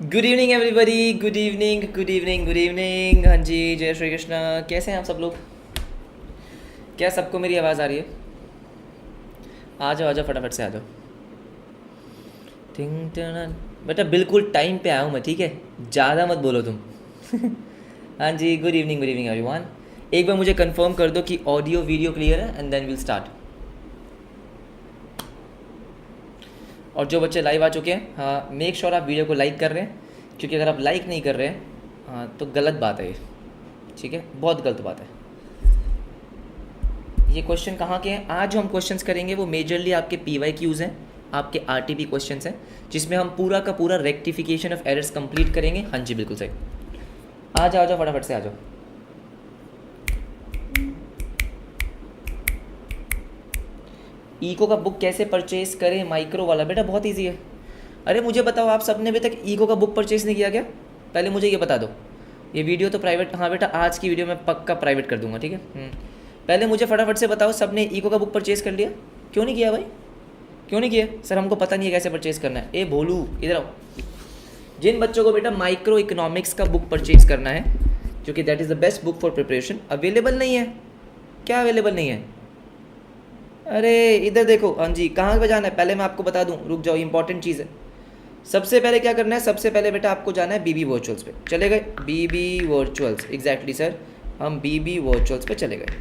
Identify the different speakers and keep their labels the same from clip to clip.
Speaker 1: Good evening everybody, good evening, good evening, good evening. हाँ जी, जय श्री कृष्ण। कैसे हैं आप सब लोग? क्या सबको मेरी आवाज़ आ रही है? आ जाओ फटाफट से आ जाओ। टिंग टन। बेटा बिल्कुल टाइम पे आया हूँ मैं, ठीक है? ज़्यादा मत बोलो तुम। हाँ जी, गुड इवनिंग एवरीवन। एक बार मुझे कंफर्म कर दो कि ऑडियो वीडियो क्लियर है एंड देन विल स्टार्ट। और जो बच्चे लाइव आ चुके हैं, हाँ, मेक श्योर आप वीडियो को लाइक कर रहे हैं, क्योंकि अगर आप लाइक नहीं कर रहे हैं हाँ तो गलत बात है ये, ठीक है? बहुत गलत बात है। ये क्वेश्चन कहाँ के हैं? आज जो हम क्वेश्चंस करेंगे वो मेजरली आपके PYQs हैं, आपके RTP क्वेश्चंस हैं, जिसमें हम पूरा का पूरा रेक्टिफिकेशन ऑफ एरर्स कंप्लीट करेंगे। हाँ जी, बिल्कुल सही। आ जाओ फटाफट से आ जाओ। ईको का बुक कैसे परचेज करें? माइक्रो वाला। बेटा बहुत ईजी है। अरे मुझे बताओ, आप सबने अभी तक ईको का बुक परचेज नहीं किया क्या? पहले मुझे ये बता दो। ये वीडियो तो प्राइवेट, हाँ बेटा आज की वीडियो मैं पक्का प्राइवेट कर दूंगा, ठीक है? पहले मुझे फटाफट से बताओ, सबने ईको का बुक परचेज कर लिया? क्यों नहीं किया भाई? क्यों नहीं किया? सर हमको पता नहीं है कैसे परचेज करना है। ए भोलू इधर आओ। जिन बच्चों को बेटा माइक्रो इकोनॉमिक्स का बुक परचेज करना है, क्योंकि that is the best book for preparation, available नहीं है। क्या अवेलेबल नहीं है? अरे इधर देखो। हाँ जी, कहाँ पे जाना है पहले मैं आपको बता दूँ, रुक जाओ, इंपॉर्टेंट चीज़ है। सबसे पहले क्या करना है? सबसे पहले बेटा आपको जाना है BB वर्चुअल्स पे। चले गए? BB वर्चुअल्स, एग्जैक्टली सर, हम BB वर्चुअल्स पे चले गए।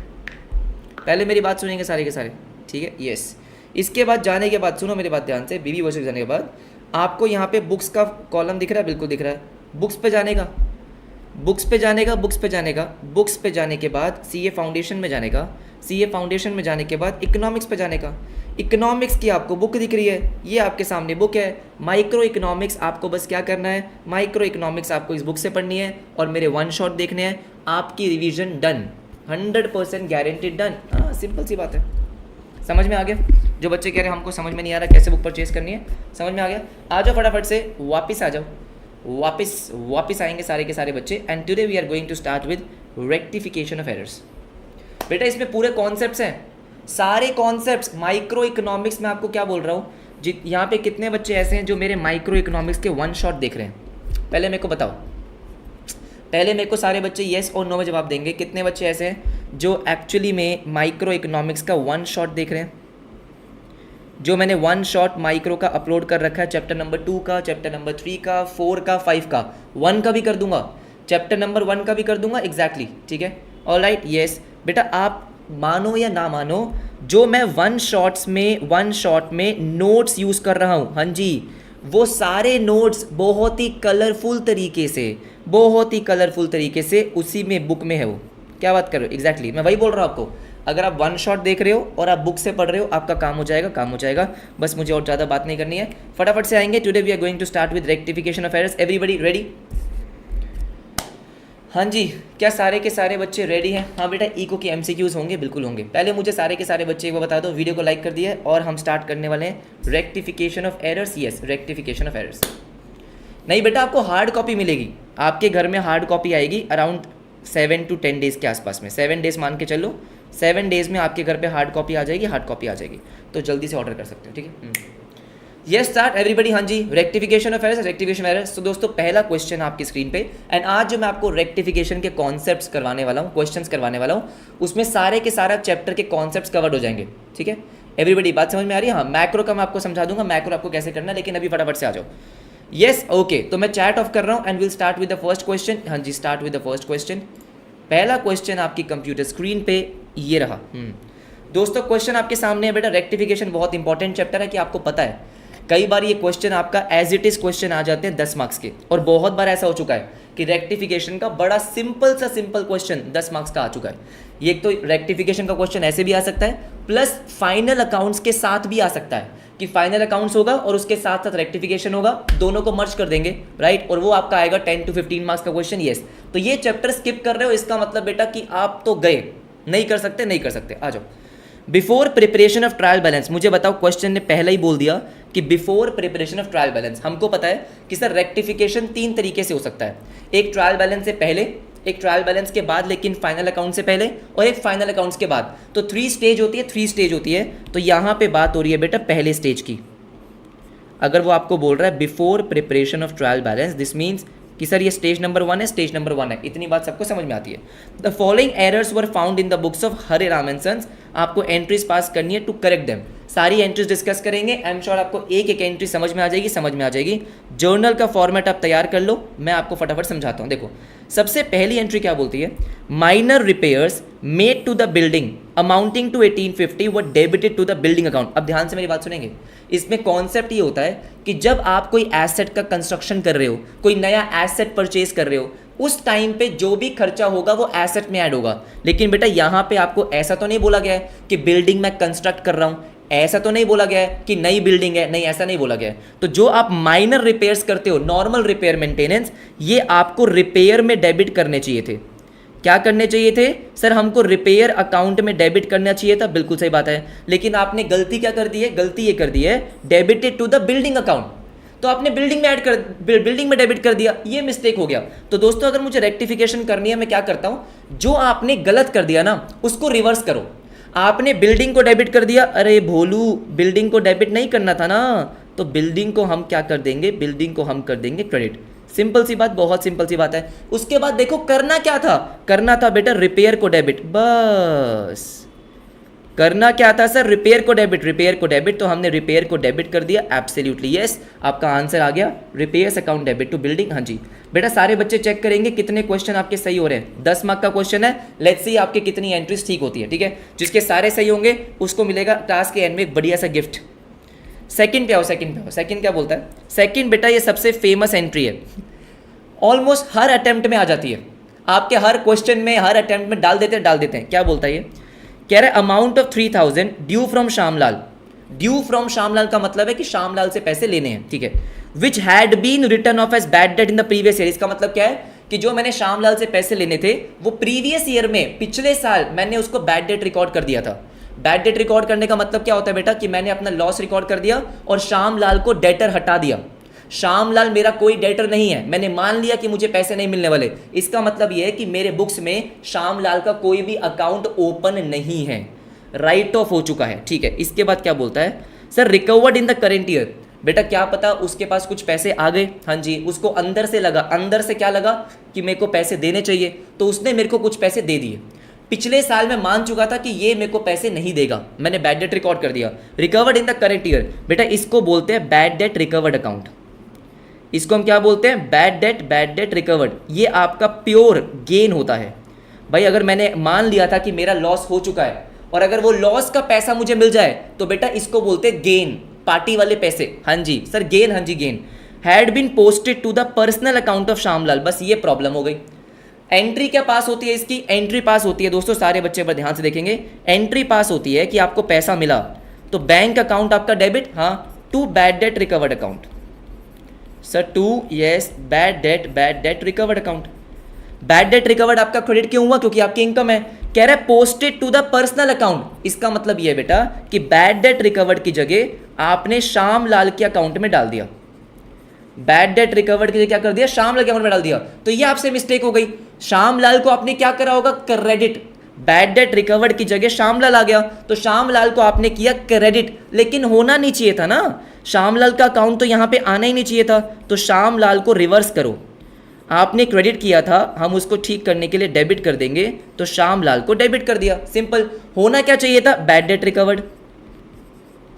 Speaker 1: पहले मेरी बात सुनेंगे सारे के सारे, ठीक है? यस। इसके बाद जाने के बाद सुनो मेरी बात ध्यान से, BB वर्चुअल्स जाने के बाद आपको यहाँ पे बुक्स का कॉलम दिख रहा है? बिल्कुल दिख रहा है। बुक्स पे जाने का, बुक्स पे जाने का, बुक्स पे जाने का, बुक्स पे जाने के बाद CA फाउंडेशन में जाने का, CA फाउंडेशन में जाने के बाद इकोनॉमिक्स पे जाने का। इकोनॉमिक्स की आपको बुक दिख रही है, ये आपके सामने बुक है माइक्रो इकोनॉमिक्स। आपको बस क्या करना है? माइक्रो इकोनॉमिक्स आपको इस बुक से पढ़नी है और मेरे वन शॉट देखने हैं। आपकी रिवीजन डन, 100% गारंटीड डन। हाँ, सिंपल सी बात है। समझ में आ गया? जो बच्चे कह रहे हैं हमको समझ में नहीं आ रहा कैसे बुक परचेज करनी है, समझ में आ गया? आ जाओ फटाफट से, वापस आ जाओ, वापस आएंगे सारे के सारे बच्चे। And today we are going to start with rectification of errors. बेटा इसमें पूरे कॉन्सेप्ट्स हैं, सारे कॉन्सेप्ट्स माइक्रो इकोनॉमिक्स में। आपको क्या बोल रहा हूँ, यहाँ पे कितने बच्चे ऐसे हैं जो मेरे माइक्रो इकोनॉमिक्स के वन शॉट देख रहे हैं? पहले मेरे को बताओ, पहले मेरे को सारे बच्चे येस और नो में जवाब देंगे। कितने बच्चे ऐसे हैं जो एक्चुअली में माइक्रो इकोनॉमिक्स का वन शॉट देख रहे हैं? जो मैंने वन शॉट माइक्रो का अपलोड कर रखा है, चैप्टर नंबर 2 का, चैप्टर नंबर 3 का, 4 का, 5 का, 1 का भी कर दूंगा, चैप्टर नंबर 1 का भी कर दूंगा। एग्जैक्टली, ठीक है? Alright, yes. बेटा आप मानो या ना मानो, जो मैं वन शॉट में नोट्स यूज़ कर रहा हूँ, हाँ जी, वो सारे नोट्स बहुत ही कलरफुल तरीके से उसी में बुक में है। वो क्या बात कर रहे हो? एग्जैक्टली, मैं वही बोल रहा हूँ आपको। अगर आप वन शॉट देख रहे हो और आप बुक से पढ़ रहे हो, आपका काम हो जाएगा। बस मुझे और ज़्यादा बात नहीं करनी है, फटाफट से आएंगे। Today we are going to start with rectification of errors. Everybody ready? हाँ जी, क्या सारे के सारे बच्चे रेडी हैं? हाँ बेटा, ईको की MCQs होंगे, बिल्कुल होंगे। पहले मुझे सारे के सारे बच्चे वो बता दो, वीडियो को लाइक कर दिया है और हम स्टार्ट करने वाले हैं rectification of errors. Yes, rectification of errors. नहीं बेटा, आपको हार्ड कॉपी मिलेगी, आपके घर में हार्ड कॉपी आएगी अराउंड 7 to 10 डेज़ के आसपास में। 7 डेज़ मान के चलो, 7 डेज़ में आपके घर पे हार्ड कॉपी आ जाएगी, तो जल्दी से ऑर्डर कर सकते हो, ठीक है? Yes, start everybody. हाँ जी, rectification of errors, rectification errors. तो दोस्तों पहला क्वेश्चन आपकी स्क्रीन पे, एंड आज जो मैं आपको रेक्टिफिकेशन के कॉन्सेप्ट्स करवाने वाला हूँ, क्वेश्चंस करवाने वाला हूँ, उसमें सारे के सारा चैप्टर के कॉन्सेप्ट्स कवर्ड हो जाएंगे, ठीक है? एवरीबडी बात समझ में आ रही है? हाँ, मैक्रो का मैं आपको समझा दूंगा, मैक्रो आपको कैसे करना है, लेकिन अभी फटाफट से आ जाओ। यस, ओके, तो मैं चैट ऑफ कर रहा हूँ and will start with the first question. हाँ जी, start with the first question. पहला क्वेश्चन आपकी कंप्यूटर स्क्रीन पे ये रहा। दोस्तों क्वेश्चन आपके सामने है। बेटा रेक्टिफिकेशन बहुत इंपॉर्टेंट चैप्टर है, कि आपको पता है कई बार ये क्वेश्चन आपका एज इट इज क्वेश्चन आ जाते हैं 10 मार्क्स के, और बहुत बार ऐसा हो चुका है कि रेक्टिफिकेशन का बड़ा सिंपल क्वेश्चन 10 मार्क्स का आ चुका है। ये एक तो रेक्टिफिकेशन का क्वेश्चन ऐसे भी आ सकता है, प्लस फाइनल अकाउंट्स के साथ भी आ सकता है, कि फाइनल अकाउंट्स होगा और उसके साथ साथ रेक्टिफिकेशन होगा, दोनों को मर्ज कर देंगे, राइट? और वो आपका आएगा 10 to 15 मार्क्स का क्वेश्चन। यस, तो ये चैप्टर स्किप कर रहे हो, इसका मतलब बेटा कि आप तो गए, नहीं कर सकते। आ जाओ। Before preparation of trial balance, मुझे बताओ, क्वेश्चन ने पहले ही बोल दिया कि before preparation of trial balance. हमको पता है कि सर रेक्टिफिकेशन 3 तरीके से हो सकता है, एक ट्रायल बैलेंस से पहले, एक ट्रायल बैलेंस के बाद लेकिन फाइनल अकाउंट से पहले, और एक फाइनल अकाउंट्स के बाद। तो 3 स्टेज होती है। तो यहाँ पे बात हो रही है बेटा पहले स्टेज की। अगर वो आपको बोल रहा है before preparation of trial balance, this means कि सर ये स्टेज नंबर 1 है, स्टेज नंबर 1 है, इतनी बात सबको समझ में आती है। The following errors were found in the books of Hare Raman Sons, आपको एंट्रीज पास करनी है टू करेक्ट देम। सारी एंट्रीज डिस्कस करेंगे, आई एम श्योर आपको एक एक एंट्री समझ में आ जाएगी। जर्नल का फॉर्मेट आप तैयार कर लो, मैं आपको फटाफट समझाता हूँ। देखो सबसे पहली एंट्री क्या बोलती है, minor repairs made to the building amounting to 1850 were debited to the building account. अब ध्यान से मेरी बात सुनेंगे, इसमें कॉन्सेप्ट ये होता है कि जब आप कोई एसेट का कंस्ट्रक्शन कर रहे हो, कोई नया एसेट परचेज कर रहे हो, उस टाइम पे जो भी खर्चा होगा वो एसेट में ऐड होगा। लेकिन बेटा यहाँ पे आपको ऐसा तो नहीं बोला गया है कि बिल्डिंग मैं कंस्ट्रक्ट कर रहा हूँ, ऐसा तो नहीं बोला गया है कि नई बिल्डिंग है, नहीं ऐसा नहीं बोला गया है। तो जो आप माइनर रिपेयर्स करते हो, नॉर्मल रिपेयर मेंटेनेंस, ये आपको रिपेयर में डेबिट करने चाहिए थे। क्या करने चाहिए थे सर, हमको रिपेयर अकाउंट में डेबिट करना चाहिए था, बिल्कुल सही बात है। लेकिन आपने गलती क्या कर दी है, गलती ये कर दी है debited to the building account, तो आपने बिल्डिंग में डेबिट कर दिया, ये मिस्टेक हो गया। तो दोस्तों अगर मुझे रेक्टिफिकेशन करनी है, मैं क्या करता हूं, जो आपने गलत कर दिया ना उसको रिवर्स करो। आपने बिल्डिंग को डेबिट कर दिया, अरे भोलू बिल्डिंग को डेबिट नहीं करना था ना, तो बिल्डिंग को हम क्या कर देंगे, बिल्डिंग को हम कर देंगे क्रेडिट। सिंपल सी बात, बहुत सिंपल सी बात है। उसके बाद देखो करना क्या था, करना था बेटा रिपेयर को डेबिट, बस करना क्या था सर, रिपेयर को डेबिट, तो हमने रिपेयर को डेबिट कर दिया। एब्सोल्युटली यस, आपका आंसर आ गया, repairs account debit to building. हाँ जी बेटा, सारे बच्चे चेक करेंगे कितने क्वेश्चन आपके सही हो रहे हैं। 10 मार्क का क्वेश्चन है, लेट्स सी आपके कितनी एंट्रीज ठीक होती है। ठीक है, जिसके सारे सही होंगे उसको मिलेगा क्लास के एंड में एक बढ़िया सा गिफ्ट। सेकंड पे आओ, सेकंड क्या बोलता है। सेकंड बेटा ये सबसे फेमस एंट्री है, ऑलमोस्ट हर अटेम्प्ट में आ जाती है, आपके हर क्वेश्चन में, हर अटेम्प्ट में डाल देते हैं। क्या बोलता है ये, कह रहा है amount of 3000 due from Shyamlal. Due from Shyamlal का मतलब है कि श्यामलाल से पैसे लेने हैं, ठीक है। Which had been written off as bad debt in the previous year, इसका मतलब क्या है कि जो मैंने श्यामलाल से पैसे लेने थे वो प्रीवियस ईयर में, पिछले साल मैंने उसको बैड डेट रिकॉर्ड कर दिया था। बैड डेट रिकॉर्ड करने का मतलब क्या होता है बेटा, कि मैंने अपना लॉस रिकॉर्ड कर दिया और श्यामलाल को डेटर हटा दिया। श्यामलाल मेरा कोई डेटर नहीं है, मैंने मान लिया कि मुझे पैसे नहीं मिलने वाले। इसका मतलब यह है कि मेरे बुक्स में श्यामलाल का कोई भी अकाउंट ओपन नहीं है, राइट ऑफ हो चुका है। ठीक है, इसके बाद क्या बोलता है sir, recovered in the current year. बेटा क्या पता उसके पास कुछ पैसे आ गए, हाँ जी, उसको अंदर से लगा, अंदर से क्या लगा कि मेरे को पैसे देने चाहिए, तो उसने मेरे को कुछ पैसे दे दिए। पिछले साल मैं मान चुका था कि ये मेरे को पैसे नहीं देगा, मैंने बैड डेट रिकॉर्ड कर दिया। Recovered in the current year, बेटा इसको बोलते हैं बैड डेट रिकवर्ड अकाउंट। इसको हम क्या बोलते हैं, बैड डेट रिकवर्ड। ये आपका प्योर गेन होता है भाई। अगर मैंने मान लिया था कि मेरा लॉस हो चुका है और अगर वो लॉस का पैसा मुझे मिल जाए तो बेटा इसको बोलते हैं गेन, पार्टी वाले पैसे। हाँ जी सर गेन, हाँ जी gain. Had been posted to the personal account of Shyamlal, बस ये प्रॉब्लम हो गई। एंट्री क्या पास होती है इसकी, एंट्री पास होती है दोस्तों, सारे बच्चे पर ध्यान से देखेंगे। एंट्री पास होती है कि आपको पैसा मिला तो बैंक अकाउंट आपका डेबिट, हाँ, to bad debt recovered account. Sir to, yes, bad debt recovered account. Bad debt recovered आपका क्रेडिट क्यों हुआ, क्योंकि आपकी इनकम है। कह रहा है posted to the personal account, इसका मतलब यह है बेटा कि बैड डेट रिकवर्ड की जगह आपने श्यामलाल के अकाउंट में डाल दिया। बैड डेट रिकवर्ड की जगह क्या कर दिया, श्यामलाल के अकाउंट में डाल दिया, तो ये आपसे मिस्टेक हो गई। श्यामलाल को आपने क्या करा होगा, क्रेडिट। बैड डेट रिकवर्ड की जगह श्यामलाल आ गया, तो श्यामलाल को आपने किया क्रेडिट, लेकिन होना नहीं चाहिए था ना, श्यामलाल का अकाउंट तो यहाँ पे आना ही नहीं चाहिए था। तो श्यामलाल को रिवर्स करो, आपने क्रेडिट किया था, हम उसको ठीक करने के लिए डेबिट कर देंगे, तो श्यामलाल को डेबिट कर दिया, सिंपल। होना क्या चाहिए था, बैड डेट रिकवर्ड।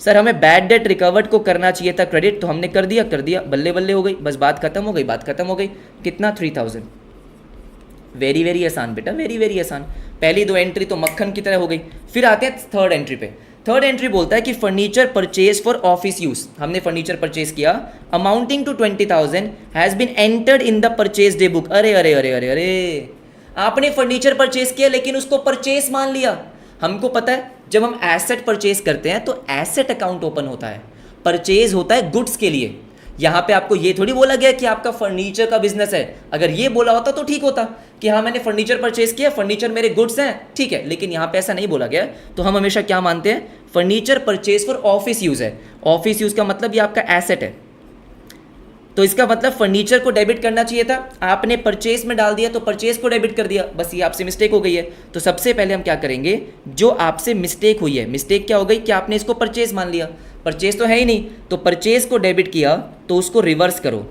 Speaker 1: सर हमें बैड डेट रिकवर्ड को करना चाहिए था क्रेडिट, तो हमने कर दिया, बल्ले बल्ले हो गई, बस बात खत्म हो गई। कितना, 3000। वेरी वेरी आसान बेटा, वेरी वेरी आसान। पहली दो एंट्री तो मक्खन की तरह हो गई। फिर आते हैं थर्ड एंट्री पे। थर्ड एंट्री बोलता है कि furniture purchase for office use, हमने फर्नीचर परचेज किया, amounting to 20,000 has been entered in the purchase day book. अरे अरे अरे अरे अरे, आपने फर्नीचर परचेज किया लेकिन उसको परचेज मान लिया। हमको पता है जब हम एसेट परचेज करते हैं तो एसेट अकाउंट ओपन होता है, परचेज होता है गुड्स के लिए। यहाँ पे आपको ये थोड़ी बोला गया कि आपका फर्नीचर का बिजनेस है। अगर ये बोला होता तो ठीक होता कि हाँ मैंने फर्नीचर परचेज किया, फर्नीचर मेरे गुड्स हैं, ठीक है, लेकिन यहाँ पे ऐसा नहीं बोला गया। तो हम हमेशा क्या मानते हैं, furniture purchase for office use है। ऑफिस यूज का मतलब ये आपका एसेट है, तो इसका मतलब फर्नीचर को डेबिट करना चाहिए था, आपने परचेज में डाल दिया तो परचेज को डेबिट कर दिया, बस ये आपसे मिस्टेक हो गई है। तो सबसे पहले हम क्या करेंगे, जो आपसे मिस्टेक हुई है, मिस्टेक क्या हो गई कि आपने इसको परचेज मान लिया, परचेज तो है ही नहीं, तो परचेज को डेबिट किया तो उसको रिवर्स करो।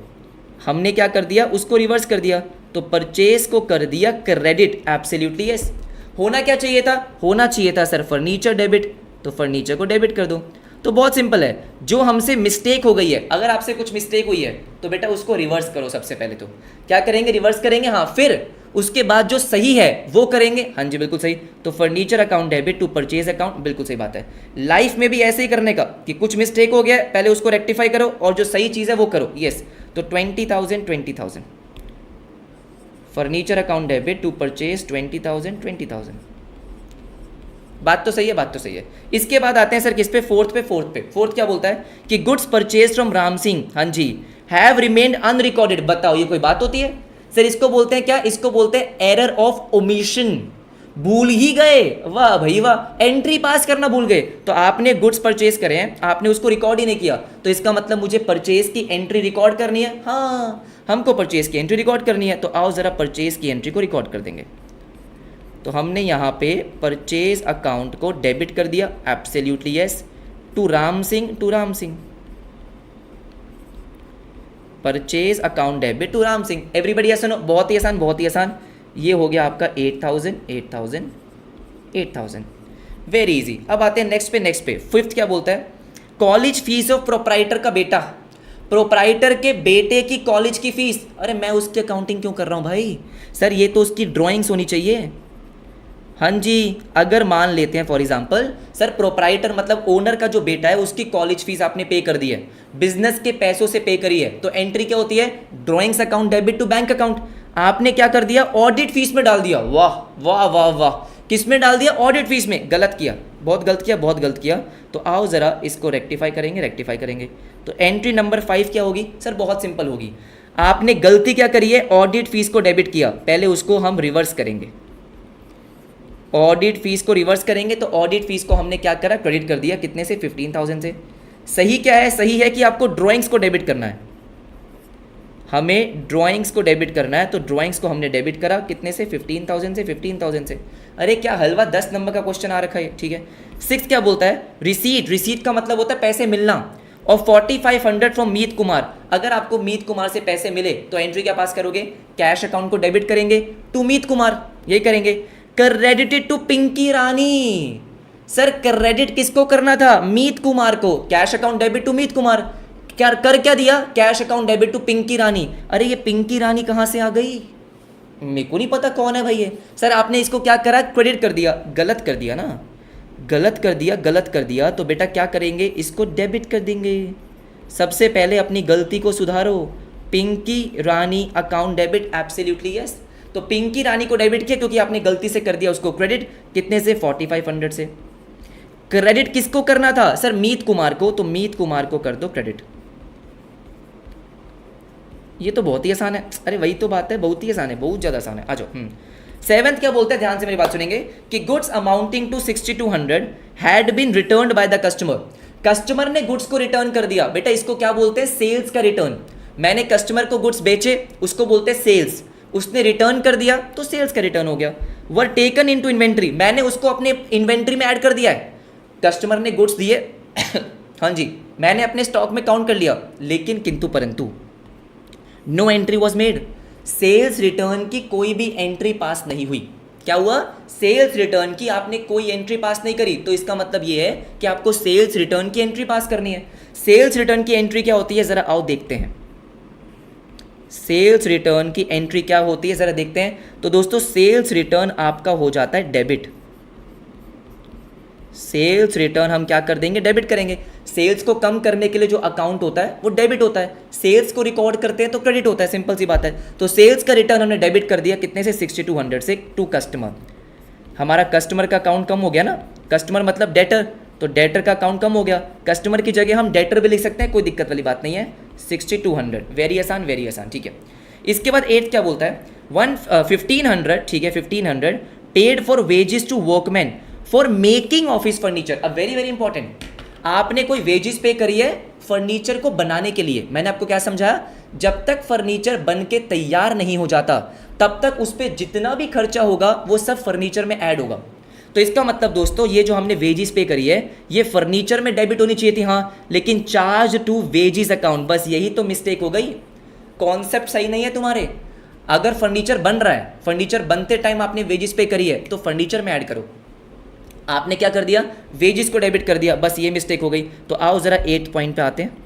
Speaker 1: हमने क्या कर दिया, उसको रिवर्स कर दिया, तो परचेज को कर दिया क्रेडिट। Absolutely yes. होना क्या चाहिए था, होना चाहिए था सर फर्नीचर डेबिट, तो फर्नीचर को डेबिट कर दो। तो बहुत सिंपल है, जो हमसे मिस्टेक हो गई है, अगर आपसे कुछ मिस्टेक हुई है तो बेटा उसको रिवर्स करो। सबसे पहले तो क्या करेंगे, रिवर्स करेंगे, हाँ, फिर उसके बाद जो सही है वो करेंगे। हाँ जी बिल्कुल सही, तो furniture account debit to purchase account, बिल्कुल सही बात है। लाइफ में भी ऐसे ही करने का कि कुछ मिस्टेक हो गया पहले उसको रेक्टिफाई करो और जो सही चीज़ है वो करो। यस, तो 20,000 20,000 furniture account debit to purchase 20,000 20,000। बात तो सही है, बात तो सही है। इसके बाद आते हैं सर किस पे, फोर्थ क्या बोलता है कि goods purchase from Ram Singh, हाँ जी, हैव रिमेन्ड अनरिकॉर्डेड। बताओ ये कोई बात होती है सर? इसको बोलते हैं क्या, इसको बोलते हैं एरर ऑफ ओमिशन। भूल ही गए, वाह भाई वाह, एंट्री पास करना भूल गए। तो आपने गुड्स परचेज करे हैं, आपने उसको रिकॉर्ड ही नहीं किया, तो इसका मतलब मुझे परचेज की एंट्री रिकॉर्ड करनी है। हाँ, हमको परचेज की एंट्री रिकॉर्ड करनी है, तो आओ जरा परचेज की एंट्री को रिकॉर्ड कर देंगे। तो हमने यहाँ पे परचेज अकाउंट को डेबिट कर दिया, absolutely yes, to Ram Singh, purchase account debit to Ram Singh. Everybody ऐसा नो, बहुत ही आसान, बहुत ही आसान। ये हो गया आपका 8,000 वेरी इजी। अब आते हैं नेक्स्ट पे। फिफ्थ क्या बोलता है, कॉलेज फीस ऑफ प्रोप्राइटर का बेटा, प्रोप्राइटर के बेटे की कॉलेज की फीस। अरे मैं उसकी अकाउंटिंग क्यों कर रहा हूँ भाई सर, ये तो उसकी ड्राइंग्स होनी चाहिए। हाँ जी, अगर मान लेते हैं फॉर एग्जांपल सर प्रोप्राइटर मतलब ओनर का जो बेटा है उसकी कॉलेज फीस आपने पे कर दी है, बिजनेस के पैसों से पे करी है, तो एंट्री क्या होती है, drawings account debit to bank account. आपने क्या कर दिया, ऑडिट फीस में डाल दिया। वाह वाह वाह वाह, किस में डाल दिया, ऑडिट फीस में। गलत किया, बहुत गलत किया। तो आओ ज़रा इसको रेक्टिफाई करेंगे। तो एंट्री नंबर 5 क्या होगी सर, बहुत सिंपल होगी। आपने गलती क्या करी है, ऑडिट फीस को डेबिट किया, पहले उसको हम रिवर्स करेंगे। ऑडिट फीस को रिवर्स करेंगे, तो ऑडिट फीस को हमने क्या करा, क्रेडिट कर दिया। कितने से, 15,000 से। सही क्या है, सही है कि आपको ड्राइंग्स को डेबिट करना है, हमें ड्राइंग्स को डेबिट करना है, तो ड्राइंग्स को हमने डेबिट करा। कितने से, 15,000 से। अरे क्या हलवा, 10 नंबर का क्वेश्चन आ रखा है, ठीक है। 6 क्या बोलता है, रिसीट का मतलब होता है पैसे मिलना। और 4,500 फ्रॉम मीत कुमार, अगर आपको मीत कुमार से पैसे मिले तो एंट्री क्या पास करोगे, कैश अकाउंट को डेबिट करेंगे टू मीत कुमार, यही करेंगे। Credited to Pinky Rani, sir credit किसको करना था, मीत कुमार को, cash account debit to Meet Kumar. क्या दिया, cash account debit to Pinky Rani. अरे ये पिंकी रानी कहाँ से आ गई, मेरे को नहीं पता कौन है भाई ये। सर आपने इसको क्या करा, क्रेडिट कर दिया। गलत कर दिया ना, गलत कर दिया। तो बेटा क्या करेंगे, इसको डेबिट कर देंगे। सबसे पहले अपनी गलती को सुधारो। पिंकी रानी अकाउंट डेबिट, एब्सोल्युटली यस। तो पिंकी रानी को डेबिट किया क्योंकि आपने गलती से कर दिया उसको क्रेडिट। कितने से, 4,500 से। क्रेडिट किसको करना था सर, मीत कुमार को, तो मीत कुमार को कर दो क्रेडिट। ये तो बहुत ही आसान है। अरे वही तो बात है, बहुत ही आसान है, बहुत ज़्यादा आसान है। आ जाओ। 7th क्या बोलते हैं, ध्यान से मेरी बात सुनेंगे कि goods amounting to 6,200 had been returned by the customer. Customer ने गुड्स को रिटर्न कर दिया। बेटा इसको क्या बोलते हैं, सेल्स का रिटर्न। मैंने कस्टमर को गुड्स बेचे, उसको बोलते हैं सेल्स। उसने रिटर्न कर दिया तो सेल्स का रिटर्न हो गया। वर टेकन इनटू इन्वेंट्री, मैंने उसको अपने इन्वेंट्री में ऐड कर दिया है। कस्टमर ने गुड्स दिए हाँ जी, मैंने अपने स्टॉक में काउंट कर लिया, लेकिन किंतु परंतु no entry was made. Sales return की कोई भी एंट्री पास नहीं हुई। क्या हुआ, सेल्स रिटर्न की आपने कोई एंट्री पास नहीं करी, तो इसका मतलब ये है कि आपको सेल्स रिटर्न की एंट्री पास करनी है। सेल्स रिटर्न की एंट्री क्या होती है, जरा आओ देखते हैं। सेल्स रिटर्न की एंट्री क्या होती है, जरा देखते हैं। तो दोस्तों सेल्स रिटर्न आपका हो जाता है डेबिट। सेल्स रिटर्न हम क्या कर देंगे, डेबिट करेंगे। सेल्स को कम करने के लिए जो अकाउंट होता है वो डेबिट होता है, सेल्स को रिकॉर्ड करते हैं तो क्रेडिट होता है, सिंपल सी बात है। तो सेल्स का रिटर्न हमने डेबिट कर दिया। कितने से, 6,200 से टू कस्टमर। हमारा कस्टमर का अकाउंट कम हो गया ना, कस्टमर मतलब डेटर, तो डेटर का अकाउंट कम हो गया। कस्टमर की जगह हम डेटर भी लिख सकते हैं, कोई दिक्कत वाली बात नहीं है। 6,200, वेरी आसान, ठीक है। इसके बाद 8 क्या बोलता है, 1,500, ठीक है, 1,500 paid for wages to workman for making office furniture. अब वेरी वेरी इंपॉर्टेंट, आपने कोई वेजेस पे करी है फर्नीचर को बनाने के लिए। मैंने आपको क्या समझाया, जब तक फर्नीचर बन के तैयार नहीं हो जाता तब तक उस पर जितना भी खर्चा होगा वो सब फर्नीचर में ऐड होगा। तो इसका मतलब दोस्तों ये जो हमने वेजिस पे करी है ये फर्नीचर में डेबिट होनी चाहिए थी, हाँ, लेकिन चार्ज टू वेजिस अकाउंट, बस यही तो मिस्टेक हो गई। कॉन्सेप्ट सही नहीं है तुम्हारे। अगर फर्नीचर बन रहा है, फर्नीचर बनते टाइम आपने वेजिस पे करी है तो फर्नीचर में ऐड करो। आपने क्या कर दिया, वेजिस को डेबिट कर दिया, बस ये मिस्टेक हो गई। तो आओ जरा 8 पॉइंट पे आते हैं।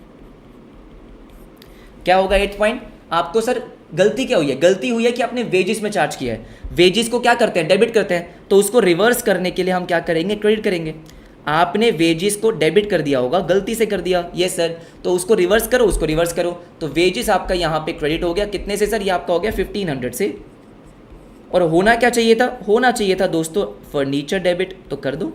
Speaker 1: क्या होगा 8 पॉइंट? आपको सर गलती क्या हुई है? गलती हुई है कि आपने वेजिस में चार्ज किया है। वेजिस को क्या करते हैं, डेबिट करते हैं, तो उसको रिवर्स करने के लिए हम क्या करेंगे, क्रेडिट करेंगे। आपने वेजिस को डेबिट कर दिया होगा, गलती से कर दिया, ये सर, तो उसको रिवर्स करो, उसको रिवर्स करो, तो वेजिस आपका यहाँ पे क्रेडिट हो गया। कितने से सर? ये आपका हो गया 1500 से। और होना क्या चाहिए था? होना चाहिए था दोस्तों फर्नीचर डेबिट, तो कर दो।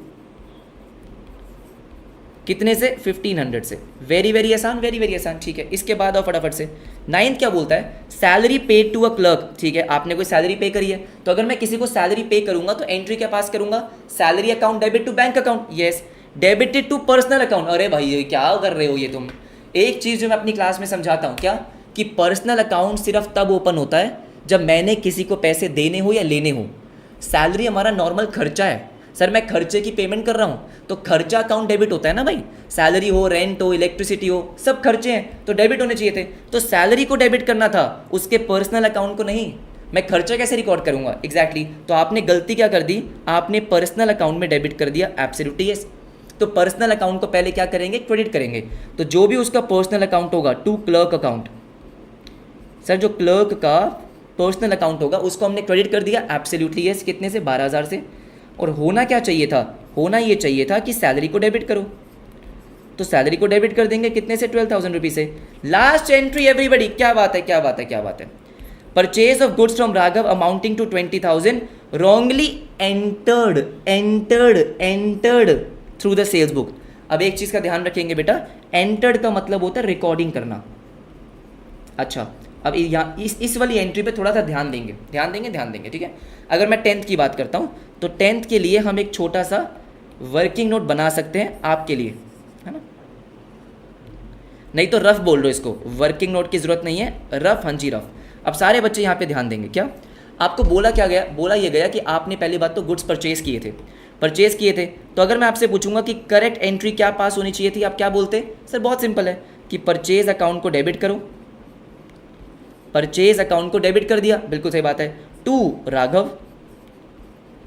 Speaker 1: कितने से? 1500 से। वेरी वेरी आसान, वेरी वेरी आसान, ठीक है। इसके बाद आओ फटाफट से 9th क्या बोलता है, salary paid to a clerk, ठीक है। आपने कोई सैलरी पे करी है, तो अगर मैं किसी को सैलरी पे करूंगा तो एंट्री क्या पास करूंगा, salary account debit to bank account, yes, debited to personal account. अरे भाई ये क्या कर रहे हो ये तुम? एक चीज़ जो मैं अपनी क्लास में समझाता हूँ, क्या कि पर्सनल अकाउंट सिर्फ तब ओपन होता है जब मैंने किसी को पैसे देने हो या लेने हो। सैलरी हमारा नॉर्मल खर्चा है, सर मैं खर्चे की पेमेंट कर रहा हूँ तो खर्चा अकाउंट डेबिट होता है ना भाई। सैलरी हो, रेंट हो, इलेक्ट्रिसिटी हो, सब खर्चे हैं तो डेबिट होने चाहिए थे। तो सैलरी को डेबिट करना था, उसके पर्सनल अकाउंट को नहीं। मैं खर्चा कैसे रिकॉर्ड करूँगा? एग्जैक्टली तो आपने गलती क्या कर दी, आपने पर्सनल अकाउंट में डेबिट कर दिया। Absolutely yes. तो पर्सनल अकाउंट को पहले क्या करेंगे, क्रेडिट करेंगे। तो जो भी उसका पर्सनल अकाउंट होगा टू क्लर्क अकाउंट, सर जो क्लर्क का पर्सनल अकाउंट होगा उसको हमने क्रेडिट कर दिया। Absolutely yes. कितने से? 12,000 से। और होना क्या चाहिए था, होना ये चाहिए था कि सैलरी को डेबिट करो, तो सैलरी को डेबिट कर देंगे। कितने से? 12,000 रुपीज़ से। लास्ट एंट्री एवरीबडी, क्या बात है, क्या बात है, क्या बात है। Purchase of goods from Raghav amounting to 20,000 wrongly entered through the sales book. अब एक चीज़ का ध्यान रखेंगे बेटा, एंटर्ड का मतलब होता है रिकॉर्डिंग करना। अच्छा, अब यहाँ इस वाली एंट्री पे थोड़ा सा ध्यान देंगे, ठीक है। अगर मैं 10th की बात करता हूँ तो 10th के लिए हम एक छोटा सा वर्किंग नोट बना सकते हैं आपके लिए, है ना। नहीं तो रफ बोल दो इसको, वर्किंग नोट की ज़रूरत नहीं है, रफ, हाँ जी रफ। अब सारे बच्चे यहाँ पे ध्यान देंगे। क्या आपको बोला क्या गया? बोला ये गया कि आपने पहली बात तो गुड्स परचेज किए थे। तो अगर मैं आपसे पूछूंगा कि करेक्ट एंट्री क्या पास होनी चाहिए थी, आप क्या बोलते? सर बहुत सिंपल है कि परचेज अकाउंट को डेबिट करो। परचेज अकाउंट को डेबिट कर दिया, बिल्कुल सही बात है। टू राघव,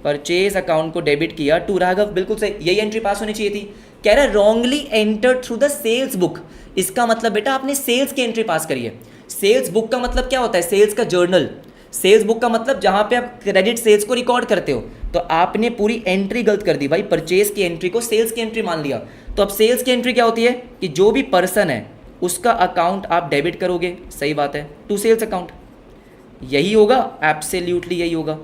Speaker 1: परचेज अकाउंट को डेबिट किया टू राघव, बिल्कुल सही, यही एंट्री पास होनी चाहिए थी। कह रहा है wrongly entered through the sales book. इसका मतलब बेटा आपने सेल्स की एंट्री पास करी है। सेल्स बुक का मतलब क्या होता है? सेल्स का जर्नल। सेल्स बुक का मतलब जहां पे आप क्रेडिट सेल्स को रिकॉर्ड करते हो। तो आपने पूरी एंट्री गलत कर दी भाई, परचेज की एंट्री को सेल्स की एंट्री मान लिया। तो अब सेल्स की एंट्री क्या होती है कि जो भी पर्सन है उसका अकाउंट आप डेबिट करोगे, सही बात है, टू सेल्स अकाउंट। यही होगा, एब्सोल्युटली यही होगा।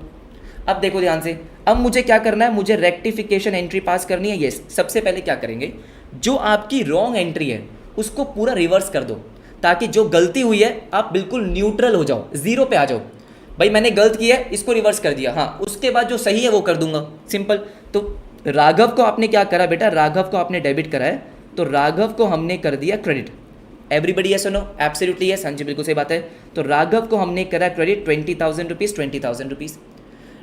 Speaker 1: अब देखो ध्यान से, अब मुझे क्या करना है, मुझे रेक्टिफिकेशन एंट्री पास करनी है। यस, सबसे पहले क्या करेंगे, जो आपकी रॉन्ग एंट्री है उसको पूरा रिवर्स कर दो, ताकि जो गलती हुई है आप बिल्कुल न्यूट्रल हो जाओ, जीरो पे आ जाओ। भाई मैंने गलत किया है, इसको रिवर्स कर दिया, हाँ, उसके बाद जो सही है वो कर दूंगा, सिंपल। तो राघव को आपने क्या करा बेटा, राघव को आपने डेबिट करा है, तो राघव को हमने कर दिया क्रेडिट। एवरीबडी यस और नो? एब्सोल्युटली यस, हाँ जी बिल्कुल सही बात है। तो राघव को हमने करा क्रेडिट 20,000 रुपीज़, 20,000 रुपीज़,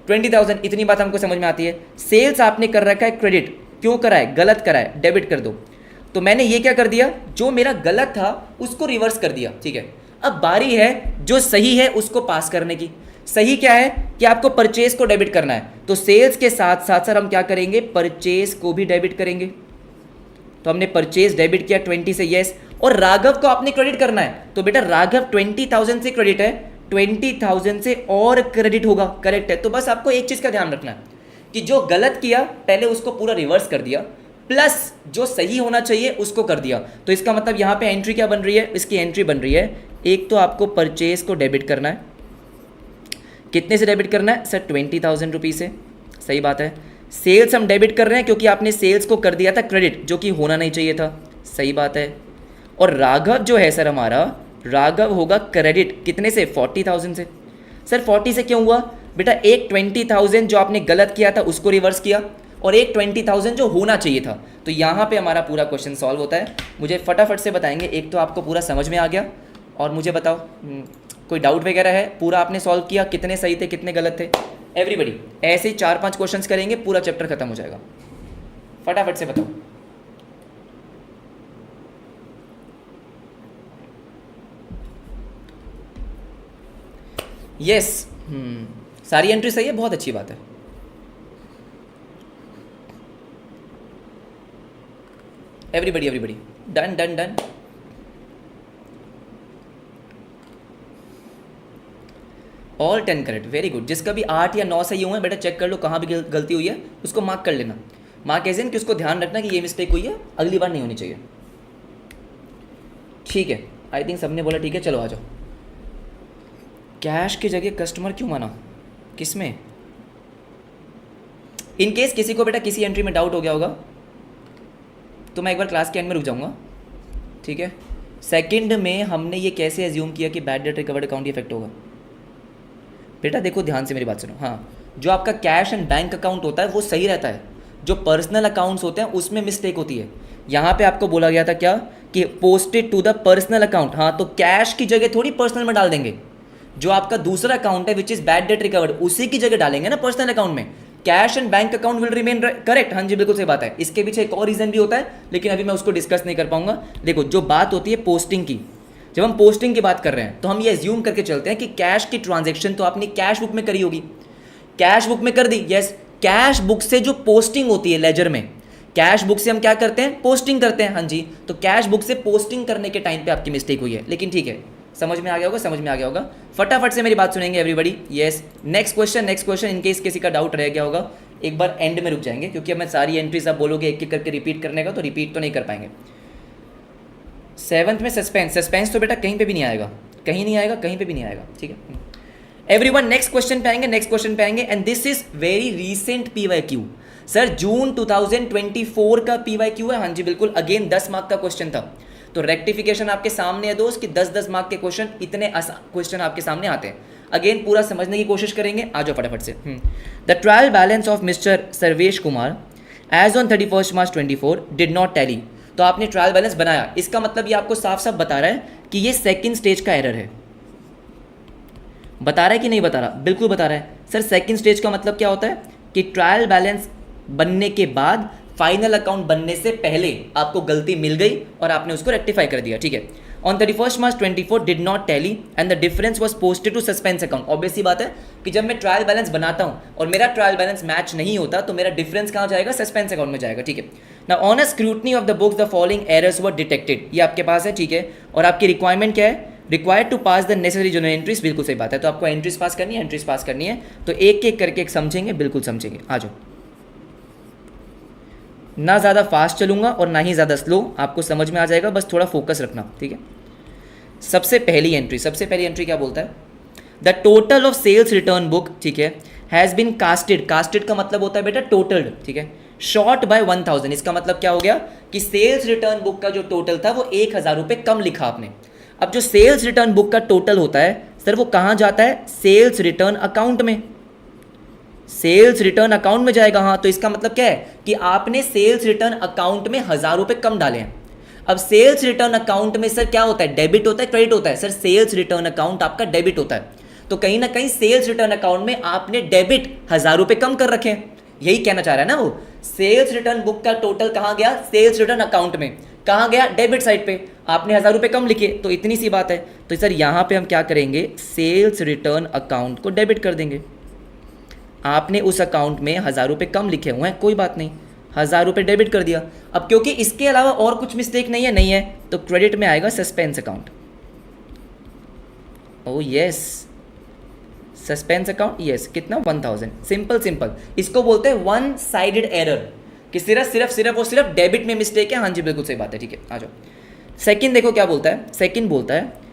Speaker 1: 20,000। इतनी बात हमको समझ में आती है। सेल्स आपने कर रखा है क्रेडिट, क्यों करा है? गलत करा है, डेबिट कर दो। तो मैंने ये क्या कर दिया, जो मेरा गलत था उसको रिवर्स कर दिया, ठीक है। अब बारी है जो सही है उसको पास करने की। सही क्या है कि आपको परचेज को डेबिट करना है, तो सेल्स के साथ साथ सर हम क्या करेंगे, परचेज को भी डेबिट करेंगे। तो हमने परचेज डेबिट किया 20 से, यस। और राघव को आपने क्रेडिट करना है, तो बेटा राघव 20,000 से क्रेडिट है, 20,000 से और क्रेडिट होगा, करेक्ट है। तो बस आपको एक चीज़ का ध्यान रखना है कि जो गलत किया पहले उसको पूरा रिवर्स कर दिया, प्लस जो सही होना चाहिए उसको कर दिया। तो इसका मतलब यहाँ पे एंट्री क्या बन रही है, इसकी एंट्री बन रही है, एक तो आपको परचेज को डेबिट करना है। कितने से डेबिट करना है सर? 20,000 रुपीज़ से, सही बात है। सेल्स हम डेबिट कर रहे हैं क्योंकि आपने सेल्स को कर दिया था क्रेडिट, जो कि होना नहीं चाहिए था, सही बात है। और राघव जो है सर हमारा, राघव होगा क्रेडिट कितने से? 40,000 से। सर 40 से क्यों हुआ बेटा? एक 20,000 जो आपने गलत किया था उसको रिवर्स किया, और एक 20,000 जो होना चाहिए था। तो यहाँ पे हमारा पूरा क्वेश्चन सॉल्व होता है। मुझे फटाफट से बताएंगे, एक तो आपको पूरा समझ में आ गया, और मुझे बताओ कोई डाउट वगैरह है? पूरा आपने सॉल्व किया, कितने सही थे कितने गलत थे? एवरीबडी ऐसे ही 4-5 क्वेश्चंस करेंगे, पूरा चैप्टर खत्म हो जाएगा। फटाफट से बताओ। यस, सारी एंट्री सही है, बहुत अच्छी बात है। Everybody everybody done done done. All 10 correct, very good. जिसका भी 8 या 9 सही हुए हैं बेटा चेक कर लो कहाँ भी गलती हुई है, उसको मार्क कर लेना। मार्क ऐसे कि उसको ध्यान रखना कि ये मिस्टेक हुई है, अगली बार नहीं होनी चाहिए। ठीक है, आई थिंक सबने बोला ठीक है, चलो आ जाओ। कैश की जगह कस्टमर क्यों माना, किसमें? इन केस किसी को बेटा किसी एंट्री में डाउट हो गया होगा तो मैं एक बार क्लास के एंड में रुक जाऊंगा, ठीक है। सेकंड में हमने ये कैसे एज्यूम किया कि bad debt recovered account effect होगा? बेटा देखो ध्यान से मेरी बात सुनो। हाँ, जो आपका कैश एंड बैंक अकाउंट होता है वो सही रहता है, जो पर्सनल अकाउंट्स होते हैं उसमें मिस्टेक होती है। यहाँ पे आपको बोला गया था क्या कि posted to the personal account. हाँ, तो कैश की जगह थोड़ी पर्सनल में डाल देंगे, जो आपका दूसरा अकाउंट है which is bad debt recovered उसी की जगह डालेंगे ना पर्सनल अकाउंट में। Cash and bank account will remain correct. हाँ जी बिल्कुल सही बात है। इसके पीछे एक और रीजन भी होता है लेकिन अभी मैं उसको डिस्कस नहीं कर पाऊंगा। देखो जो बात होती है पोस्टिंग की, जब हम पोस्टिंग की बात कर रहे हैं तो हम ये एज्यूम करके चलते हैं कि कैश की ट्रांजैक्शन तो आपने कैश बुक में करी होगी, कैश बुक में कर दी। यस, कैश बुक से जो पोस्टिंग होती है लेजर में, कैश बुक से हम क्या करते हैं, पोस्टिंग करते हैं। हाँ जी, तो कैश बुक से पोस्टिंग करने के टाइम पे आपकी मिस्टेक हुई है, लेकिन ठीक है, समझ में आ गया होगा, समझ में आ गया होगा। फटाफट से मेरी बात सुनेंगे everybody. Yes, next question in case किसी का डाउट रह गया होगा एक बार एंड में रुक जाएंगे, क्योंकि अब मैं सारी एंट्रीज आप बोलोगे एक एक करके रिपीट करने का, तो रिपीट तो नहीं कर पाएंगे। 7th में सस्पेंस तो बेटा कहीं पे भी नहीं आएगा, कहीं नहीं आएगा, कहीं पे भी नहीं आएगा, ठीक है। एवरीवन नेक्स्ट क्वेश्चन पे आएंगे and this is very recent PYQ। Sir June 2024 का PYQ है। हाँ जी बिल्कुल, अगेन 10 मार्क का क्वेश्चन था, तो रेक्टिफिकेशन आपके सामने है दोस्त कि 10-10 मार्क के क्वेश्चन, इतने क्वेश्चन आपके सामने आते हैं। अगेन पूरा समझने की कोशिश करेंगे, आ जाओ फटाफट से। The trial balance of mister Sarvesh Kumar as on 31 March 24 did not tally. तो आपने ट्रायल बैलेंस बनाया, इसका मतलब ये आपको साफ साफ बता रहा है कि ये सेकंड स्टेज का एरर है। बता रहा है कि नहीं बता रहा? बिल्कुल बता रहा है। सर सेकंड स्टेज का मतलब क्या होता है कि ट्रायल बैलेंस बनने के बाद फाइनल अकाउंट बनने से पहले आपको गलती मिल गई और आपने उसको रेक्टिफाई कर दिया, ठीक है। On 31 March 24 did not tally and the difference was posted to suspense account. Obvious सी बात है कि जब मैं ट्रायल बैलेंस बनाता हूं और मेरा ट्रायल बैलेंस मैच नहीं होता तो मेरा डिफरेंस कहाँ जाएगा, सस्पेंस अकाउंट में जाएगा, ठीक है। Now on a scrutiny of the books the following errors were detected. ये आपके पास है, ठीक है। और आपकी रिक्वायरमेंट क्या है, required to pass the necessary general entries. बिल्कुल सही बात है, तो आपको एंट्रीज पास करनी है, तो एक एक करके एक समझेंगे, बिल्कुल समझेंगे। आ जाओ, ना ज़्यादा फास्ट चलूंगा और ना ही ज़्यादा स्लो, आपको समझ में आ जाएगा, बस थोड़ा फोकस रखना, ठीक है। सबसे पहली एंट्री क्या बोलता है, the total of sales return book, ठीक है, हैज़ बिन कास्टेड का मतलब होता है बेटा टोटल्ड, ठीक है, शॉर्ट बाय 1000। इसका मतलब क्या हो गया कि सेल्स रिटर्न बुक का जो टोटल था वो 1000 रुपये कम लिखा आपने। अब जो सेल्स रिटर्न बुक का टोटल होता है सर वो कहाँ जाता है, सेल्स रिटर्न अकाउंट में, सेल्स रिटर्न अकाउंट में जाएगा। हाँ, तो इसका मतलब क्या है कि आपने सेल्स रिटर्न अकाउंट में 1000 रुपये कम डाले हैं। अब सेल्स रिटर्न अकाउंट में सर क्या होता है, डेबिट होता है, क्रेडिट होता है? सर सेल्स रिटर्न अकाउंट आपका डेबिट होता है, तो कहीं ना कहीं सेल्स रिटर्न अकाउंट में आपने डेबिट 1000 रुपये कम कर रखे हैं, यही कहना चाह रहा है ना वो। सेल्स रिटर्न बुक का टोटल कहाँ गया, सेल्स रिटर्न अकाउंट में, कहाँ गया, डेबिट साइड पे, आपने 1000 रुपये कम लिखे, तो इतनी सी बात है। तो सर यहाँ पे हम क्या करेंगे, सेल्स रिटर्न अकाउंट को डेबिट कर देंगे। आपने उस अकाउंट में 1000 रुपये कम लिखे हुए हैं, कोई बात नहीं, 1000 रुपये डेबिट कर दिया। अब क्योंकि इसके अलावा और कुछ मिस्टेक नहीं है तो क्रेडिट में आएगा suspense account. Oh yes, suspense account, yes, कितना, 1000। सिंपल, इसको बोलते हैं वन साइडेड एरर, कि सिर्फ डेबिट में मिस्टेक है। हाँ जी बिल्कुल सही बात है, ठीक है। आ जाओ, सेकंड देखो क्या बोलता है,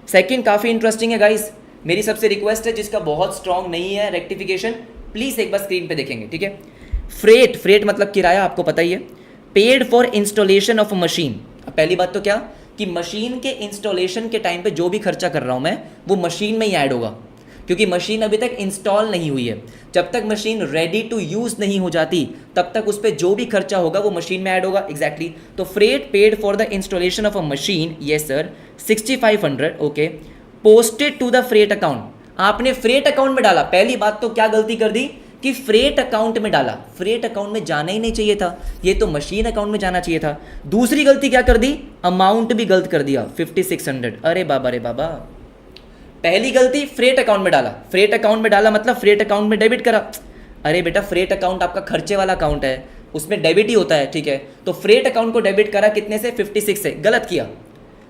Speaker 1: सेकंड काफ़ी इंटरेस्टिंग है गाइस। मेरी सबसे रिक्वेस्ट है जिसका बहुत स्ट्रांग नहीं है रेक्टिफिकेशन, प्लीज़ एक बार स्क्रीन पे देखेंगे, ठीक है। फ्रेट मतलब किराया, आपको पता ही है। Paid for installation of a machine. अब पहली बात तो क्या कि मशीन के इंस्टॉलेशन के टाइम पे जो भी खर्चा कर रहा हूँ मैं वो मशीन में ही ऐड होगा, क्योंकि मशीन अभी तक इंस्टॉल नहीं हुई है। जब तक मशीन रेडी टू यूज़ नहीं हो जाती तब तक उस पर जो भी खर्चा होगा वो मशीन में ऐड होगा, एग्जैक्टली। तो freight paid for the installation of a machine, yes sir, 6500, okay, posted to the freight account. आपने फ्रेट अकाउंट में डाला। पहली बात तो क्या गलती कर दी कि फ्रेट अकाउंट में डाला, फ्रेट अकाउंट में जाना ही नहीं चाहिए था, ये तो मशीन अकाउंट में जाना चाहिए था। दूसरी गलती क्या कर दी, अमाउंट भी गलत कर दिया 5600। अरे बाबा रे बाबा, पहली गलती फ्रेट अकाउंट में डाला, फ्रेट अकाउंट में डाला मतलब फ्रेट अकाउंट में डेबिट करा। अरे बेटा फ्रेट अकाउंट आपका खर्चे वाला अकाउंट है, उसमें डेबिट ही होता है, ठीक है। तो फ्रेट अकाउंट को डेबिट करा कितने से, 56 से, गलत किया।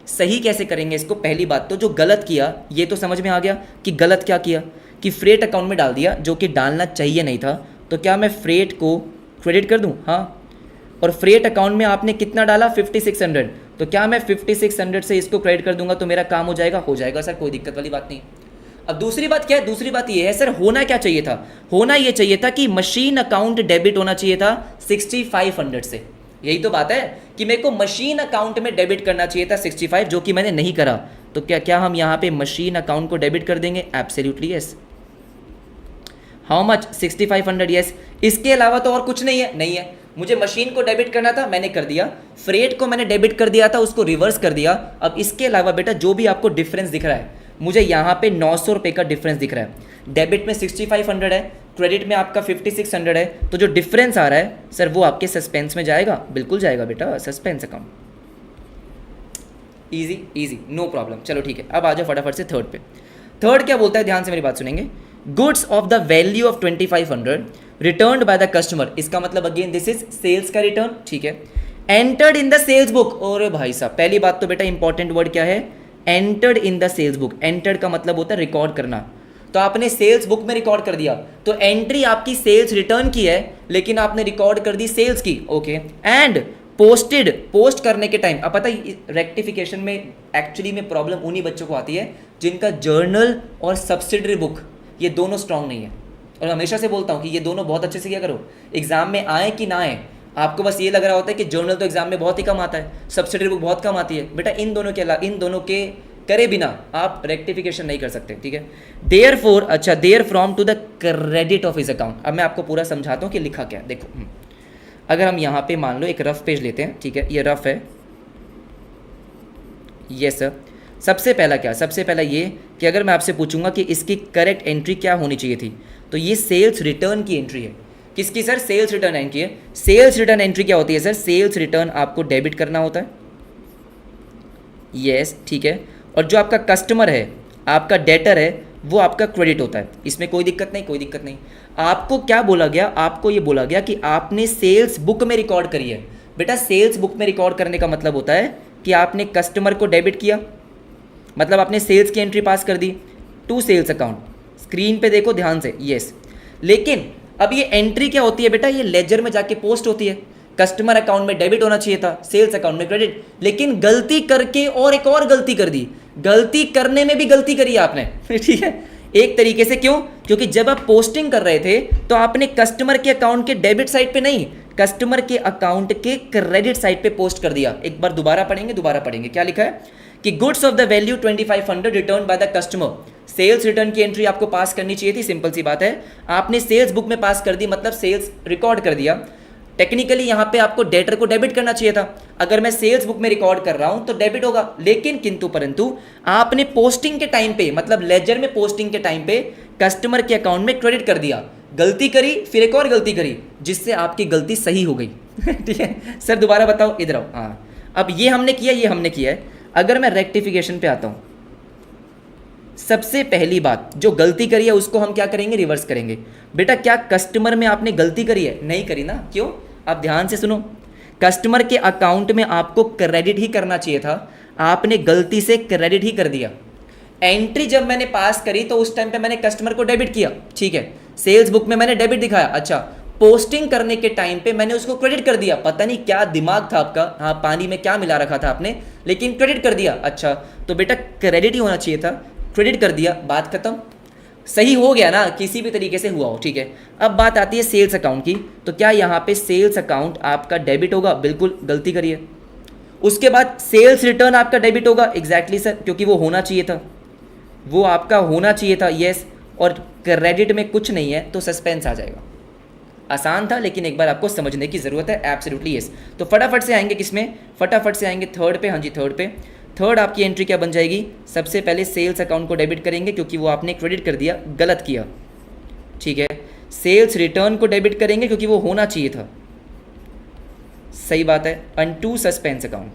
Speaker 1: सही कैसे करेंगे इसको, पहली बात तो जो गलत किया ये तो समझ में आ गया कि गलत क्या किया, कि फ्रेट अकाउंट में डाल दिया जो कि डालना चाहिए नहीं था। तो क्या मैं फ्रेट को क्रेडिट कर दूं, हाँ, और फ्रेट अकाउंट में आपने कितना डाला 5600, तो क्या मैं 5600 से इसको क्रेडिट कर दूंगा तो मेरा काम हो जाएगा सर, कोई दिक्कत वाली बात नहीं। अब दूसरी बात क्या है, दूसरी बात ये है सर, होना क्या चाहिए था, होना ये चाहिए था कि मशीन अकाउंट डेबिट होना चाहिए था 6500 से। यही तो बात है कि मेरे को मशीन अकाउंट में डेबिट करना चाहिए था 65, जो कि मैंने नहीं करा। तो क्या हम यहाँ पे मशीन अकाउंट को डेबिट कर देंगे, absolutely yes. How much, 6500, yes. इसके अलावा तो और कुछ नहीं है, नहीं है। मुझे मशीन को डेबिट करना था, मैंने कर दिया। फ्रेट को मैंने डेबिट कर दिया था, उसको रिवर्स कर दिया। अब इसके अलावा बेटा जो भी आपको डिफरेंस दिख रहा है, मुझे यहाँ पे 900 रुपये का डिफरेंस दिख रहा है। डेबिट में 6500 है, क्रेडिट में आपका 5600 है, तो जो डिफरेंस आ रहा है सर वो आपके सस्पेंस में जाएगा, बिल्कुल जाएगा बेटा, suspense account. Easy easy, no problem. चलो ठीक है, अब आ जाओ फटाफट से थर्ड पे। थर्ड क्या बोलता है, ध्यान से मेरी बात सुनेंगे। Goods of the value of 2500 returned by the customer, इसका मतलब अगेन दिस इज सेल्स का रिटर्न, ठीक है। Entered in the sales book, और भाई साहब पहली बात तो बेटा इंपॉर्टेंट वर्ड क्या है, entered in the sales book. Entered का मतलब होता है रिकॉर्ड करना, तो आपने सेल्स बुक में रिकॉर्ड कर दिया, तो एंट्री आपकी सेल्स रिटर्न की है लेकिन आपने रिकॉर्ड कर दी सेल्स की, ओके। एंड पोस्टेड, पोस्ट करने के टाइम, अब पता है रेक्टिफिकेशन में एक्चुअली में प्रॉब्लम उन्हीं बच्चों को आती है जिनका जर्नल और सब्सिडरी बुक ये दोनों स्ट्रांग नहीं है। और हमेशा से बोलता हूँ कि ये दोनों बहुत अच्छे से क्या करो, एग्जाम में आए कि ना आए। आपको बस ये लग रहा होता है कि जर्नल तो एग्जाम में बहुत ही कम आता है, सब्सिडरी बुक बहुत कम आती है, बेटा इन दोनों के करे बिना आप रेक्टिफिकेशन नहीं कर सकते, ठीक है। देयर फोर, अच्छा, therefrom to the credit of his account. अब मैं आपको पूरा समझाता हूँ कि लिखा क्या, देखो। अगर हम यहाँ पे मान लो एक रफ पेज लेते हैं, ठीक है, ये रफ है, ये सर। सबसे पहला क्या, सबसे पहला ये कि अगर मैं आपसे पूछूंगा कि इसकी करेक्ट एंट्री क्या होनी चाहिए थी, तो ये सेल्स रिटर्न की एंट्री है। किसकी सर, सेल्स रिटर्न एंट्री है। सेल्स रिटर्न एंट्री क्या होती है सर, सेल्स रिटर्न आपको डेबिट करना होता है, यस, ठीक है। और जो आपका कस्टमर है, आपका डेटर है, वो आपका क्रेडिट होता है, इसमें कोई दिक्कत नहीं, कोई दिक्कत नहीं। आपको क्या बोला गया, आपको ये बोला गया कि आपने सेल्स बुक में रिकॉर्ड करी है। बेटा सेल्स बुक में रिकॉर्ड करने का मतलब होता है कि आपने कस्टमर को डेबिट किया, मतलब आपने सेल्स की एंट्री पास कर दी टू सेल्स अकाउंट। स्क्रीन पे देखो ध्यान से, यस। लेकिन अब ये एंट्री क्या होती है बेटा, ये लेजर में जाके पोस्ट होती है। कस्टमर अकाउंट में डेबिट होना चाहिए था, सेल्स अकाउंट में क्रेडिट, लेकिन गलती करके और एक और गलती कर दी। गलती करने में भी गलती करी आपने, ठीक है, एक तरीके से। क्यों, क्योंकि जब आप पोस्टिंग कर रहे थे तो आपने कस्टमर के अकाउंट के डेबिट साइड पे नहीं, कस्टमर के अकाउंट के क्रेडिट साइड पे पोस्ट कर दिया। एक बार दोबारा पढ़ेंगे, क्या लिखा है कि goods of the value 2500 return by the customer. Sales return की एंट्री आपको पास करनी चाहिए थी, सिंपल सी बात है। आपने सेल्स बुक में पास कर दी, मतलब सेल्स रिकॉर्ड कर दिया। टेक्निकली यहाँ पे आपको डेटर को डेबिट करना चाहिए था। अगर मैं सेल्स बुक में रिकॉर्ड कर रहा हूँ तो डेबिट होगा, लेकिन किंतु परंतु आपने पोस्टिंग के टाइम पे, मतलब लेजर में पोस्टिंग के टाइम पे कस्टमर के अकाउंट में क्रेडिट कर दिया। गलती करी, फिर एक और गलती करी, जिससे आपकी गलती सही हो गई। ठीक है सर, दोबारा बताओ, इधर आओ। हाँ, अब ये हमने किया है। अगर मैं रेक्टिफिकेशन पे आता हूँ, सबसे पहली बात जो गलती करी है उसको हम क्या करेंगे, रिवर्स करेंगे। बेटा क्या कस्टमर में आपने गलती करी है, नहीं करी ना, क्यों, आप ध्यान से सुनो। कस्टमर के अकाउंट में आपको क्रेडिट ही करना चाहिए था, आपने गलती से क्रेडिट ही कर दिया। एंट्री जब मैंने पास करी तो उस टाइम पे मैंने कस्टमर को डेबिट किया, ठीक है, सेल्स बुक में मैंने डेबिट दिखाया। अच्छा, पोस्टिंग करने के टाइम पे मैंने उसको क्रेडिट कर दिया। पता नहीं क्या दिमाग था आपका, हाँ, पानी में क्या मिला रखा था आपने, लेकिन क्रेडिट कर दिया। अच्छा, तो बेटा क्रेडिट ही होना चाहिए था, क्रेडिट कर दिया, बात खत्म। सही हो गया ना, किसी भी तरीके से हुआ हो, ठीक है। अब बात आती है सेल्स अकाउंट की, तो क्या यहाँ पे सेल्स अकाउंट आपका डेबिट होगा, बिल्कुल गलती करिए। उसके बाद सेल्स रिटर्न आपका डेबिट होगा, एग्जैक्टली सर, क्योंकि वो होना चाहिए था, वो आपका होना चाहिए था, यस। और क्रेडिट में कुछ नहीं है तो सस्पेंस आ जाएगा। आसान था, लेकिन एक बार आपको समझने की ज़रूरत है, एब्सोल्युटली यस। तो फटाफट से आएंगे किसमें, फटाफट से आएंगे थर्ड पे। हाँ जी, थर्ड पे। थर्ड आपकी एंट्री क्या बन जाएगी, सबसे पहले सेल्स अकाउंट को डेबिट करेंगे क्योंकि वो आपने क्रेडिट कर दिया, गलत किया, ठीक है। सेल्स रिटर्न को डेबिट करेंगे क्योंकि वो होना चाहिए था, सही बात है। And to suspense account,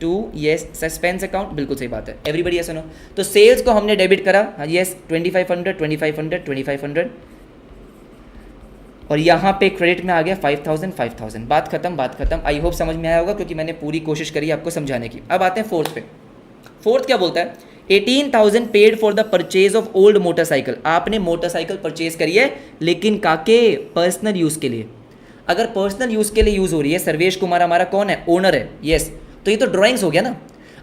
Speaker 1: to yes suspense account, बिल्कुल सही बात है। एवरीबडी सुनो, तो सेल्स को हमने डेबिट करा, यस 2500 2500 2500, और यहाँ पे क्रेडिट में आ गया 5000 5000। बात खत्म, बात खत्म। आई होप समझ में आया होगा क्योंकि मैंने पूरी कोशिश करी आपको समझाने की। अब आते हैं फोर्थ पे। फोर्थ क्या बोलता है, 18,000 paid for the purchase of old motorcycle. आपने मोटरसाइकिल परचेज करी है लेकिन काके पर्सनल यूज़ के लिए। अगर पर्सनल यूज़ के लिए यूज़ हो रही है, सर्वेश कुमार हमारा कौन है, ओनर है, यस, तो ये तो ड्राइंग्स हो गया ना।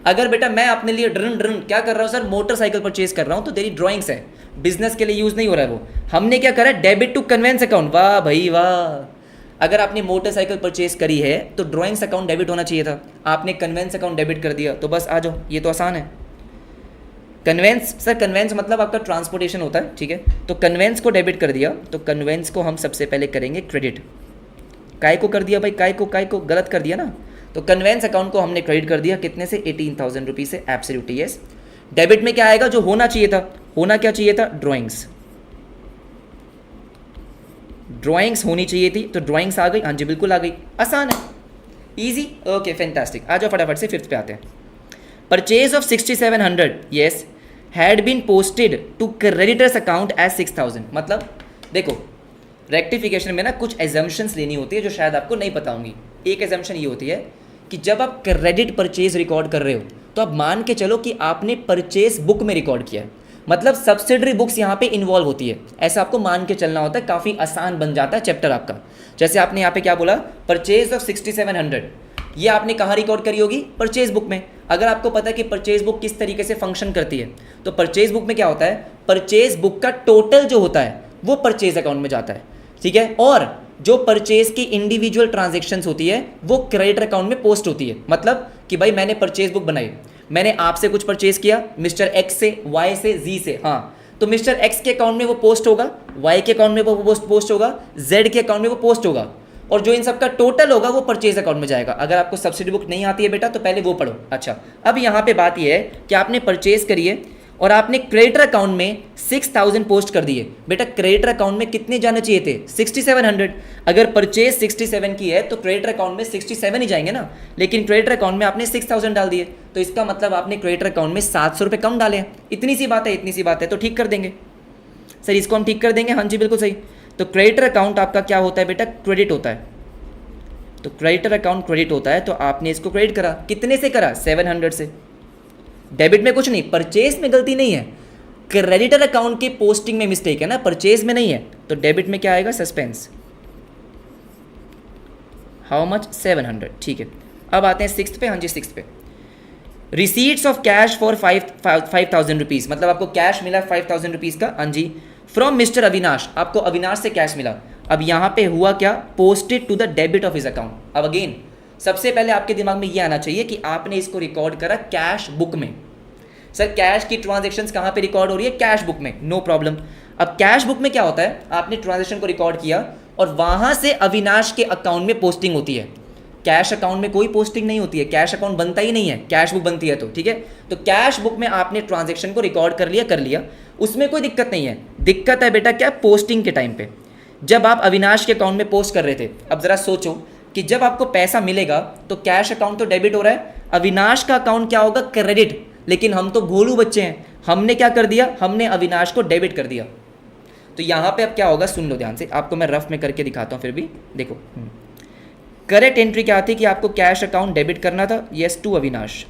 Speaker 1: अगर बेटा मैं अपने लिए ड्रन ड्रन क्या कर रहा हूँ सर, मोटरसाइकिल परचेज कर रहा हूँ, तो तेरी ड्राइंग्स है, बिजनेस के लिए यूज़ नहीं हो रहा है वो। हमने क्या करा, डेबिट टू कन्वेंस अकाउंट। वाह भाई वाह, अगर आपने मोटरसाइकिल परचेज करी है तो ड्राइंग्स अकाउंट डेबिट होना चाहिए था, आपने कन्वेंस अकाउंट डेबिट कर दिया, तो बस आ जाओ, ये तो आसान है। कन्वेंस सर, कन्वेंस मतलब आपका ट्रांसपोर्टेशन होता है, ठीक है। तो कन्वेंस को डेबिट कर दिया, तो कन्वेंस को हम सबसे पहले करेंगे क्रेडिट। काय को कर दिया भाई, काय को गलत कर दिया ना, तो कन्वेंस अकाउंट को हमने क्रेडिट कर दिया, कितने से, 18,000 रुपीज़ से, एब्सोल्युटली यस। डेबिट में क्या आएगा, जो होना चाहिए था, होना क्या चाहिए था, ड्राइंग्स, ड्राइंग्स होनी चाहिए थी, तो ड्राइंग्स आ गई, हाँ जी बिल्कुल आ गई, आसान है, इजी, ओके फैंटास्टिक। आ जाओ फटाफट से फिफ्थ पे आते हैं। Purchase of 6700 yes had been posted to creditors account as 6000। मतलब देखो, रेक्टिफिकेशन में ना कुछ एजम्पशंस लेनी होती है जो शायद आपको नहीं पता होंगी। एक एजम्पशन ये होती है कि जब आप क्रेडिट परचेज रिकॉर्ड कर रहे हो तो आप मान के चलो कि आपने परचेज बुक में रिकॉर्ड किया है, मतलब सब्सिडरी बुक्स यहाँ पे इन्वॉल्व होती है, ऐसा आपको मान के चलना होता है, काफ़ी आसान बन जाता है चैप्टर आपका। जैसे आपने यहाँ पे क्या बोला, परचेज ऑफ 6700, ये आपने कहाँ रिकॉर्ड करी होगी, परचेज बुक में। अगर आपको पता है कि परचेज बुक किस तरीके से फंक्शन करती है, तो परचेज बुक में क्या होता है, परचेज बुक का टोटल जो होता है वो परचेज अकाउंट में जाता है, ठीक है। और जो परचेज की इंडिविजुअल ट्रांजेक्शन्स होती है वो क्रेडिटर अकाउंट में पोस्ट होती है। मतलब कि भाई मैंने परचेज बुक बनाई, मैंने आपसे कुछ परचेज किया, मिस्टर एक्स से, वाई से, जी से, हाँ, तो मिस्टर एक्स के अकाउंट में वो पोस्ट होगा, वाई के अकाउंट में वो पोस्ट होगा, जेड के अकाउंट में वो पोस्ट होगा, और जो इन सब का टोटल होगा वो परचेज अकाउंट में जाएगा। अगर आपको सब्सिडी बुक नहीं आती है बेटा तो पहले वो पढ़ो। अच्छा, अब यहाँ पे बात ये है कि आपने परचेज करी है और आपने क्रेडिटर अकाउंट में 6000 पोस्ट कर दिए। बेटा क्रेडिटर अकाउंट में कितने जाने चाहिए थे, 6700। अगर परचेज 67 की है तो क्रेडिटर अकाउंट में 67 ही जाएंगे ना, लेकिन क्रेडिटर अकाउंट में आपने 6000 डाल दिए, तो इसका मतलब आपने क्रेडिटर अकाउंट में 700 रुपये कम डाले हैं। इतनी सी बात है, इतनी सी बात है, तो ठीक कर देंगे सर, इसको हम ठीक कर देंगे, हाँ जी बिल्कुल सही। तो क्रेडिटर अकाउंट आपका क्या होता है बेटा, क्रेडिट होता है, तो क्रेडिटर अकाउंट क्रेडिट होता है, तो आपने इसको क्रेडिट करा, कितने से करा, 700 से। डेबिट में कुछ नहीं, परचेज में गलती नहीं है, क्रेडिटर अकाउंट की पोस्टिंग में मिस्टेक है ना, परचेज में नहीं है। तो डेबिट में क्या आएगा, सस्पेंस, हाउ मच, 700, ठीक है। अब आते हैं सिक्स्थ पे, हाँ जी सिक्स्थ पे, receipts of cash for 5000 rupees, मतलब आपको कैश मिला 5000 रुपीज़ का, हाँ जी, फ्रॉम मिस्टर अविनाश, आपको अविनाश से कैश मिला। अब यहाँ पे हुआ क्या, posted to the debit of his account. अब अगेन सबसे पहले आपके दिमाग में ये आना चाहिए कि आपने इसको रिकॉर्ड करा कैश बुक में। सर कैश की ट्रांजैक्शंस कहाँ पे रिकॉर्ड हो रही है, कैश बुक में, नो प्रॉब्लम। अब कैश बुक में क्या होता है, आपने ट्रांजैक्शन को रिकॉर्ड किया और वहाँ से अविनाश के अकाउंट में पोस्टिंग होती है। कैश अकाउंट में कोई पोस्टिंग नहीं होती है, कैश अकाउंट बनता ही नहीं है, कैश बुक बनती है, तो ठीक है। तो कैश बुक में आपने ट्रांजैक्शन को रिकॉर्ड कर लिया, उसमें कोई दिक्कत नहीं है। दिक्कत है बेटा क्या, पोस्टिंग के टाइम पे, जब आप अविनाश के अकाउंट में पोस्ट कर रहे थे। अब जरा सोचो कि जब आपको पैसा मिलेगा तो कैश अकाउंट तो डेबिट हो रहा है, अविनाश का अकाउंट क्या होगा, क्रेडिट। लेकिन हम तो भोलू बच्चे हैं, हमने क्या कर दिया, हमने अविनाश को डेबिट कर दिया। तो यहाँ पे अब क्या होगा, सुन लो ध्यान से, आपको मैं रफ में करके दिखाता हूँ, फिर भी देखो। करेक्ट एंट्री क्या थी कि आपको कैश अकाउंट डेबिट करना था, yes, to Avinash,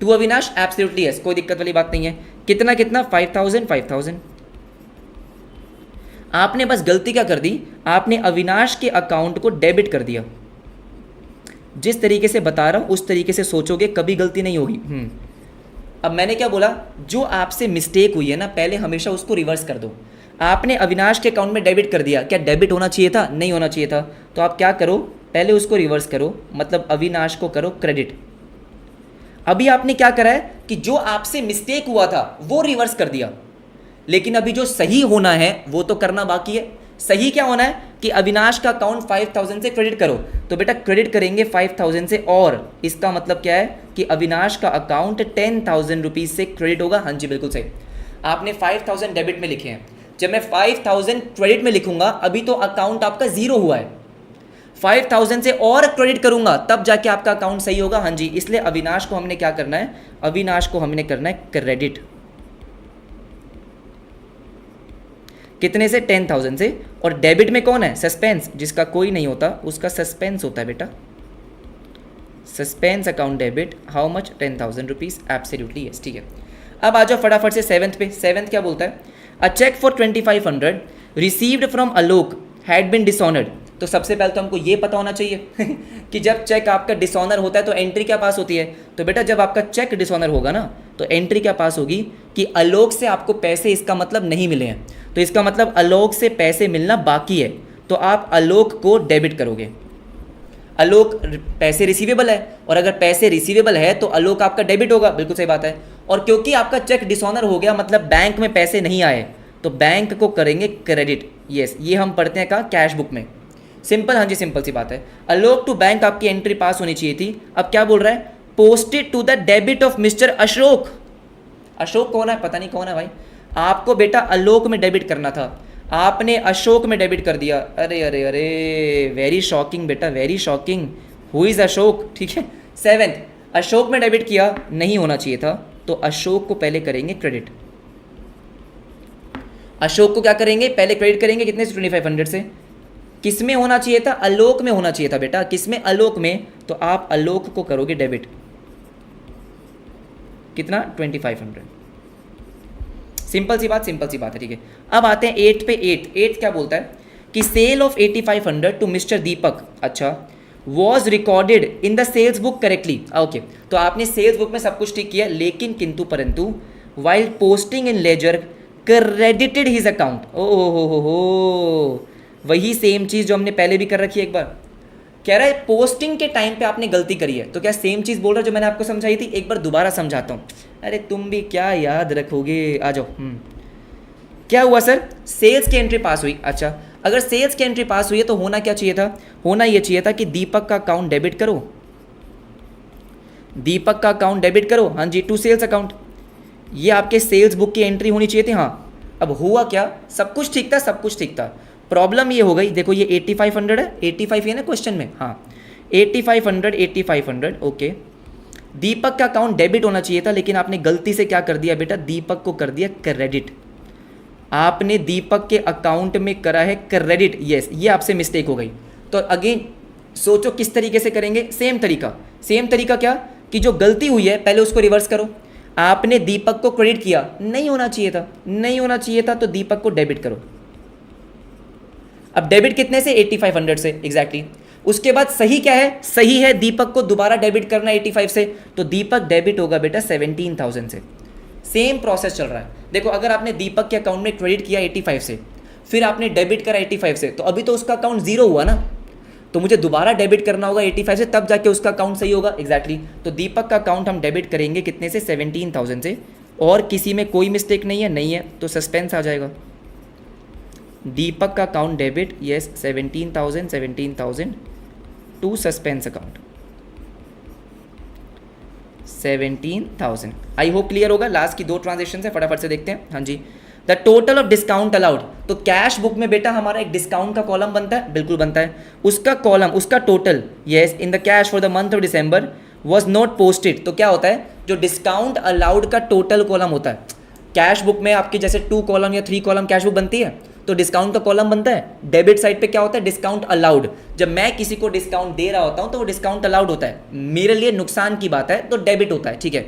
Speaker 1: to Avinash, absolutely yes, कोई दिक्कत वाली बात नहीं है। कितना कितना, 5000। आपने बस गलती क्या कर दी, आपने अविनाश के अकाउंट को डेबिट कर दिया। जिस तरीके से बता रहा हूं उस तरीके से सोचोगे, कभी गलती नहीं होगी। अब मैंने क्या बोला, जो आपसे मिस्टेक हुई है ना, पहले हमेशा उसको रिवर्स कर दो। आपने अविनाश के अकाउंट में डेबिट कर दिया, क्या डेबिट होना चाहिए था, नहीं होना चाहिए था, तो आप क्या करो, पहले उसको रिवर्स करो, मतलब अविनाश को करो क्रेडिट। अभी आपने क्या करा है कि जो आपसे मिस्टेक हुआ था वो रिवर्स कर दिया, लेकिन अभी जो सही होना है वो तो करना बाकी है। सही क्या होना है कि अविनाश का अकाउंट 5000 से क्रेडिट करो, तो बेटा क्रेडिट करेंगे 5000 से, और इसका मतलब क्या है कि अविनाश का अकाउंट 10,000 रुपीज़ से क्रेडिट होगा। हाँ जी बिल्कुल सही। आपने 5000 डेबिट में लिखे हैं, जब मैं 5000 क्रेडिट में लिखूंगा अभी तो अकाउंट आपका जीरो हुआ है, 5000 से और क्रेडिट करूंगा तब जाके आपका अकाउंट सही होगा। हाँ जी, इसलिए अविनाश को हमने क्या करना है, अविनाश को हमने करना है क्रेडिट, कितने से, 10,000 से। और डेबिट में कौन है, सस्पेंस, जिसका कोई नहीं होता उसका सस्पेंस होता है बेटा, suspense account debit, how much, 10,000 rupees, absolutely yes. ठीक है, अब आ जाओ फटाफट से सेवंथ पे। सेवंथ क्या बोलता है, a cheque for 2500 received from Alok had been dishonoured. तो सबसे पहले तो हमको ये पता होना चाहिए कि जब चेक आपका डिसऑनर होता है तो एंट्री क्या पास होती है। तो बेटा जब आपका चेक डिसऑनर होगा ना तो एंट्री क्या पास होगी कि आलोक से आपको पैसे, इसका मतलब नहीं मिले हैं, तो इसका मतलब आलोक से पैसे मिलना बाकी है, तो आप आलोक को डेबिट करोगे। आलोक पैसे रिसीवेबल है, और अगर पैसे रिसीवेबल है तो आलोक आपका डेबिट होगा, बिल्कुल सही बात है। और क्योंकि आपका चेक डिसऑनर हो गया मतलब बैंक में पैसे नहीं आए, तो बैंक को करेंगे क्रेडिट। यस, ये हम पढ़ते हैं कहाँ, कैश बुक में। सिंपल, हाँ जी सिंपल सी बात है। आलोक टू बैंक आपकी एंट्री पास होनी चाहिए थी। अब क्या बोल रहा है, posted to the debit of mister Ashok. Ashok कौन है, पता नहीं कौन है भाई। आपको बेटा आलोक में डेबिट करना था, आपने अशोक में डेबिट कर दिया। अरे अरे अरे, वेरी शॉकिंग बेटा, very shocking. Who is Ashok, ठीक है। सेवेंथ, अशोक में डेबिट किया, नहीं होना चाहिए था, तो अशोक को पहले करेंगे क्रेडिट। अशोक को क्या करेंगे, पहले क्रेडिट करेंगे, कितने से, 2500 से। किस में होना चाहिए था, आलोक में होना चाहिए था बेटा, किस में, आलोक में, तो आप आलोक को करोगे डेबिट, कितना, 2500। सिंपल सी बात, सिंपल सी बात है, ठीक है। अब आते हैं 8 पे। 8 क्या बोलता है कि sale of 8500 to mister Deepak, अच्छा, was recorded in the sales book correctly. Okay, तो आपने सेल्स बुक में सब कुछ ठीक किया, लेकिन किंतु परंतु while posting in ledger credited his account. ओ हो, वही सेम चीज़ जो हमने पहले भी कर रखी है एक बार। कह रहा है पोस्टिंग के टाइम पे आपने गलती करी है, तो क्या सेम चीज़ बोल रहा है जो मैंने आपको समझाई थी, एक बार दोबारा समझाता हूँ। अरे तुम भी क्या याद रखोगे, आ जाओ। क्या हुआ सर, सेल्स की एंट्री पास हुई। अच्छा, अगर सेल्स की एंट्री पास हुई है तो होना क्या चाहिए था, होना ये चाहिए था कि दीपक का अकाउंट डेबिट करो, दीपक का अकाउंट डेबिट करो, हाँ जी, टू सेल्स अकाउंट। ये आपके सेल्स बुक की एंट्री होनी चाहिए थी। हाँ, अब हुआ क्या, सब कुछ ठीक था, सब कुछ ठीक था। प्रॉब्लम ये हो गई, देखो ये 8500 है, 85 है ना क्वेश्चन में, हाँ 8500, ओके। दीपक का अकाउंट डेबिट होना चाहिए था, लेकिन आपने गलती से क्या कर दिया बेटा, दीपक को कर दिया क्रेडिट। आपने दीपक के अकाउंट में करा है क्रेडिट, यस, ये आपसे मिस्टेक हो गई। तो अगेन सोचो किस तरीके से करेंगे, सेम तरीका क्या कि जो गलती हुई है पहले उसको रिवर्स करो। आपने दीपक को क्रेडिट किया, नहीं होना चाहिए था, तो दीपक को डेबिट करो। अब डेबिट कितने से, 8500 से, एग्जैक्टली। उसके बाद सही क्या है, सही है दीपक को दोबारा डेबिट करना 85 से, तो दीपक डेबिट होगा बेटा 17,000 से। सेम प्रोसेस चल रहा है। देखो अगर आपने दीपक के अकाउंट में क्रेडिट किया 85 से, फिर आपने डेबिट करा 85 से, तो अभी तो उसका अकाउंट जीरो हुआ ना, तो मुझे दोबारा डेबिट करना होगा 85 से, तब जाके उसका अकाउंट सही होगा, एग्जैक्टली। तो दीपक का अकाउंट हम डेबिट करेंगे कितने से, 17,000 से, और किसी में कोई मिस्टेक नहीं है, तो सस्पेंस आ जाएगा। दीपक का account debit, yes, 17,000 to suspense account, 17,000। I hope clear होगा। लास्ट की 2 ट्रांजेक्शन है, फटाफट से देखते हैं। हाँ जी, the total of discount allowed, तो कैश बुक में बेटा हमारा एक डिस्काउंट का कॉलम बनता है, बिल्कुल बनता है। उसका कॉलम, उसका total, yes, in the cash for the month of December was not posted. तो क्या होता है, जो डिस्काउंट अलाउड का टोटल कॉलम होता है कैश बुक में, आपकी जैसे 2 कॉलम या 3 कॉलम कैश बुक बनती है, तो डिस्काउंट का कॉलम बनता है। डेबिट साइड पे क्या होता है, डिस्काउंट अलाउड। जब मैं किसी को डिस्काउंट दे रहा होता हूं तो वो डिस्काउंट अलाउड होता है, मेरे लिए नुकसान की बात है तो डेबिट होता है, ठीक है।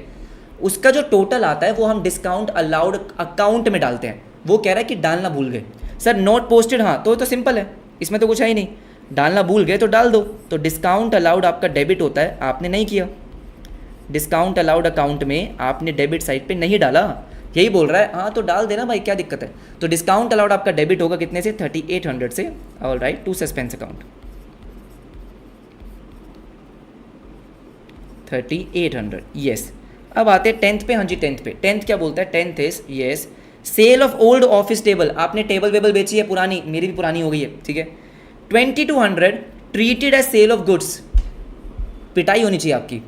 Speaker 1: उसका जो टोटल आता है वो हम डिस्काउंट अलाउड अकाउंट में डालते हैं। वो कह रहा है कि डालना भूल गए सर, नॉट पोस्टेड, हाँ तो सिंपल है, इसमें तो कुछ है ही नहीं, डालना भूल गए तो डाल दो। तो डिस्काउंट अलाउड आपका डेबिट होता है, आपने नहीं किया, डिस्काउंट अलाउड अकाउंट में आपने डेबिट साइड पे नहीं डाला, यही बोल रहा है, हाँ तो डाल देना भाई, क्या दिक्कत है। तो डिस्काउंट अलाउड आपका डेबिट होगा कितने से, 3800 से, all right, to suspense account 3800, yes. अब आते हैं 10th पे। हाँ जी 10th पे, 10th क्या बोलता है, 10th is, yes, sale of old office table. आपने टेबल वेबल बेची है पुरानी, मेरी भी पुरानी हो गई है, ठीक है। 2200 treated as sale of goods, पिटाई होनी चाहिए आपकी,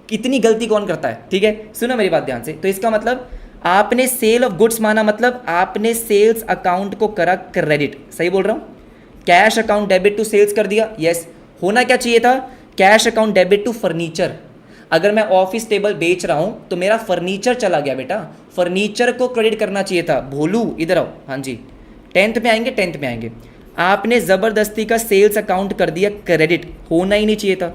Speaker 1: कितनी गलती कौन करता है, ठीक है। सुनो मेरी बात ध्यान से। तो इसका मतलब आपने सेल ऑफ गुड्स माना मतलब आपने सेल्स अकाउंट को करा क्रेडिट, सही बोल रहा हूँ। Cash account debit to sales कर दिया, यस। होना क्या चाहिए था, cash account debit to furniture. अगर मैं ऑफिस टेबल बेच रहा हूं तो मेरा फर्नीचर चला गया बेटा, फर्नीचर को क्रेडिट करना चाहिए था। भोलू इधर आओ, हाँ जी 10th में आएंगे, 10th में आएंगे। आपने ज़बरदस्ती का सेल्स अकाउंट कर दिया क्रेडिट, होना ही नहीं चाहिए था।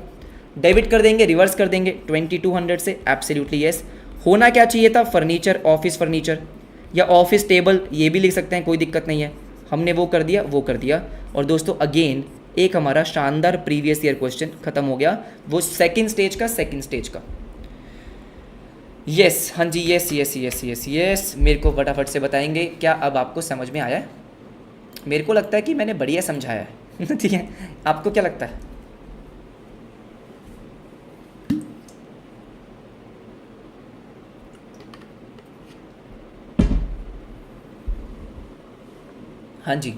Speaker 1: डेबिट कर देंगे, रिवर्स कर देंगे 2200 से, एब्सोल्युटली यस। होना क्या चाहिए था, फर्नीचर, ऑफिस फर्नीचर या ऑफिस टेबल, ये भी लिख सकते हैं, कोई दिक्कत नहीं है। हमने वो कर दिया, वो कर दिया। और दोस्तों अगेन एक हमारा शानदार प्रीवियस ईयर क्वेश्चन खत्म हो गया, वो सेकंड स्टेज का। यस, हाँ जी, yes yes yes yes yes. मेरे को फटाफट से बताएंगे क्या अब आपको समझ में आया है। मेरे को लगता है कि मैंने बढ़िया समझाया है ठीक है, आपको क्या लगता है। हाँ जी,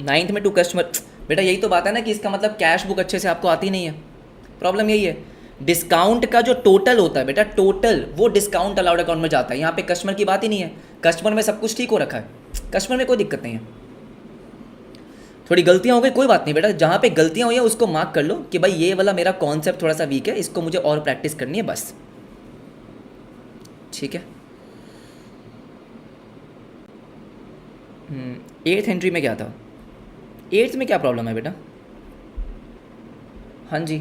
Speaker 1: 9th में 2 कस्टमर, बेटा यही तो बात है ना कि इसका मतलब कैश बुक अच्छे से आपको आती नहीं है, प्रॉब्लम यही है। डिस्काउंट का जो टोटल होता है बेटा, टोटल वो डिस्काउंट अलाउड अकाउंट में जाता है। यहाँ पे कस्टमर की बात ही नहीं है, कस्टमर में सब कुछ ठीक हो रखा है, कस्टमर में कोई दिक्कत नहीं है। थोड़ी गलतियाँ हो गई, कोई बात नहीं बेटा, जहाँ पे गलतियाँ हुई हैं उसको मार्क कर लो कि भाई ये वाला मेरा कॉन्सेप्ट थोड़ा सा वीक है, इसको मुझे और प्रैक्टिस करनी है बस, ठीक है। 8th एंट्री में क्या था, 8th में क्या प्रॉब्लम है बेटा। हाँ जी,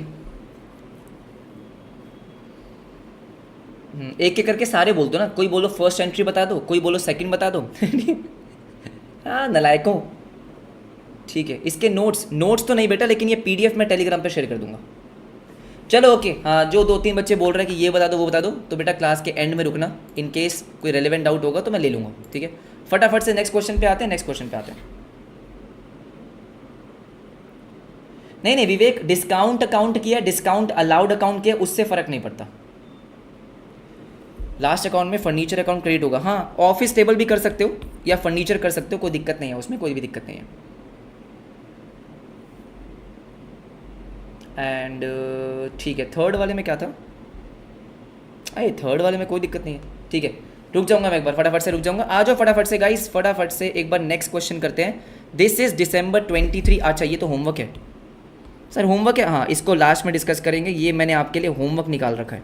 Speaker 1: एक एक करके सारे बोल दो ना, कोई बोलो फर्स्ट एंट्री बता दो, कोई बोलो सेकंड बता दो हाँ नलायकों, ठीक है। इसके नोट्स तो नहीं बेटा, लेकिन ये PDF मैं टेलीग्राम पे शेयर कर दूंगा। चलो ओके, हाँ जो 2-3 बच्चे बोल रहे हैं कि ये बता दो वो बता दो, तो बेटा क्लास के एंड में रुकना, इन केस कोई रेलेवेंट डाउट होगा तो मैं ले लूँगा, ठीक है। फटाफट से नेक्स्ट क्वेश्चन पे आते हैं, नेक्स्ट क्वेश्चन पे आते हैं। नहीं विवेक, डिस्काउंट अकाउंट किया, डिस्काउंट अलाउड अकाउंट किया, उससे फ़र्क नहीं पड़ता। लास्ट अकाउंट में फर्नीचर अकाउंट क्रेडिट होगा, हाँ ऑफिस टेबल भी कर सकते हो या फर्नीचर कर सकते हो, कोई दिक्कत नहीं है उसमें, कोई भी दिक्कत नहीं है। एंड ठीक है, थर्ड वाले में क्या था, अरे थर्ड वाले में कोई दिक्कत नहीं है, ठीक है। रुक जाऊंगा मैं एक बार, फटाफट से रुक जाऊंगा, आ जाओ फटाफट से गाइस, फटाफट से एक बार नेक्स्ट क्वेश्चन करते हैं। दिस इज December 23, अच्छा ये तो होमवर्क है सर, होमवर्क है, हाँ इसको लास्ट में डिस्कस करेंगे, ये मैंने आपके लिए होमवर्क निकाल रखा है।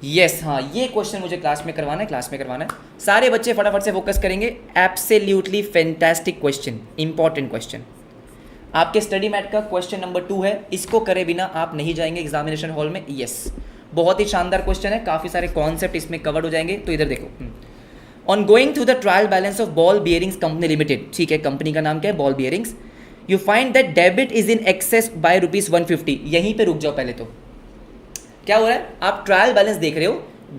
Speaker 1: यस हाँ, ये क्वेश्चन मुझे क्लास में करवाना है, क्लास में करवाना है। सारे बच्चे फटाफट से फोकस करेंगे, absolutely fantastic question, important question. आपके स्टडी मैट का क्वेश्चन नंबर 2 है, इसको करे बिना आप नहीं जाएंगे एग्जामिनेशन हॉल में। यस, बहुत ही शानदार क्वेश्चन है, काफ़ी सारे कॉन्सेप्ट इसमें कवर हो जाएंगे। तो इधर देखो, on going through the trial balance of ball bearings company limited, ठीक है, कंपनी का नाम क्या है, ball bearings. You find that debit is in excess by ₹150। यहीं पे रुक जाओ पहले, तो क्या हो रहा है, आप ट्रायल बैलेंस देख रहे हो,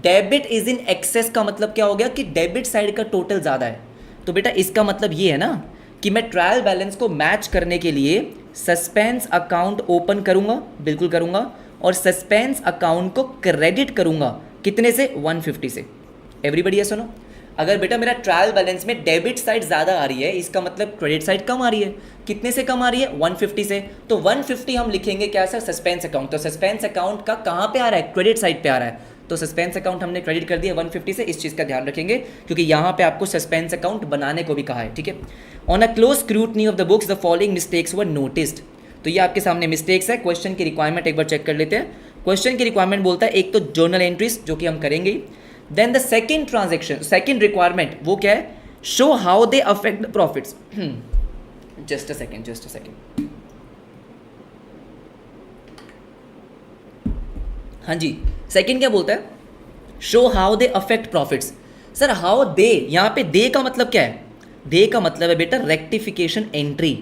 Speaker 1: डेबिट इज इन एक्सेस का मतलब क्या हो गया कि डेबिट साइड का टोटल ज़्यादा है। तो बेटा इसका मतलब ये है ना कि मैं ट्रायल बैलेंस को मैच करने के लिए सस्पेंस अकाउंट ओपन करूंगा, बिल्कुल करूंगा, और सस्पेंस अकाउंट को क्रेडिट करूंगा, कितने से, 150 से। एवरीबडी है सुनो, अगर बेटा मेरा ट्रायल बैलेंस में डेबिट साइड ज़्यादा आ रही है, इसका मतलब क्रेडिट साइड कम आ रही है। कितने से कम आ रही है, 150 से। तो 150 हम लिखेंगे क्या सर, सस्पेंस अकाउंट। तो सस्पेंस अकाउंट का कहाँ पे आ रहा है, क्रेडिट साइड पे आ रहा है, तो सस्पेंस अकाउंट हमने क्रेडिट कर दिया 150 से। इस चीज़ का ध्यान रखेंगे क्योंकि यहाँ पे आपको सस्पेंस अकाउंट बनाने को भी कहा है, ठीक है। On a close scrutiny of the books the following mistakes were noticed. तो ये आपके सामने मिस्टेक्स है। क्वेश्चन की रिक्वायरमेंट एक बार चेक कर लेते हैं। क्वेश्चन की रिक्वायरमेंट बोलता है एक तो जर्नल एंट्रीज, जो कि हम करेंगे। Then the second transaction, second requirement वो क्या है, show how they affect the profits. Just a second. हाँ जी, सेकंड क्या बोलता है, show how they affect profits. Sir how they, यहाँ पे दे का मतलब क्या है, दे का मतलब है बेटा रेक्टिफिकेशन एंट्री।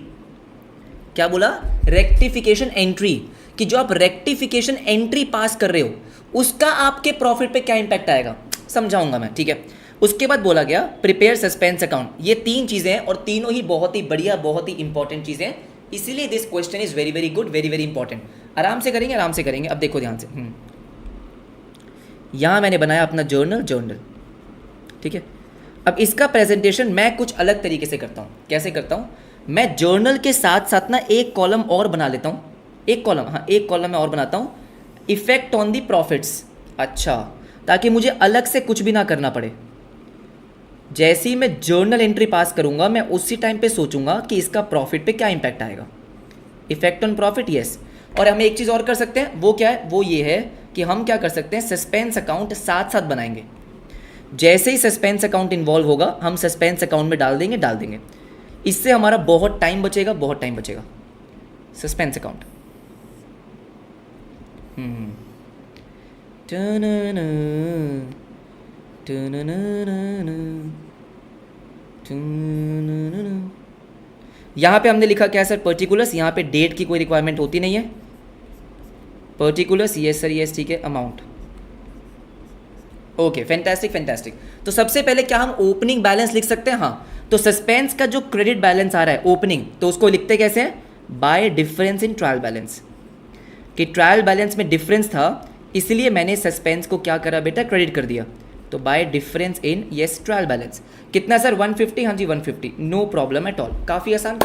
Speaker 1: क्या बोला, रेक्टिफिकेशन एंट्री, कि जो आप रेक्टिफिकेशन एंट्री पास कर रहे हो उसका आपके प्रॉफिट पे क्या इंपैक्ट आएगा, समझाऊंगा मैं, ठीक है। उसके बाद बोला गया प्रिपेयर सस्पेंस अकाउंट। ये 3 चीज़ें हैं और तीनों ही बहुत ही बढ़िया, बहुत ही इंपॉर्टेंट चीज़ें हैं, इसीलिए this question is very very good, very very important. आराम से करेंगे, आराम से करेंगे। अब देखो ध्यान से, यहाँ मैंने बनाया अपना जर्नल, ठीक है। अब इसका प्रेजेंटेशन मैं कुछ अलग तरीके से करता हूँ। कैसे करता हूँ, मैं जर्नल के साथ साथ ना एक कॉलम और बना लेता हूँ, एक कॉलम, हाँ एक कॉलम मैं और बनाता हूँ, इफेक्ट ऑन दी प्रॉफिट्स। अच्छा, ताकि मुझे अलग से कुछ भी ना करना पड़े। जैसे ही मैं जर्नल एंट्री पास करूंगा मैं उसी टाइम पे सोचूंगा कि इसका प्रॉफिट पे क्या इंपैक्ट आएगा। Effect on profit, yes. और हम एक चीज़ और कर सकते हैं, वो क्या है, वो ये है कि हम क्या कर सकते हैं, सस्पेंस अकाउंट साथ साथ बनाएंगे। जैसे ही सस्पेंस अकाउंट इन्वॉल्व होगा हम सस्पेंस अकाउंट में डाल देंगे। इससे हमारा बहुत टाइम बचेगा। Suspense account. यहाँ पे हमने लिखा क्या सर, पर्टिकुलर्स। यहाँ पे डेट की कोई रिक्वायरमेंट होती नहीं है। पर्टिकुलर्स, यस सर, यस, ठीक है। Amount, okay, fantastic. तो सबसे पहले क्या हम ओपनिंग बैलेंस लिख सकते हैं? हाँ। तो सस्पेंस का जो क्रेडिट बैलेंस आ रहा है ओपनिंग, तो उसको लिखते कैसे हैं? Bye difference in trial balance. कि ट्रायल बैलेंस में डिफरेंस था, इसलिए मैंने सस्पेंस को क्या करा बेटा, क्रेडिट कर दिया। तो bye difference in, yes, trial balance. कितना सर? 150। हाँ जी 150, नो प्रॉब्लम एट ऑल। काफ़ी आसान।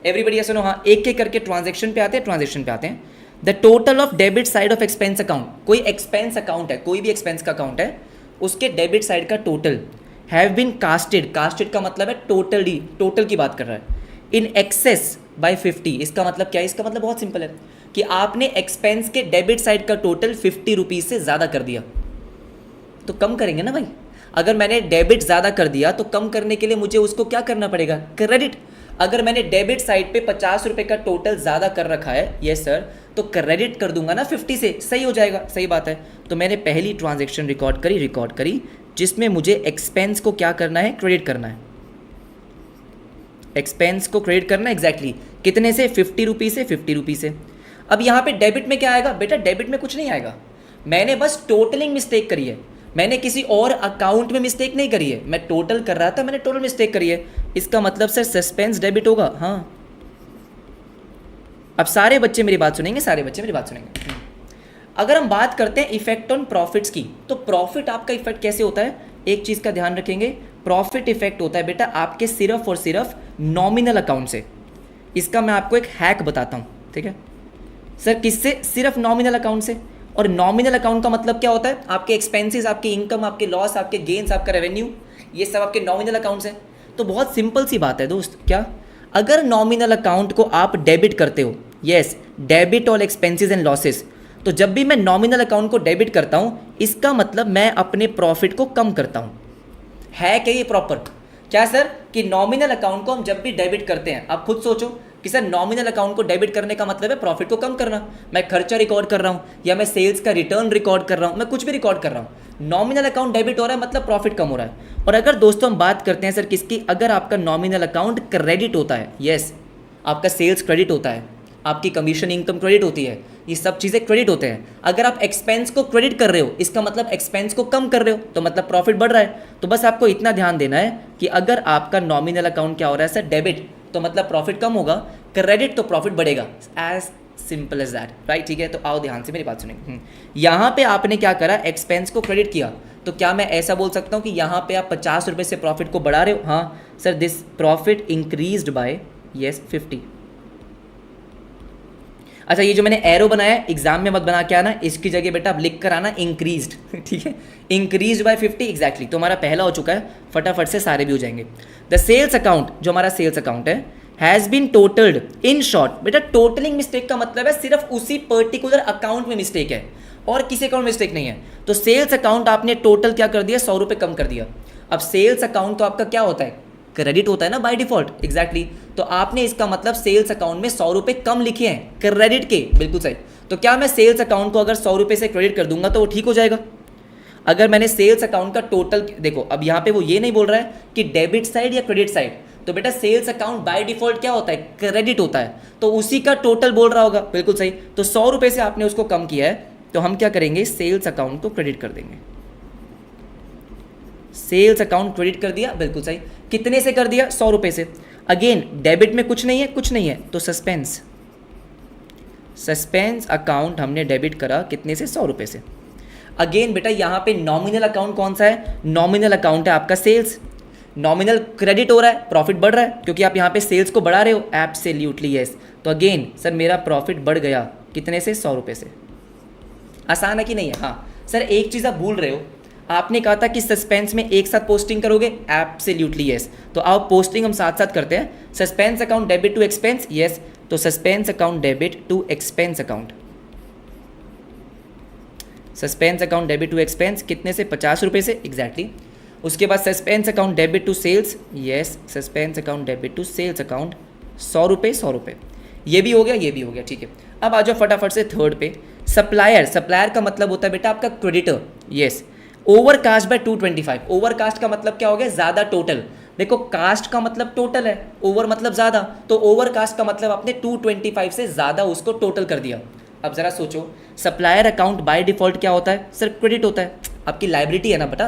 Speaker 1: एवरीबडी सुनो, हाँ, एक एक करके ट्रांजेक्शन पे आते हैं। The total of debit side of expense account, कोई एक्सपेंस अकाउंट है, कोई भी एक्सपेंस का अकाउंट है, उसके डेबिट साइड का टोटल हैव बीन कास्टेड का मतलब है टोटल की बात कर रहा है, इन एक्सेस बाय 50। इसका मतलब क्या है? इसका मतलब बहुत सिंपल है कि आपने एक्सपेंस के डेबिट साइड का टोटल 50 रुपीज़ से ज़्यादा कर दिया। तो कम करेंगे ना भाई। अगर मैंने डेबिट ज़्यादा कर दिया तो कम करने के लिए मुझे उसको क्या करना पड़ेगा? क्रेडिट। अगर मैंने डेबिट साइड पे 50 रुपये का टोटल ज़्यादा कर रखा है, यस सर, तो क्रेडिट कर दूंगा ना 50 से, सही हो जाएगा। सही बात है। तो मैंने पहली ट्रांजेक्शन रिकॉर्ड करी जिसमें मुझे एक्सपेंस को क्या करना है? क्रेडिट करना है। एक्सपेंस को क्रेडिट करना है, एग्जैक्टली। कितने से? 50 रुपीज़ से, 50 रुपीज़ से। अब यहाँ पे डेबिट में क्या आएगा बेटा? डेबिट में कुछ नहीं आएगा। मैंने बस टोटलिंग मिस्टेक करी है, मैंने किसी और अकाउंट में मिस्टेक नहीं करी है। मैं टोटल कर रहा था, मैंने टोटल मिस्टेक करी है। इसका मतलब सर सस्पेंस डेबिट होगा। हाँ, अब सारे बच्चे मेरी बात सुनेंगे। अगर हम बात करते हैं इफेक्ट ऑन प्रॉफिट्स की, तो प्रॉफिट आपका इफेक्ट कैसे होता है? एक चीज़ का ध्यान रखेंगे, प्रॉफिट इफेक्ट होता है बेटा आपके सिर्फ और सिर्फ नॉमिनल अकाउंट से। इसका मैं आपको एक हैक बताता हूँ, ठीक है सर? किससे? सिर्फ नॉमिनल अकाउंट से। और नॉमिनल अकाउंट का मतलब क्या होता है? आपके एक्सपेंसेस, आपकी इनकम, आपके लॉस, आपके गेन्स, आपका रेवेन्यू, ये सब आपके नॉमिनल अकाउंट्स हैं। तो बहुत सिंपल सी बात है दोस्त, क्या? अगर नॉमिनल अकाउंट को आप डेबिट करते हो, yes, debit all expenses and losses, तो जब भी मैं नॉमिनल अकाउंट को डेबिट करता हूँ, इसका मतलब मैं अपने प्रॉफिट को कम करता हूँ। है क्या ये प्रॉपर? क्या सर? कि नॉमिनल अकाउंट को हम जब भी डेबिट करते हैं, आप खुद सोचो कि सर नॉमिनल अकाउंट को डेबिट करने का मतलब है प्रॉफिट को कम करना। मैं खर्चा रिकॉर्ड कर रहा हूँ, या मैं सेल्स का रिटर्न रिकॉर्ड कर रहा हूँ, मैं कुछ भी रिकॉर्ड कर रहा हूँ, नॉमिनल अकाउंट डेबिट हो रहा है मतलब प्रॉफिट कम हो रहा है। और अगर दोस्तों हम बात करते हैं सर किसकी, अगर आपका नॉमिनल अकाउंट क्रेडिट होता है, यस, आपका सेल्स क्रेडिट होता है, आपकी कमीशन इनकम क्रेडिट होती है, ये सब चीज़ें क्रेडिट होते हैं। अगर आप एक्सपेंस को क्रेडिट कर रहे हो, इसका मतलब एक्सपेंस को कम कर रहे हो, तो मतलब प्रॉफिट बढ़ रहा है। तो बस आपको इतना ध्यान देना है कि अगर आपका नॉमिनल अकाउंट क्या हो रहा है सर, डेबिट, तो मतलब प्रॉफिट कम होगा, क्रेडिट तो प्रॉफिट बढ़ेगा। As simple as that, right? ठीक है, तो आओ ध्यान से मेरी बात सुनेंगे। यहाँ पे आपने क्या करा? एक्सपेंस को क्रेडिट किया। तो क्या मैं ऐसा बोल सकता हूँ कि यहाँ पे आप 50 रुपये से प्रॉफिट को बढ़ा रहे हो? हाँ sir, this profit increased by, yes, 50। अच्छा, ये जो मैंने एरो बनाया है, एग्जाम में मत बना के आना, इसकी जगह बेटा आप लिख कर आना इंक्रीज्ड, ठीक है? Increased by 50, exactly. तो हमारा पहला हो चुका है, फटाफट से सारे भी हो जाएंगे। द सेल्स अकाउंट, जो हमारा सेल्स अकाउंट है, has been totalled. In short बेटा, टोटलिंग मिस्टेक का मतलब है सिर्फ उसी पर्टिकुलर अकाउंट में मिस्टेक है और किसी अकाउंट में मिस्टेक नहीं है। तो सेल्स अकाउंट आपने टोटल क्या कर दिया? 100 रुपये कम कर दिया। अब सेल्स अकाउंट तो आपका क्या होता है? क्रेडिट होता है ना बाय डिफॉल्ट, एग्जैक्टली। तो आपने इसका मतलब सेल्स अकाउंट में 100 रुपये कम लिखे हैं क्रेडिट के, बिल्कुल सही। तो क्या मैं सेल्स अकाउंट को अगर 100 रुपये से क्रेडिट कर दूंगा तो वो ठीक हो जाएगा? अगर मैंने सेल्स अकाउंट का टोटल, देखो अब यहाँ पे वो ये नहीं बोल रहा है कि डेबिट साइड या क्रेडिट साइड, तो बेटा सेल्स अकाउंट बाय डिफॉल्ट क्या होता है? क्रेडिट होता है। तो उसी का टोटल बोल रहा होगा, बिल्कुल सही। तो 100 रुपये से आपने उसको कम किया है, तो हम क्या करेंगे? सेल्स अकाउंट को क्रेडिट कर देंगे। सेल्स अकाउंट क्रेडिट कर दिया, बिल्कुल सही। कितने से कर दिया? 100 रुपये से। अगेन डेबिट में कुछ नहीं है, तो सस्पेंस अकाउंट हमने डेबिट करा कितने से? 100 रुपये से। अगेन बेटा यहाँ पे नॉमिनल अकाउंट कौन सा है? नॉमिनल अकाउंट है आपका सेल्स। नॉमिनल क्रेडिट हो रहा है, प्रॉफिट बढ़ रहा है क्योंकि आप यहाँ पे सेल्स को बढ़ा रहे हो, एब्सोल्युटली यस। तो अगेन सर मेरा प्रॉफिट बढ़ गया कितने से? 100 रुपये से। आसान है कि नहीं है? हाँ, सर एक चीज़ आप भूल रहे हो, आपने कहा था कि सस्पेंस में एक साथ पोस्टिंग करोगे, एब्सोल्युटली यस। तो आओ पोस्टिंग हम साथ साथ करते हैं। Suspense account debit to expense, yes. तो suspense account debit to expense account, suspense account debit to expense कितने से, 50 रुपये से, एग्जैक्टली। उसके बाद suspense account debit to sales, yes. Suspense account debit to sales account 100 रुपये, 100 रुपये। ये भी हो गया, ये भी हो गया, ठीक है। अब आ जाओ फटाफट से थर्ड पे, सप्लायर। सप्लायर का मतलब होता है बेटा आपका creditor, yes. Overcast by 225। Overcast का मतलब क्या हो गया, ज़्यादा टोटल। देखो कास्ट का मतलब टोटल है, ओवर मतलब ज़्यादा, तो ओवर कास्ट का मतलब आपने 225 से ज़्यादा उसको टोटल कर दिया। अब ज़रा सोचो, सप्लायर अकाउंट बाय डिफॉल्ट क्या होता है सर, क्रेडिट होता है। आपकी लाइबिलिटी है ना बेटा,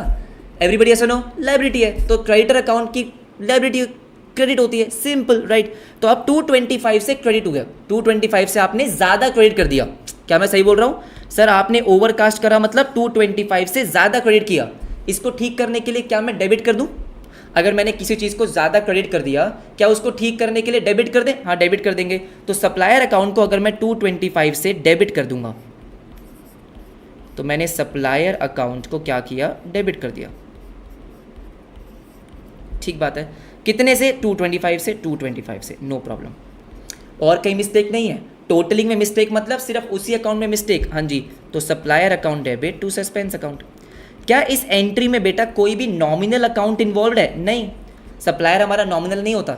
Speaker 1: एवरीबडी ऐसा नो लाइबिलिटी है, तो क्रेडिटर अकाउंट की लाइबिलिटी क्रेडिट होती है, सिंपल, राइट। तो अब 225 से क्रेडिट हो गया, 225 से आपने ज़्यादा क्रेडिट कर दिया। क्या मैं सही बोल रहा हूँ सर, आपने ओवरकास्ट करा मतलब 225 से ज़्यादा क्रेडिट किया। इसको ठीक करने के लिए क्या मैं डेबिट कर दूँ? अगर मैंने किसी चीज़ को ज़्यादा क्रेडिट कर दिया, क्या उसको ठीक करने के लिए डेबिट कर दें? हाँ डेबिट कर देंगे। तो सप्लायर अकाउंट को अगर मैं 225 से डेबिट कर दूंगा, तो मैंने सप्लायर अकाउंट को क्या किया, डेबिट कर दिया। ठीक बात है, कितने से, 225 से, 225 से, नो प्रॉब्लम। और कहीं मिस्टेक नहीं है, टोटलिंग में मिस्टेक मतलब सिर्फ उसी अकाउंट में मिस्टेक, हाँ जी। तो supplier account debit to suspense account. क्या इस एंट्री में बेटा कोई भी नॉमिनल अकाउंट इन्वॉल्व है? नहीं, सप्लायर हमारा नॉमिनल नहीं होता,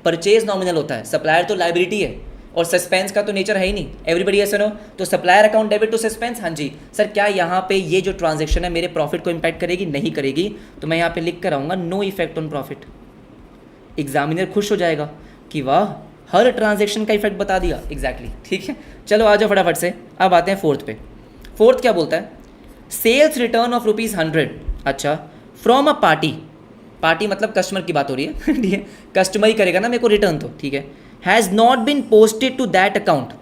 Speaker 1: परचेज नॉमिनल होता है। सप्लायर तो लाइबिलिटी है और सस्पेंस का तो नेचर है ही नहीं। एवरीबडी ऐसा नो, तो supplier account debit to suspense, हाँ जी। सर क्या यहाँ पे ये जो ट्रांजेक्शन है मेरे प्रॉफिट को इंपैक्ट करेगी? नहीं करेगी। तो मैं यहाँ पे लिख कर आऊँगा no effect on profit. Examiner खुश हो जाएगा कि वाह, हर ट्रांजेक्शन का इफेक्ट बता दिया, एग्जैक्टली, ठीक है। चलो आ जाओ फटाफट से, अब आते हैं फोर्थ पे। फोर्थ क्या बोलता है, सेल्स रिटर्न ऑफ ₹100, अच्छा, फ्रॉम अ पार्टी। पार्टी मतलब कस्टमर की बात हो रही है, ठीक है, कस्टमर ही करेगा ना मेरे को रिटर्न, तो ठीक है। Has not been posted to that account,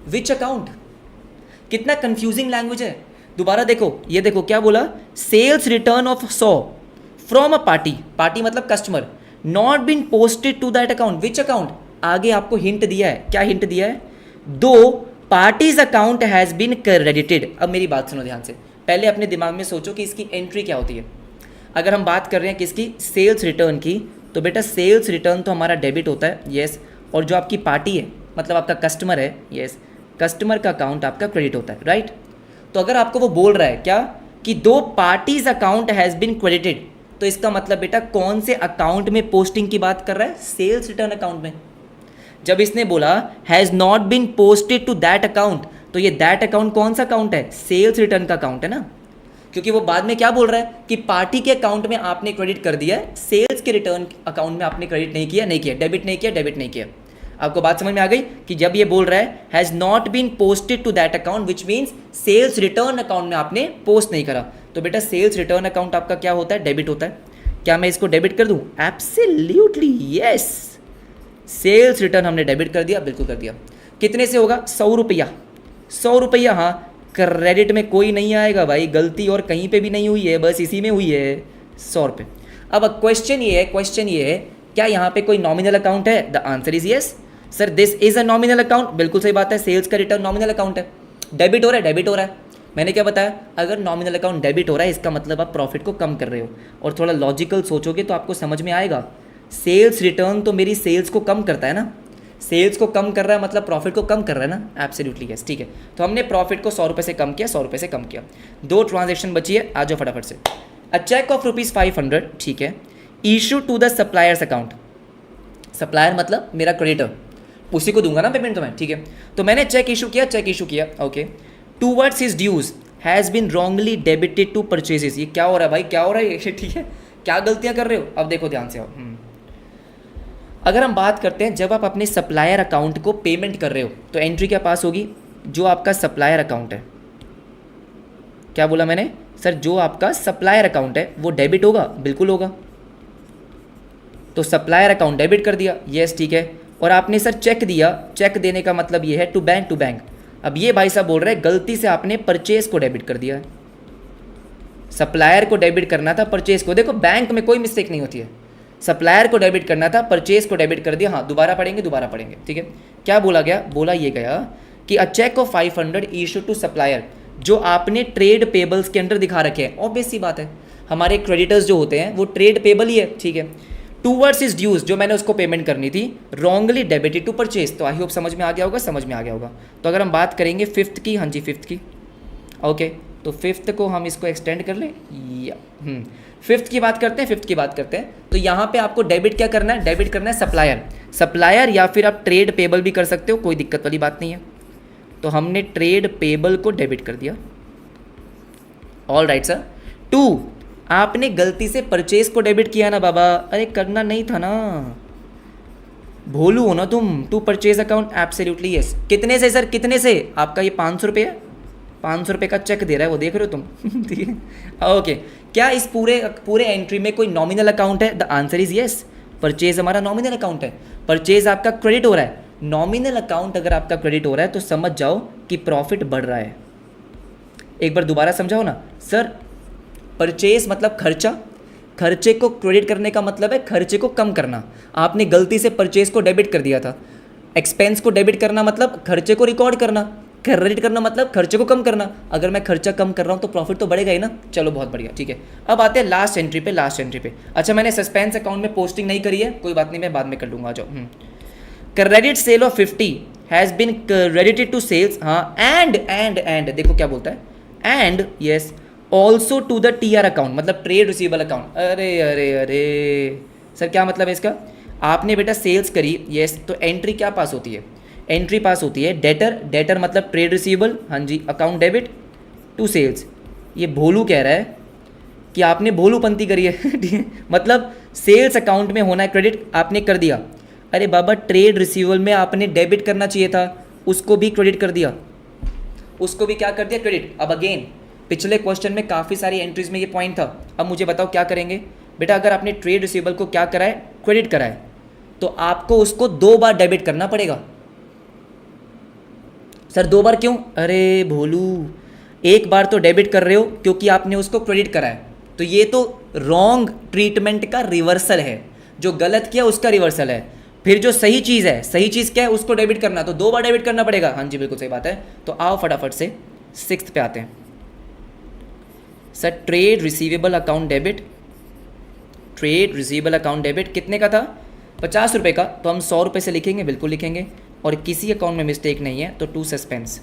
Speaker 1: which account? कितना कंफ्यूजिंग लैंग्वेज है। दोबारा देखो, ये देखो क्या बोला, sales return of 100 from a party, party मतलब customer, not been posted to that account, which account? आगे आपको हिंट दिया है, क्या हिंट दिया है, दो parties account has been credited. अब मेरी बात सुनो ध्यान से, पहले अपने दिमाग में सोचो कि इसकी एंट्री क्या होती है। अगर हम बात कर रहे हैं किसकी, सेल्स रिटर्न की, तो बेटा सेल्स रिटर्न तो हमारा डेबिट होता है, यस। और जो आपकी पार्टी है मतलब आपका कस्टमर है, यस, कस्टमर का अकाउंट आपका क्रेडिट होता है, राइट। तो अगर आपको वो बोल रहा है क्या कि दो parties account has been credited, तो इसका मतलब बेटा कौन से अकाउंट में पोस्टिंग की बात कर रहा है, सेल्स रिटर्न अकाउंट में। जब इसने बोला has not been posted to that account, तो ये दैट अकाउंट कौन सा अकाउंट है, सेल्स रिटर्न का अकाउंट है ना, क्योंकि वो बाद में क्या बोल रहा है कि पार्टी के अकाउंट में आपने क्रेडिट कर दिया है, सेल्स के रिटर्न अकाउंट में आपने क्रेडिट नहीं किया, डेबिट नहीं किया, डेबिट नहीं किया। आपको बात समझ में आ गई कि जब ये बोल रहा है has not been posted to that account, which means sales return account में आपने पोस्ट नहीं करा, तो बेटा सेल्स रिटर्न अकाउंट आपका क्या होता है, डेबिट होता है। क्या मैं इसको डेबिट कर दूं? एब्सोल्युटली यस, सेल्स रिटर्न हमने डेबिट कर दिया, बिल्कुल कर दिया। कितने से होगा, 100 रुपया, 100 रुपया, हाँ। क्रेडिट में कोई नहीं आएगा भाई, गलती और कहीं पे भी नहीं हुई है, बस इसी में हुई है, 100 रुपये। अब क्वेश्चन ये है क्या यहाँ पे कोई नॉमिनल अकाउंट है? The answer is yes sir, this is a nominal account, बिल्कुल सही बात है, सेल्स का रिटर्न नॉमिनल अकाउंट है, डेबिट हो रहा है, डेबिट हो रहा है। मैंने क्या बताया, अगर नॉमिनल अकाउंट डेबिट हो रहा है इसका मतलब आप प्रॉफिट को कम कर रहे हो, और थोड़ा लॉजिकल सोचोगे तो आपको समझ में आएगा। सेल्स रिटर्न तो मेरी सेल्स को कम करता है ना, सेल्स को कम कर रहा है मतलब प्रॉफिट को कम कर रहा है ना, एब्सोल्युटली यस, ठीक है। तो हमने प्रॉफिट को 100 रुपये से कम किया, 100 रुपये से कम किया। दो ट्रांजेक्शन बची है, आ जाओ फटाफट से। अ चेक ऑफ ₹500, ठीक है, issue to the suppliers account. Supplier मतलब मेरा क्रेडिटर, उसी को दूंगा ना पेमेंट तो मैं, ठीक है। तो मैंने चेक इशू किया, okay. Towards his dues has been wrongly debited to purchases. ये क्या हो रहा है भाई, क्या हो रहा है ये, ठीक है, क्या गलतियां कर रहे हो? अब देखो ध्यान से आओ। अगर हम बात करते हैं जब आप अपने सप्लायर अकाउंट को पेमेंट कर रहे हो तो एंट्री क्या पास होगी, जो आपका सप्लायर अकाउंट है, क्या बोला मैंने सर, जो आपका सप्लायर अकाउंट है वो डेबिट होगा, बिल्कुल होगा। तो सप्लायर अकाउंट डेबिट कर दिया, यस, ठीक है। और आपने सर चेक दिया, चेक देने का मतलब ये है टू बैंक। अब ये भाई साहब बोल रहे हैं गलती से आपने परचेज को डेबिट कर दिया है, सप्लायर को डेबिट करना था, परचेज को। देखो बैंक में कोई मिस्टेक नहीं होती है, सप्लायर को डेबिट करना था, परचेज को डेबिट कर दिया। हाँ दोबारा पढ़ेंगे, ठीक है। क्या बोला गया, बोला ये गया कि a cheque of 500 issue to supplier, जो आपने ट्रेड पेबल्स के अंडर दिखा रखे हैं, ऑब्वियस सी बात है हमारे क्रेडिटर्स जो होते हैं वो ट्रेड पेबल ही है, ठीक है। टूवर्ड्स इज ड्यूज, जो मैंने उसको पेमेंट करनी थी, रॉन्गली डेबिटेड टू परचेज। तो आई होप समझ में आ गया होगा, समझ में आ गया होगा। तो अगर हम बात करेंगे फिफ्थ की, हाँ जी फिफ्थ की, ओके, तो फिफ्थ को हम इसको एक्सटेंड कर लें या फिफ्थ की बात करते हैं, फिफ्थ की बात करते हैं। तो यहाँ पे आपको डेबिट क्या करना है, डेबिट करना है सप्लायर, सप्लायर या फिर आप ट्रेड पेबल भी कर सकते हो, कोई दिक्कत वाली बात नहीं है। तो हमने ट्रेड पेबल को डेबिट कर दिया, ऑल राइट सर। 2, आपने गलती से परचेज को डेबिट किया ना बाबा, अरे करना नहीं था ना, भोलू हो ना तुम। To purchase account, absolutely yes. कितने से सर, कितने से? आपका ये 500 रुपये है, 500 रुपये का चेक दे रहा है, वो देख रहे हो तुम ठीक है ओके। क्या इस पूरे एंट्री में कोई नॉमिनल अकाउंट है? The answer is yes. Purchase हमारा नॉमिनल अकाउंट है, परचेज आपका क्रेडिट हो रहा है। नॉमिनल अकाउंट अगर आपका क्रेडिट हो रहा है तो समझ जाओ कि प्रॉफिट बढ़ रहा है। एक बार दोबारा समझाओ ना सर, परचेज मतलब खर्चा, खर्चे को क्रेडिट करने का मतलब है खर्चे को कम करना। आपने गलती से परचेज को डेबिट कर दिया था। एक्सपेंस को डेबिट करना मतलब खर्चे को रिकॉर्ड करना, क्रेडिट करना मतलब खर्चे को कम करना। अगर मैं खर्चा कम कर रहा हूँ तो प्रॉफिट तो बढ़ेगा ही ना। चलो बहुत बढ़िया, ठीक है। अब आते हैं लास्ट एंट्री पे, लास्ट एंट्री पे। अच्छा मैंने सस्पेंस अकाउंट में पोस्टिंग नहीं करी है, कोई बात नहीं, मैं बाद में कर लूँगा। जाओ, credit sale of 50 has been credited to sales, हाँ, एंड देखो क्या बोलता है, and yes also to the TR account, मतलब ट्रेड रिसीवेबल अकाउंट। अरे अरे अरे सर क्या मतलब है इसका? आपने बेटा सेल्स करी, यस, तो एंट्री क्या पास होती है? एंट्री पास होती है डेटर, डेटर मतलब ट्रेड रिसीवेबल, हाँ जी, अकाउंट डेबिट टू सेल्स। ये भोलू कह रहा है कि आपने भोलूपंती करी है ठीक है, मतलब सेल्स अकाउंट में होना है क्रेडिट, आपने कर दिया। अरे बाबा ट्रेड रिसीवेबल में आपने डेबिट करना चाहिए था, उसको भी क्रेडिट कर दिया, उसको भी क्या कर दिया, क्रेडिट। अब अगेन पिछले क्वेश्चन में काफ़ी सारी एंट्रीज में ये पॉइंट था। अब मुझे बताओ क्या करेंगे बेटा? अगर आपने ट्रेड रिसीवेबल को क्या करा है, क्रेडिट करा है, तो आपको उसको 2 बार डेबिट करना पड़ेगा। सर 2 बार क्यों? अरे भोलू, एक बार तो डेबिट कर रहे हो क्योंकि आपने उसको क्रेडिट करा है, तो ये तो रॉन्ग ट्रीटमेंट का रिवर्सल है, जो गलत किया उसका रिवर्सल है। फिर जो सही चीज़ है, सही चीज़ क्या है, उसको डेबिट करना, तो 2 बार डेबिट करना पड़ेगा। हाँ जी बिल्कुल सही बात है। तो आओ फटाफट से 6th पे आते हैं sir. Trade receivable account debit, trade receivable account debit कितने का था? 50 रुपये का। तो हम 100 रुपये से लिखेंगे, बिल्कुल लिखेंगे, और किसी अकाउंट में मिस्टेक नहीं है तो टू सस्पेंस,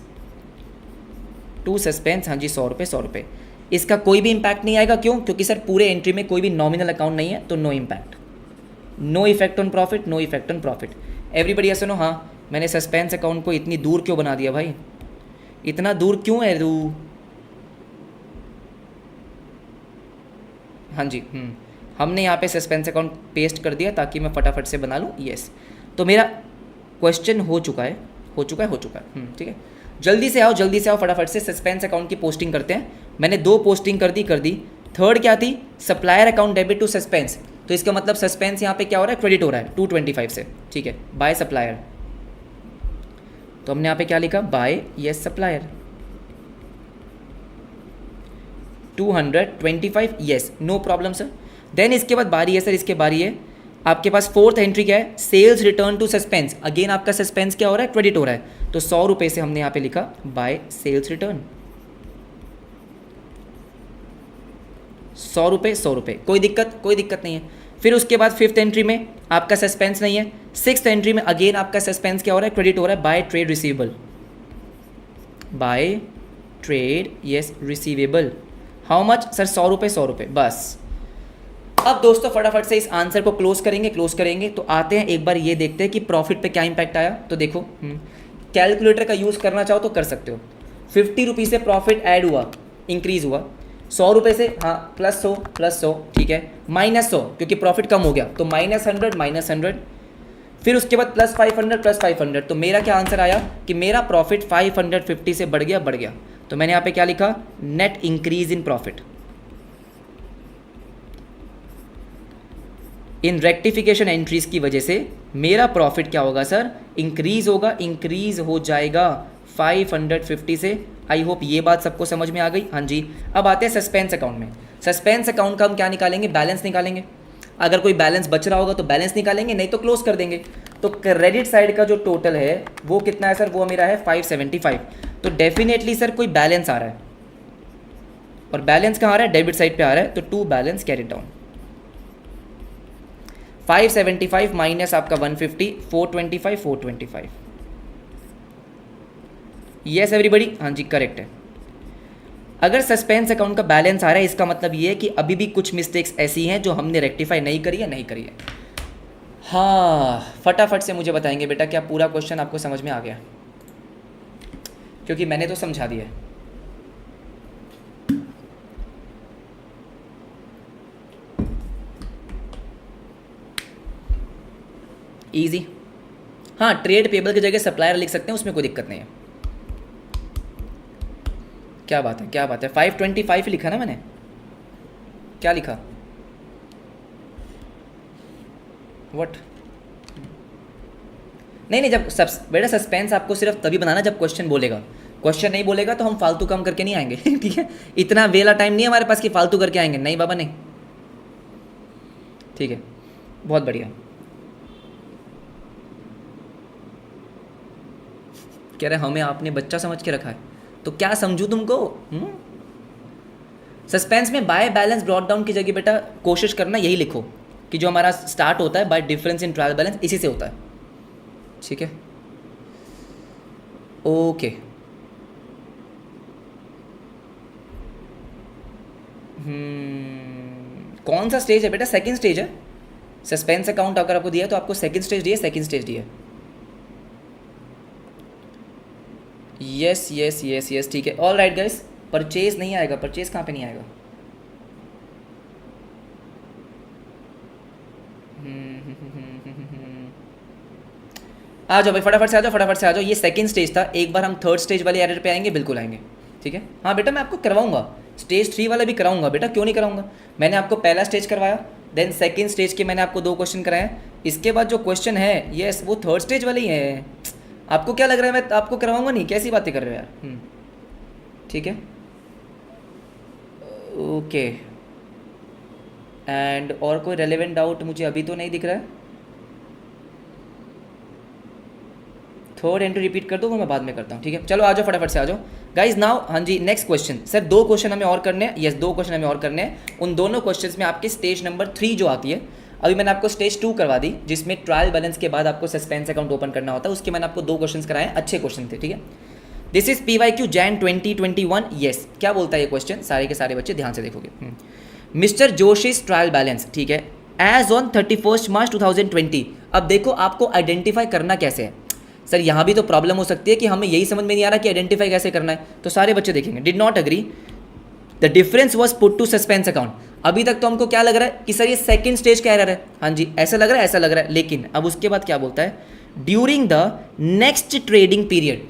Speaker 1: हाँ जी 100 रुपये, 100 रुपये। इसका कोई भी इम्पैक्ट नहीं आएगा, क्यों? क्योंकि सर पूरे एंट्री में कोई भी नॉमिनल अकाउंट नहीं है, तो no impact, no effect on profit, no effect on profit. Everybody ऐसे नो, हाँ मैंने सस्पेंस अकाउंट को इतनी दूर क्यों बना दिया भाई, इतना दूर क्यों है तू? हाँ जी, हमने यहाँ पे सस्पेंस अकाउंट पेस्ट कर दिया ताकि मैं फटाफट से बना लूँ, यस। तो मेरा क्वेश्चन हो चुका है, ठीक है। जल्दी से आओ फटाफट से सस्पेंस अकाउंट की पोस्टिंग करते हैं। मैंने 2 पोस्टिंग कर दी। थर्ड क्या थी? Supplier account debit to suspense. तो इसका मतलब सस्पेंस यहाँ पे क्या हो रहा है, क्रेडिट हो रहा है 225 से, ठीक है, बाय सप्लायर। तो हमने यहाँ पे क्या लिखा, by yes supplier 225, yes no problem sir. Then इसके बाद बारी है सर, इसके बारी है आपके पास 4th एंट्री क्या है, sales return to suspense. Again आपका सस्पेंस क्या हो रहा है, क्रेडिट हो रहा है, तो 100 रुपये से हमने यहाँ पे लिखा बाय सेल्स रिटर्न, 100 रुपये, 100 रुपये, कोई दिक्कत नहीं है। फिर उसके बाद 5th एंट्री में आपका सस्पेंस नहीं है। 6th एंट्री में अगेन आपका सस्पेंस क्या हो रहा है, क्रेडिट हो रहा है, by trade receivable, by trade yes receivable. How much sir? 100 रुपये, 100 रुपये, बस। अब दोस्तों फटाफट से इस आंसर को क्लोज करेंगे। तो आते हैं एक बार ये देखते हैं कि प्रॉफिट पे क्या इंपैक्ट आया। तो देखो कैलकुलेटर का यूज़ करना चाहो तो कर सकते हो। 50 रुपये से प्रॉफिट ऐड हुआ, इंक्रीज़ हुआ। 100 रुपये से, हाँ +100, ठीक है, -100 क्योंकि प्रॉफिट कम हो गया, तो -100, -100। फिर उसके बाद +500, +500। तो मेरा क्या आंसर आया कि मेरा प्रॉफिट 550 से बढ़ गया। तो मैंने यहाँ पे क्या लिखा, net increase in profit. In rectification entries की वजह से मेरा प्रॉफिट क्या होगा सर, इंक्रीज होगा, इंक्रीज हो जाएगा 550 से। आई होप ये बात सबको समझ में आ गई। हाँ जी, अब आते हैं सस्पेंस अकाउंट में। सस्पेंस अकाउंट का हम क्या निकालेंगे, बैलेंस निकालेंगे। अगर कोई बैलेंस बच रहा होगा तो बैलेंस निकालेंगे, नहीं तो क्लोज कर देंगे। तो क्रेडिट साइड का जो टोटल है वो कितना है सर, वो मेरा है 575। तो डेफिनेटली सर कोई बैलेंस आ रहा है, और बैलेंस कहाँ आ रहा है, डेबिट साइड पे आ रहा है, तो to balance carry down. 575 minus आपका 150, 425, 425। यस एवरीबडी, हाँ जी करेक्ट है। अगर सस्पेंस अकाउंट का बैलेंस आ रहा है इसका मतलब ये है कि अभी भी कुछ मिस्टेक्स ऐसी हैं जो हमने रेक्टिफाई नहीं करी है, नहीं करी है। हाँ फटाफट से मुझे बताएंगे बेटा क्या पूरा क्वेश्चन आपको समझ में आ गया, क्योंकि मैंने तो समझा दिया है। इजी। हाँ ट्रेड पेबल की जगह सप्लायर लिख सकते हैं, उसमें कोई दिक्कत नहीं है। क्या बात है, क्या बात है, 525 लिखा ना मैंने, क्या लिखा, व्हाट? नहीं, जब बेटा सस्पेंस आपको सिर्फ तभी बनाना जब क्वेश्चन बोलेगा, क्वेश्चन नहीं बोलेगा तो हम फालतू काम करके नहीं आएंगे ठीक है, इतना वेला टाइम नहीं है हमारे पास कि फालतू करके आएंगे, नहीं बाबा नहीं। ठीक है, बहुत बढ़िया। कह रहे हमें आपने बच्चा समझ के रखा है, तो क्या समझूं तुमको? सस्पेंस में बाय बैलेंस ब्रॉट डाउन की जगह बेटा कोशिश करना यही लिखो कि जो हमारा स्टार्ट होता है bye difference in trial balance, इसी से होता है। ठीक है, ओके। कौन सा स्टेज है बेटा? सेकंड स्टेज है। सस्पेंस अकाउंट अगर आपको दिया है तो आपको सेकंड स्टेज दिया, सेकंड स्टेज दिया। यस यस यस यस, ठीक है, ऑल राइट गाइस। परचेज नहीं आएगा, परचेज कहाँ पे नहीं आएगा? आ जाओ भाई, फटाफट से आ जाओ, फटाफट से आ जाओ। ये सेकंड स्टेज था, एक बार हम थर्ड स्टेज वाले एरर पे आएंगे, बिल्कुल आएंगे। ठीक है, हाँ बेटा मैं आपको करवाऊंगा, स्टेज 3 वाला भी कराऊंगा बेटा, क्यों नहीं कराऊंगा। मैंने आपको पहला स्टेज करवाया, देन सेकंड स्टेज के मैंने आपको 2 क्वेश्चन कराए, इसके बाद जो क्वेश्चन है यस वो थर्ड स्टेज वाले ही हैं। आपको क्या लग रहा है मैं आपको करवाऊंगा नहीं? कैसी बातें कर रहे हो यार। ठीक है, ओके। एंड और कोई रेलेवेंट डाउट मुझे अभी तो नहीं दिख रहा है। थर्ड एंट्री रिपीट कर दो, वो मैं बाद में करता हूँ। ठीक है, चलो आ जाओ, फटाफट से आ जाओ गाइज नाउ। हाँ जी, नेक्स्ट क्वेश्चन सर, 2 क्वेश्चन हमें और करने हैं। यस 2 क्वेश्चन हमें और करने हैं। उन दोनों क्वेश्चंस में आपकी स्टेज नंबर 3 जो आती है, अभी मैंने आपको स्टेज 2 करवा दी, जिसमें ट्रायल बैलेंस के बाद आपको सस्पेंस अकाउंट ओपन करना होता है। उसके मैंने आपको 2 क्वेश्चन कराए, अच्छे क्वेश्चन थे। ठीक है, this is PYQ Jain 2021। Yes, क्या बोलता है ये क्वेश्चन? सारे के सारे बच्चे ध्यान से देखोगे। मिस्टर जोशीज ट्रायल बैलेंस, ठीक है, एज ऑन 31 मार्च 2020। अब देखो आपको आइडेंटिफाई करना कैसे है। सर यहाँ भी तो प्रॉब्लम हो सकती है कि हमें यही समझ में नहीं आ रहा कि आइडेंटिफाई कैसे करना है, तो सारे बच्चे देखेंगे। Did not agree, the difference was put to suspense account. अभी तक तो हमको क्या लग रहा है कि सर ये सेकंड स्टेज का एरर है। हाँ जी, ऐसा लग रहा है, ऐसा लग रहा है, लेकिन अब उसके बाद क्या बोलता है? During the next trading period.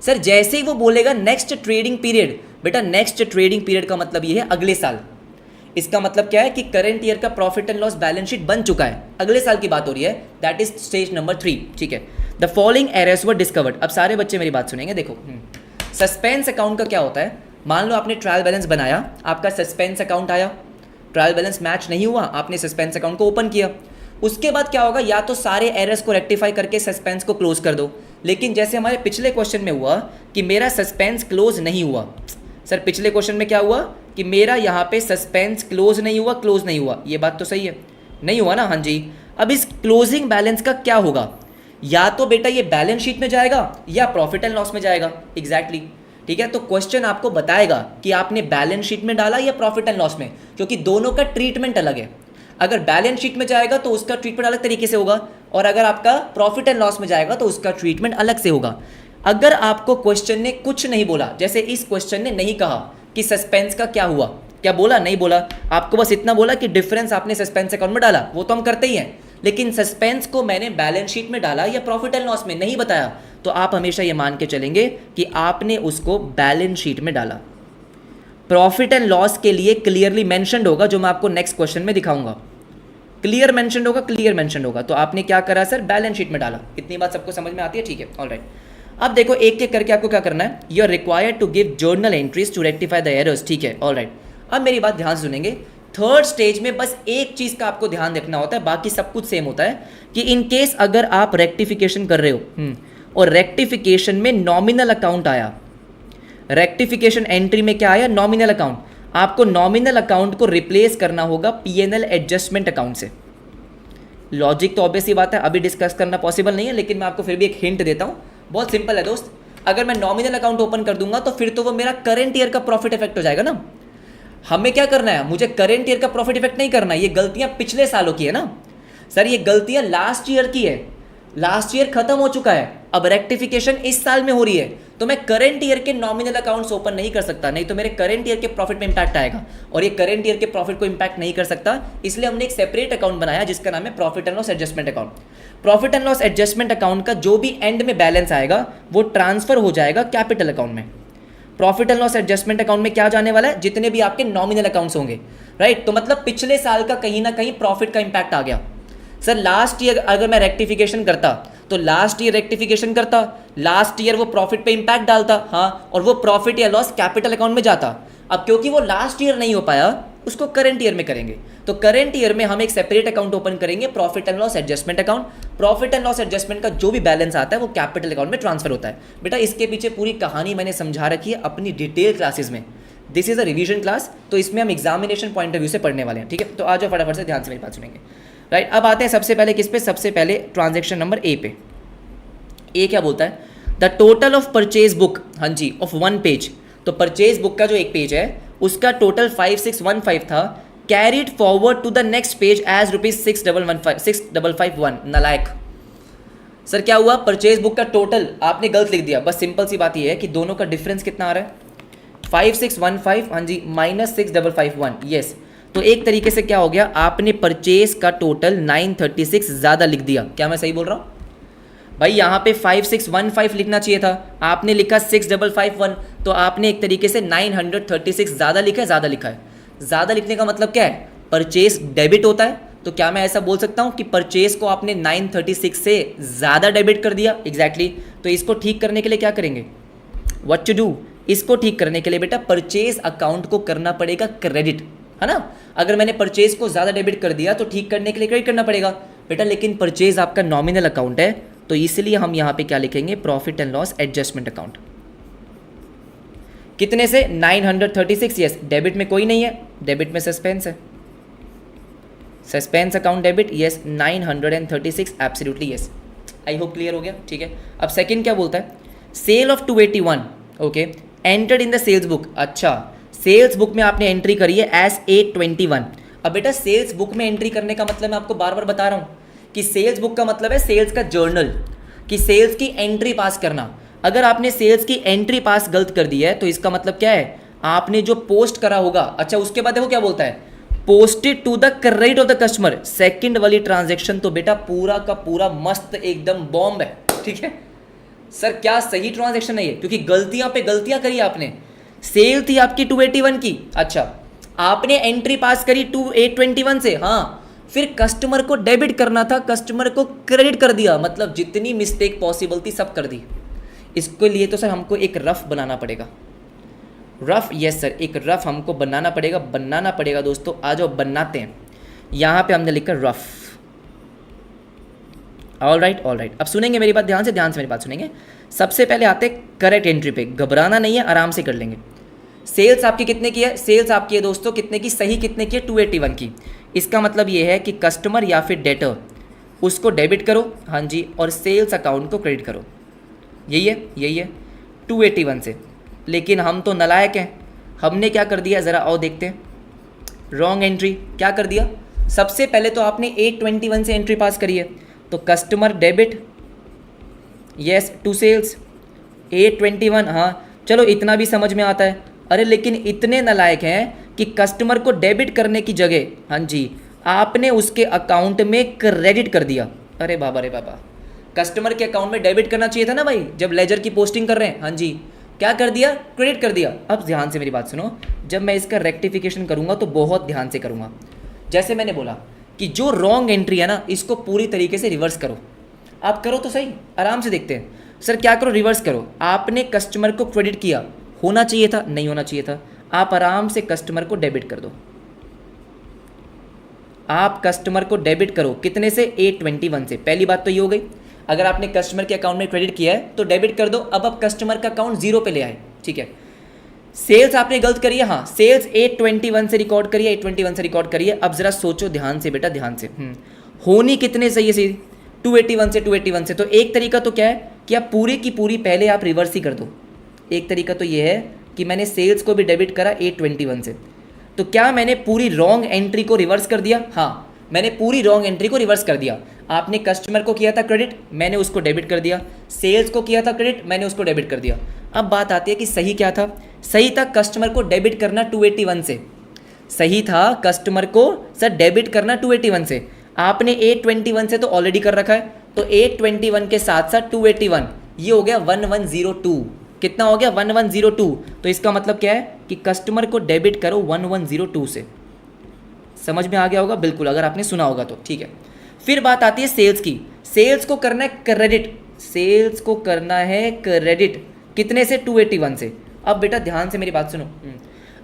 Speaker 1: Sir जैसे ही वो बोलेगा नेक्स्ट ट्रेडिंग पीरियड, बेटा नेक्स्ट ट्रेडिंग पीरियड का मतलब ये है अगले साल। इसका मतलब क्या है कि करंट ईयर का profit and loss balance sheet बन चुका है, अगले साल की बात हो रही है, दैट इज स्टेज नंबर 3। ठीक है, the following errors were discovered. अब सारे बच्चे मेरी बात सुनेंगे। देखो सस्पेंस अकाउंट का क्या होता है? मान लो आपने ट्रायल बैलेंस बनाया, आपका सस्पेंस अकाउंट आया, ट्रायल बैलेंस मैच नहीं हुआ, आपने सस्पेंस अकाउंट को ओपन किया। उसके बाद क्या होगा? या तो सारे एरर्स को रेक्टिफाई करके सस्पेंस को क्लोज कर दो, लेकिन जैसे हमारे पिछले क्वेश्चन में हुआ कि मेरा सस्पेंस क्लोज नहीं हुआ। सर पिछले क्वेश्चन में क्या हुआ कि मेरा यहाँ पे सस्पेंस क्लोज नहीं हुआ, क्लोज नहीं हुआ, ये बात तो सही है, नहीं हुआ ना? हाँ जी। अब इस क्लोजिंग बैलेंस का क्या होगा? या तो बेटा ये बैलेंस शीट में जाएगा या प्रॉफिट एंड लॉस में जाएगा। एग्जैक्टली ठीक है, तो क्वेश्चन आपको बताएगा कि आपने बैलेंस शीट में डाला या प्रॉफिट एंड लॉस में, क्योंकि दोनों का ट्रीटमेंट अलग है। अगर बैलेंस शीट में जाएगा तो उसका ट्रीटमेंट अलग तरीके से होगा, और अगर आपका प्रॉफिट एंड लॉस में जाएगा तो उसका ट्रीटमेंट अलग से होगा। अगर आपको क्वेश्चन ने कुछ नहीं बोला, जैसे इस क्वेश्चन ने नहीं कहा कि सस्पेंस का क्या हुआ, क्या बोला? नहीं बोला, आपको बस इतना बोला कि डिफरेंस आपने सस्पेंस अकाउंट में डाला, वो तो हम करते ही हैं, लेकिन सस्पेंस को मैंने बैलेंस शीट में डाला या प्रॉफिट एंड लॉस में नहीं बताया, तो आप हमेशा ये मान के चलेंगे कि आपने उसको बैलेंस शीट में डाला। प्रॉफिट एंड लॉस के लिए क्लियरली मेंशन्ड होगा, जो मैं आपको नेक्स्ट क्वेश्चन में दिखाऊंगा। क्लियर मेंशन्ड होगा, क्लियर मेंशन्ड होगा, तो आपने क्या करा सर? बैलेंस शीट में डाला। इतनी बात सबको समझ में आती है? ठीक है, ऑलराइट। अब देखो एक एक करके आपको क्या करना है। You are required to give journal entries to rectify the errors. ठीक है, ऑलराइट। अब मेरी बात ध्यान से सुनेंगे। थर्ड स्टेज में बस एक चीज का आपको ध्यान रखना होता है, बाकी सब कुछ सेम होता है, कि इन केस अगर आप रेक्टिफिकेशन कर रहे हो और रेक्टिफिकेशन में नॉमिनल अकाउंट आया, रेक्टिफिकेशन एंट्री में क्या आया? Nominal account. आपको नॉमिनल अकाउंट को रिप्लेस करना होगा पीएनएल एडजस्टमेंट अकाउंट से। लॉजिक तो ऑब्वियस ही बात है, अभी डिस्कस करना पॉसिबल नहीं है, लेकिन मैं आपको फिर भी एक हिंट देता हूँ। बहुत सिंपल है दोस्त, अगर मैं नॉमिनल अकाउंट ओपन कर दूंगा तो फिर तो वो मेरा करंट ईयर का प्रॉफिट इफेक्ट हो जाएगा ना। हमें क्या करना है, मुझे करंट ईयर का प्रॉफिट इफेक्ट नहीं करना है, ये गलतियां पिछले सालों की है ना सर, ये गलतियां लास्ट ईयर की है, लास्ट ईयर खत्म हो चुका है, अब रेक्टिफिकेशन इस साल में हो रही है, तो मैं करंट ईयर के नॉमिनल अकाउंट्स ओपन नहीं कर सकता, नहीं तो मेरे करंट ईयर के प्रॉफिट में इंपैक्ट आएगा, और ये करंट ईयर के प्रॉफिट को इंपैक्ट नहीं कर सकता, इसलिए हमने एक सेपरेट अकाउंट बनाया जिसका नाम है profit and loss adjustment account. Profit and loss adjustment account का जो भी एंड में बैलेंस आएगा वो ट्रांसफर हो जाएगा कैपिटल अकाउंट में। Profit and loss adjustment account में क्या जाने वाला है, जितने भी आपके नॉमिनल अकाउंट्स होंगे, राइट। तो मतलब पिछले साल का कहीं ना कहीं प्रॉफिट का इंपैक्ट आ गया। सर लास्ट ईयर अगर मैं रेक्टिफिकेशन करता तो लास्ट ईयर रेक्टिफिकेशन करता, लास्ट ईयर वो प्रॉफिट पे इंपैक्ट डालता, हाँ, और वो प्रॉफिट या लॉस कैपिटल अकाउंट में जाता। अब क्योंकि वो लास्ट ईयर नहीं हो पाया, उसको करंट ईयर में करेंगे, तो करंट ईयर में हम एक सेपरेट अकाउंट ओपन करेंगे, profit and loss adjustment account. Profit and loss adjustment का जो भी बैलेंस आता है वो कैपिटल अकाउंट में ट्रांसफर होता है। बेटा इसके पीछे पूरी कहानी मैंने समझा रखी है अपनी डिटेल क्लासेस में। This is a revision class, तो इसमें हम एग्जामिनेशन पॉइंट ऑफ व्यू से पढ़ने वाले हैं, ठीक है। तो आज फटाफट से ध्यान से मेरी बात सुनेंगे, राइट। अब आते हैं सबसे पहले किस पे, सबसे पहले ट्रांजेक्शन नंबर ए पे। ए क्या बोलता है, the total of purchase book, हाँ जी, ऑफ वन पेज। तो परचेज बुक का जो एक पेज है उसका टोटल 5615 था, carried forward to the next page as ₹6551। नालायक सर, क्या हुआ, परचेज बुक का टोटल आपने गलत लिख दिया। बस सिंपल सी बात ये है कि दोनों का डिफरेंस कितना आ रहा है, 5615, हाँ जी, -6551, यस। तो एक तरीके से क्या हो गया, आपने परचेज का टोटल 936 ज़्यादा लिख दिया। क्या मैं सही बोल रहा हूँ भाई, यहाँ पे 5615 लिखना चाहिए था, आपने लिखा 6551, तो आपने एक तरीके से 936 ज़्यादा लिखा है, ज़्यादा लिखा है। ज़्यादा लिखने का मतलब क्या है, परचेज डेबिट होता है, तो क्या मैं ऐसा बोल सकता हूँ कि परचेज को आपने 936 से ज़्यादा डेबिट कर दिया, एग्जैक्टली। तो इसको ठीक करने के लिए क्या करेंगे, व्हाट टू डू, इसको ठीक करने के लिए बेटा परचेज अकाउंट को करना पड़ेगा क्रेडिट, है ना। अगर मैंने परचेज को ज़्यादा डेबिट कर दिया तो ठीक करने के लिए क्रेडिट करना पड़ेगा बेटा, लेकिन परचेज आपका नॉमिनल अकाउंट है, तो इसलिए हम यहाँ पे क्या लिखेंगे, profit and loss adjustment account. कितने से, 936, यस। डेबिट में कोई नहीं है, डेबिट में सस्पेंस है, suspense account debit, yes, 936, absolutely yes. I hope clear हो गया, ठीक है। अब सेकंड क्या बोलता है, sale of 281, okay, entered in the sales book. अच्छा, सेल्स बुक में आपने एंट्री करी है एज 821। अब बेटा सेल्स बुक में एंट्री करने का मतलब मैं आपको बार बार बता रहा हूँ कि सेल्स बुक का मतलब है सेल्स का जर्नल, कि सेल्स की एंट्री पास करना। अगर आपने सेल्स की एंट्री पास गलत कर दी है तो इसका मतलब क्या है, आपने जो पोस्ट करा होगा, अच्छा उसके बाद देखो क्या बोलता है, posted to the credit of the customer. Second वाली ट्रांजैक्शन तो बेटा पूरा का पूरा मस्त एकदम बॉम्ब है, ठीक है सर। क्या सही ट्रांजैक्शन है ये, क्योंकि गलतियां पे गलतियां करी आपने। सेल थी आपकी 281 की, अच्छा आपने एंट्री पास करी 821 से, हाँ, फिर कस्टमर को डेबिट करना था, कस्टमर को क्रेडिट कर दिया, मतलब जितनी मिस्टेक पॉसिबल थी सब कर दी। इसके लिए तो सर हमको एक रफ बनाना पड़ेगा, रफ, यस सर, एक रफ हमको बनाना पड़ेगा दोस्तों। आ जाओ बनाते हैं। यहाँ पे हमने लिखा रफ, ऑल राइट। अब सुनेंगे मेरी बात ध्यान से मेरी बात सुनेंगे। सबसे पहले आते हैं करेक्ट एंट्री पे, घबराना नहीं है, आराम से कर लेंगे। सेल्स आपकी कितने की है, सेल्स आपकी है दोस्तों कितने की, सही कितने की है, 281 की। इसका मतलब ये है कि कस्टमर या फिर डेटर उसको डेबिट करो, हाँ जी, और सेल्स अकाउंट को क्रेडिट करो, यही है 281 से। लेकिन हम तो नालायक हैं, हमने क्या कर दिया, ज़रा और देखते हैं। रॉन्ग एंट्री, क्या कर दिया, सबसे पहले तो आपने 821 से एंट्री पास करी है, तो customer debit, yes, to sales 821, हाँ चलो इतना भी समझ में आता है। अरे लेकिन इतने नालायक हैं कि कस्टमर को डेबिट करने की जगह, हाँ जी, आपने उसके अकाउंट में क्रेडिट कर दिया। अरे बाबा रे बाबा, कस्टमर के अकाउंट में डेबिट करना चाहिए था ना भाई, जब लेजर की पोस्टिंग कर रहे हैं, हाँ जी, क्या कर दिया, क्रेडिट कर दिया। अब ध्यान से मेरी बात सुनो, जब मैं इसका रेक्टिफिकेशन करूँगा तो बहुत ध्यान से करूँगा। जैसे मैंने बोला कि जो रॉन्ग एंट्री है ना, इसको पूरी तरीके से रिवर्स करो। आप करो तो सही, आराम से देखते हैं। सर क्या करो, रिवर्स करो। आपने कस्टमर को क्रेडिट किया, होना चाहिए था, नहीं होना चाहिए था, आप आराम से कस्टमर को डेबिट कर दो। आप कस्टमर को डेबिट करो, कितने से, 821 से। पहली बात तो ये हो गई, अगर आपने कस्टमर के अकाउंट में क्रेडिट किया है तो डेबिट कर दो। अब कस्टमर का अकाउंट जीरो पे ले आए, ठीक है। सेल्स आपने गलत करी है, हाँ सेल्स 821 से रिकॉर्ड करिए, 821 से रिकॉर्ड करिए। अब जरा सोचो ध्यान से बेटा, ध्यान से। होनी कितने सही है सीधी 281 से, 281 से। तो एक तरीका तो क्या है कि आप पूरी की पूरी पहले आप रिवर्स ही कर दो। एक तरीका तो ये है कि मैंने सेल्स को भी डेबिट करा 821 से, तो क्या मैंने पूरी रॉन्ग एंट्री को रिवर्स कर दिया? हाँ मैंने पूरी रॉन्ग एंट्री को रिवर्स कर दिया। आपने कस्टमर को किया था क्रेडिट, मैंने उसको डेबिट कर दिया। सेल्स को किया था क्रेडिट, मैंने उसको डेबिट कर दिया। अब बात आती है कि सही क्या था? सही था कस्टमर को डेबिट करना 281 से। सही था कस्टमर को सर डेबिट करना 281 से। आपने 821 से तो ऑलरेडी कर रखा है, तो 821 के साथ साथ 281, ये हो गया 1102। कितना हो गया? 1102। तो इसका मतलब क्या है कि कस्टमर को डेबिट करो 1102 से। समझ में आ गया होगा बिल्कुल, अगर आपने सुना होगा तो ठीक है। फिर बात आती है सेल्स की। सेल्स को करना है क्रेडिट, सेल्स को करना है क्रेडिट कितने से? 281 से। अब बेटा ध्यान से मेरी बात सुनो,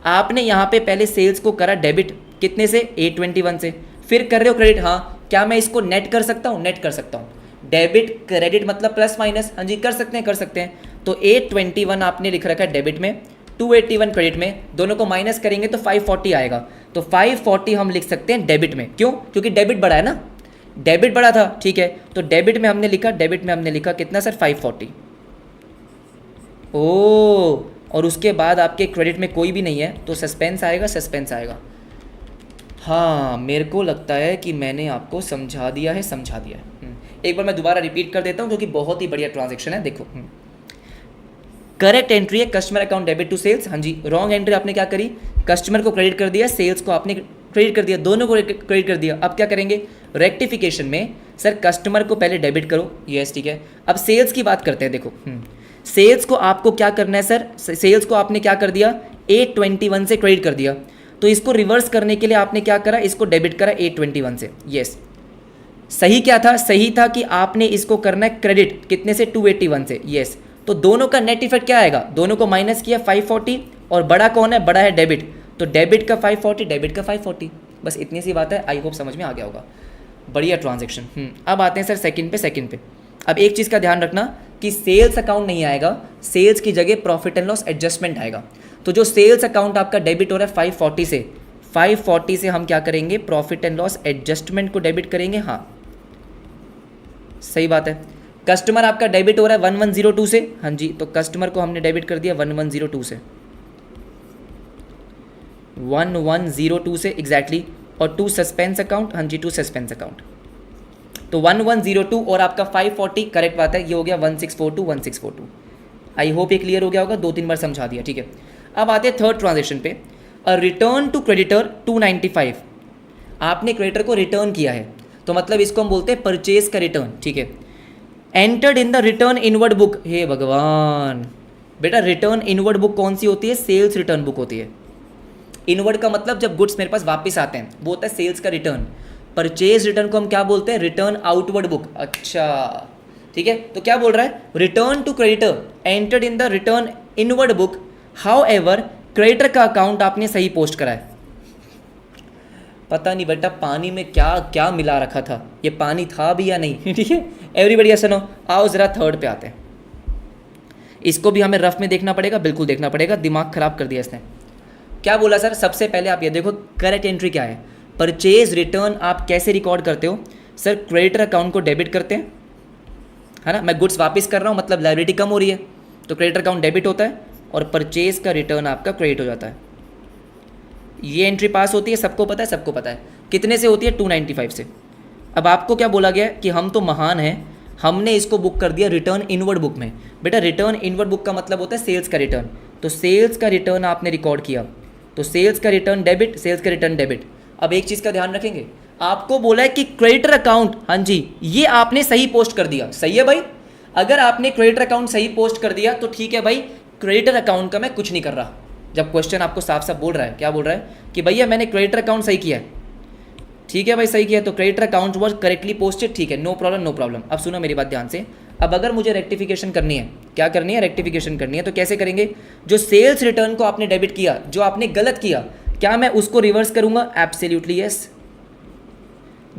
Speaker 1: आपने यहाँ पे पहले सेल्स को करा डेबिट कितने से? 821 से। फिर कर रहे हो क्रेडिट, हाँ क्या मैं इसको नेट कर सकता हूँ? नेट कर सकता हूँ। डेबिट क्रेडिट मतलब प्लस माइनस, हाँ जी कर सकते हैं, कर सकते हैं। तो 821 आपने लिख रखा है डेबिट में, 281 क्रेडिट में, दोनों को माइनस करेंगे तो 540 आएगा। तो 540 हम लिख सकते हैं डेबिट में। क्यों? क्योंकि डेबिट बड़ा है ना, डेबिट बड़ा था, ठीक है। तो डेबिट में हमने लिखा, डेबिट में हमने लिखा कितना सर? 540। ओ, और उसके बाद आपके क्रेडिट में कोई भी नहीं है तो सस्पेंस आएगा, सस्पेंस आएगा। हाँ मेरे को लगता है कि मैंने आपको समझा दिया है, समझा दिया है। एक बार मैं दोबारा रिपीट कर देता हूँ क्योंकि बहुत ही बढ़िया ट्रांजैक्शन है। देखो करेक्ट एंट्री है customer account debit to sales, हाँ जी। रॉन्ग एंट्री आपने क्या करी? कस्टमर को क्रेडिट कर दिया, सेल्स को आपने क्रेडिट कर दिया, दोनों को क्रेडिट कर दिया। अब क्या करेंगे? रेक्टिफिकेशन में सर कस्टमर को पहले डेबिट करो, यस ठीक है। अब सेल्स की बात करते हैं। देखो सेल्स को आपको क्या करना है सर? सेल्स को आपने क्या कर दिया? 821 से क्रेडिट कर दिया, तो इसको रिवर्स करने के लिए आपने क्या करा? इसको डेबिट करा 821 से, यस। सही क्या था? सही था कि आपने इसको करना है क्रेडिट कितने से? 281 से, यस। तो दोनों का नेट इफेक्ट क्या आएगा? दोनों को माइनस किया 540, और बड़ा कौन है? बड़ा है डेबिट, तो डेबिट का 540, डेबिट का 540। बस इतनी सी बात है, आई होप समझ में आ गया होगा। बढ़िया ट्रांजैक्शन। अब आते हैं सर सेकंड पे। अब एक चीज़ का ध्यान रखना कि सेल्स अकाउंट नहीं आएगा, सेल्स की जगह प्रॉफिट एंड लॉस एडजस्टमेंट आएगा। तो जो सेल्स अकाउंट आपका डेबिट हो रहा है 540 से, 540 से हम क्या करेंगे? प्रॉफिट एंड लॉस एडजस्टमेंट को डेबिट करेंगे, हाँ सही बात है। कस्टमर आपका डेबिट हो रहा है 1102 से, हाँ जी, तो कस्टमर को हमने डेबिट कर दिया 1102 से, 1102 से एग्जैक्टली। और टू सस्पेंस अकाउंट, हाँ जी टू सस्पेंस अकाउंट। तो 1102 और आपका 540 करेक्ट बात है, ये हो गया 1642, 1642। आई होप ये क्लियर हो गया होगा, 2-3 बार समझा दिया, ठीक है। अब आते हैं थर्ड ट्रांजेक्शन पे। अ रिटर्न टू क्रेडिटर 295, आपने क्रेडिटर को रिटर्न किया है, तो मतलब इसको हम बोलते हैं परचेज का रिटर्न, ठीक है। Entered in the return inward book, हे भगवान बेटा रिटर्न इनवर्ड बुक कौन सी होती है? सेल्स रिटर्न बुक होती है। इनवर्ड का मतलब जब गुड्स मेरे पास वापस आते हैं वो होता है सेल्स का रिटर्न। परचेज रिटर्न को हम क्या बोलते हैं? Return outward book. अच्छा ठीक है, तो क्या बोल रहा है? Return to creditor entered in the return inward book, however creditor का अकाउंट आपने सही पोस्ट करा है। पता नहीं बेटा पानी में क्या क्या मिला रखा था, ये पानी था भी या नहीं, ठीक है। एवरीबॉडी सुनो, आओ जरा थर्ड पे आते हैं। इसको भी हमें रफ में देखना पड़ेगा, बिल्कुल देखना पड़ेगा, दिमाग खराब कर दिया इसने। क्या बोला सर? सबसे पहले आप ये देखो करेक्ट एंट्री क्या है। परचेज रिटर्न आप कैसे रिकॉर्ड करते हो? सर क्रेडिटर अकाउंट को डेबिट करते हैं, है ना। मैं गुड्स वापस कर रहा हूँ मतलब लायबिलिटी कम हो रही है, तो क्रेडिटर अकाउंट डेबिट होता है और परचेज का रिटर्न आपका क्रेडिट हो जाता है। ये एंट्री पास होती है, सबको पता है, सबको पता है। कितने से होती है? 295 से। अब आपको क्या बोला गया कि हम तो महान हैं, हमने इसको बुक कर दिया रिटर्न इनवर्ड बुक में। बेटा रिटर्न इनवर्ड बुक का मतलब होता है सेल्स का रिटर्न, तो सेल्स का रिटर्न आपने रिकॉर्ड किया, तो सेल्स का रिटर्न डेबिट, सेल्स का रिटर्न डेबिट। अब एक चीज़ का ध्यान रखेंगे, आपको बोला है कि क्रेडिटर अकाउंट, हाँ जी ये आपने सही पोस्ट कर दिया, सही है भाई। अगर आपने क्रेडिटर अकाउंट सही पोस्ट कर दिया तो ठीक है भाई, क्रेडिटर अकाउंट का मैं कुछ नहीं कर रहा। जब क्वेश्चन आपको साफ साफ बोल रहा है, क्या बोल रहा है कि भैया मैंने क्रेडिटर अकाउंट सही किया है, ठीक है भाई सही किया, तो creditor account was correctly posted, ठीक है, नो प्रॉब्लम नो प्रॉब्लम। अब सुनो मेरी बात ध्यान से, अब अगर मुझे रेक्टिफिकेशन करनी है, क्या करनी है? रेक्टिफिकेशन करनी है, तो कैसे करेंगे? जो सेल्स रिटर्न को आपने डेबिट किया, जो आपने गलत किया, क्या मैं उसको रिवर्स करूंगा? Absolutely yes.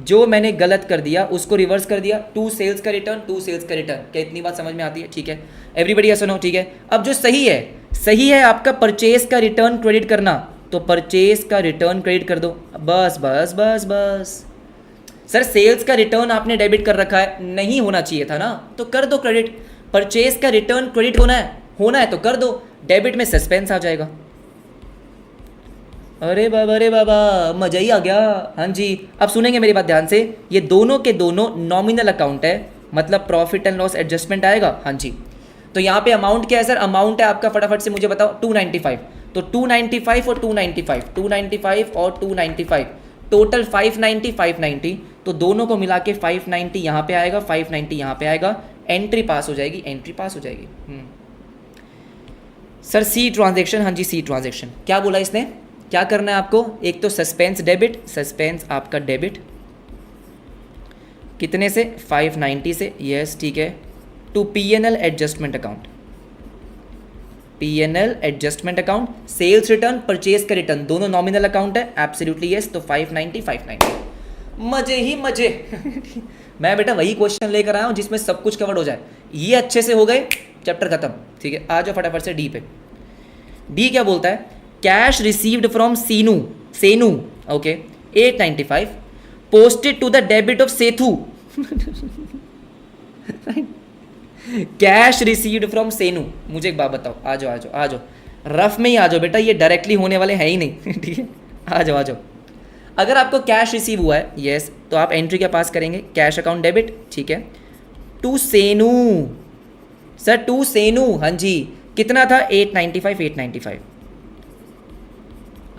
Speaker 1: जो मैंने गलत कर दिया उसको रिवर्स कर दिया, टू सेल्स का रिटर्न, टू सेल्स का रिटर्न। क्या इतनी बात समझ में आती है? ठीक है एवरीबॉडी सुनो, ठीक है। अब जो सही है, सही है आपका परचेज का रिटर्न क्रेडिट करना, तो परचेज का रिटर्न क्रेडिट कर दो, बस बस बस बस। सर सेल्स का रिटर्न आपने डेबिट कर रखा है, नहीं होना चाहिए था ना, तो कर दो क्रेडिट। परचेज का रिटर्न क्रेडिट होना है तो कर दो, डेबिट में सस्पेंस आ जाएगा। अरे बाबा मजा ही आ गया। हाँ जी, अब सुनेंगे मेरी बात ध्यान से, ये दोनों के दोनों नॉमिनल अकाउंट है, मतलब प्रॉफिट एंड लॉस एडजस्टमेंट आएगा। हाँ जी, तो यहाँ पे अमाउंट क्या है सर? अमाउंट है आपका, फटाफट से मुझे बताओ, 295। तो 295 और 295, 295 और 295, टोटल 590 590, तो दोनों को मिला के 590 यहाँ पे आएगा, 590 यहाँ पे आएगा, एंट्री पास हो जाएगी, एंट्री पास हो जाएगी। सर सी ट्रांजेक्शन, हाँ जी सी ट्रांजेक्शन, क्या बोला इसने, क्या करना है आपको? एक तो सस्पेंस डेबिट, सस्पेंस आपका डेबिट कितने से? 590 से, यस ठीक है, to PNL adjustment account, PNL adjustment account, sales return purchase का रिटर्न दोनों नॉमिनल अकाउंट है, एब्सोल्युटली यस, तो 590 590, मजे ही मजे। मैं बेटा वही क्वेश्चन लेकर आया हूँ जिसमें सब कुछ कवर्ड हो जाए, ये अच्छे से हो गए, चैप्टर खत्म। ठीक है, आ जाओ फटाफट से डी पे। डी क्या बोलता है? Cash received from Senu, okay, 895 posted to the debit of Sethu. Cash received from Senu, मुझे एक बात बताओ, आ जाओ रफ में ही आ जाओ बेटा, ये डायरेक्टली होने वाले हैं ही नहीं। ठीक है, आ जाओ। अगर आपको कैश रिसीव हुआ है, यस, तो आप एंट्री क्या पास करेंगे? कैश अकाउंट डेबिट, ठीक है, to Senu, sir to Senu, हाँ जी, कितना था? 895 895।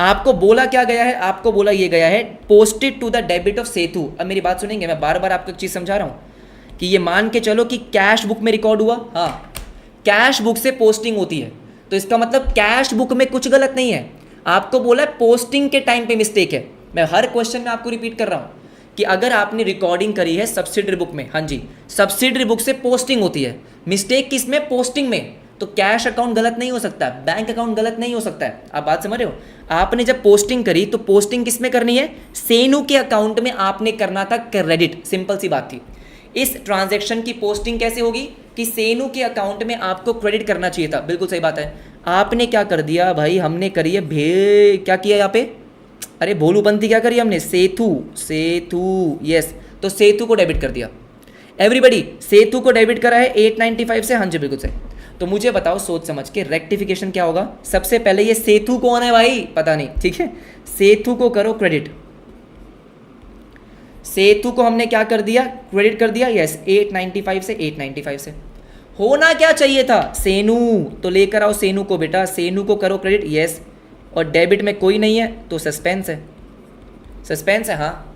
Speaker 1: आपको बोला क्या गया है? आपको बोला ये गया है posted to the debit of Setu. अब मेरी बात सुनेंगे, मैं बार बार आपको एक चीज समझा रहा हूं कि ये मान के चलो कि कैश बुक में रिकॉर्ड हुआ, हाँ कैश बुक से पोस्टिंग होती है, तो इसका मतलब कैश बुक में कुछ गलत नहीं है। आपको बोला है पोस्टिंग के टाइम पे मिस्टेक है। मैं हर क्वेश्चन में आपको रिपीट कर रहा हूं कि अगर आपने रिकॉर्डिंग करी है सब्सिडरी बुक में, हाँ जी सब्सिडरी बुक से पोस्टिंग होती है, मिस्टेक किसमें? पोस्टिंग में, तो कैश अकाउंट गलत नहीं हो सकता, बैंक अकाउंट गलत नहीं हो सकता है। आप बात समझ रहे हो? आपने जब पोस्टिंग करी तो पोस्टिंग किस में करनी है? सेनू के अकाउंट में आपने करना था क्रेडिट, सिंपल सी बात थी। इस ट्रांजैक्शन की पोस्टिंग कैसे होगी कि सेनू के अकाउंट में आपको क्रेडिट करना चाहिए था, बिल्कुल सही बात है। आपने क्या कर दिया भाई? हमने करी है क्या किया यहाँ पे? अरे भोलूपंथी क्या करी हमने? सेतु, यस, तो सेतु को डेबिट कर दिया। एवरीबडी सेतु को डेबिट करा है 895 से, हाँ जी बिल्कुल सही। तो मुझे बताओ सोच समझ के रेक्टिफिकेशन क्या होगा? सबसे पहले ये सेतु कौन है भाई? पता नहीं, ठीक है, सेतु को करो क्रेडिट। सेतु को हमने क्या कर दिया? क्रेडिट कर दिया, यस, 895 से, 895 से। होना क्या चाहिए था? सेनू, तो लेकर आओ सेनू को बेटा, सेनू को करो क्रेडिट, यस, और डेबिट में कोई नहीं है तो सस्पेंस है, सस्पेंस है, हाँ।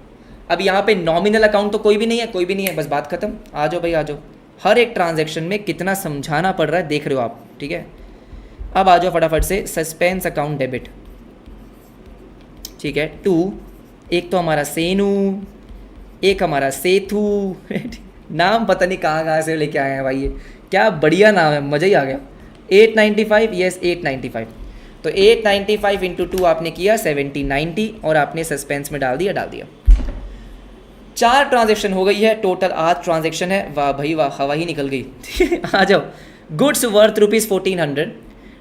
Speaker 1: अब यहाँ पे नॉमिनल अकाउंट तो कोई भी नहीं है, कोई भी नहीं है, बस बात खत्म। आ जाओ भाई आ जाओ, हर एक ट्रांजैक्शन में कितना समझाना पड़ रहा है देख रहे हो आप, ठीक है। अब आ जाओ फटाफट से, सस्पेंस अकाउंट डेबिट, ठीक है, टू, एक तो हमारा सेनू, एक हमारा सेथू। नाम पता नहीं कहाँ से लेके आए हैं भाई, ये क्या बढ़िया नाम है, मज़ा ही आ गया। 895, यस 895, तो 895 इंटू 2 आपने किया 7090 और आपने सस्पेंस में डाल दिया। 4 ट्रांजेक्शन हो गई है, टोटल 8 ट्रांजेक्शन है। वाह भाई वाह, हवा ही निकल गई। आ जाओ, गुड्स वर्थ ₹1400,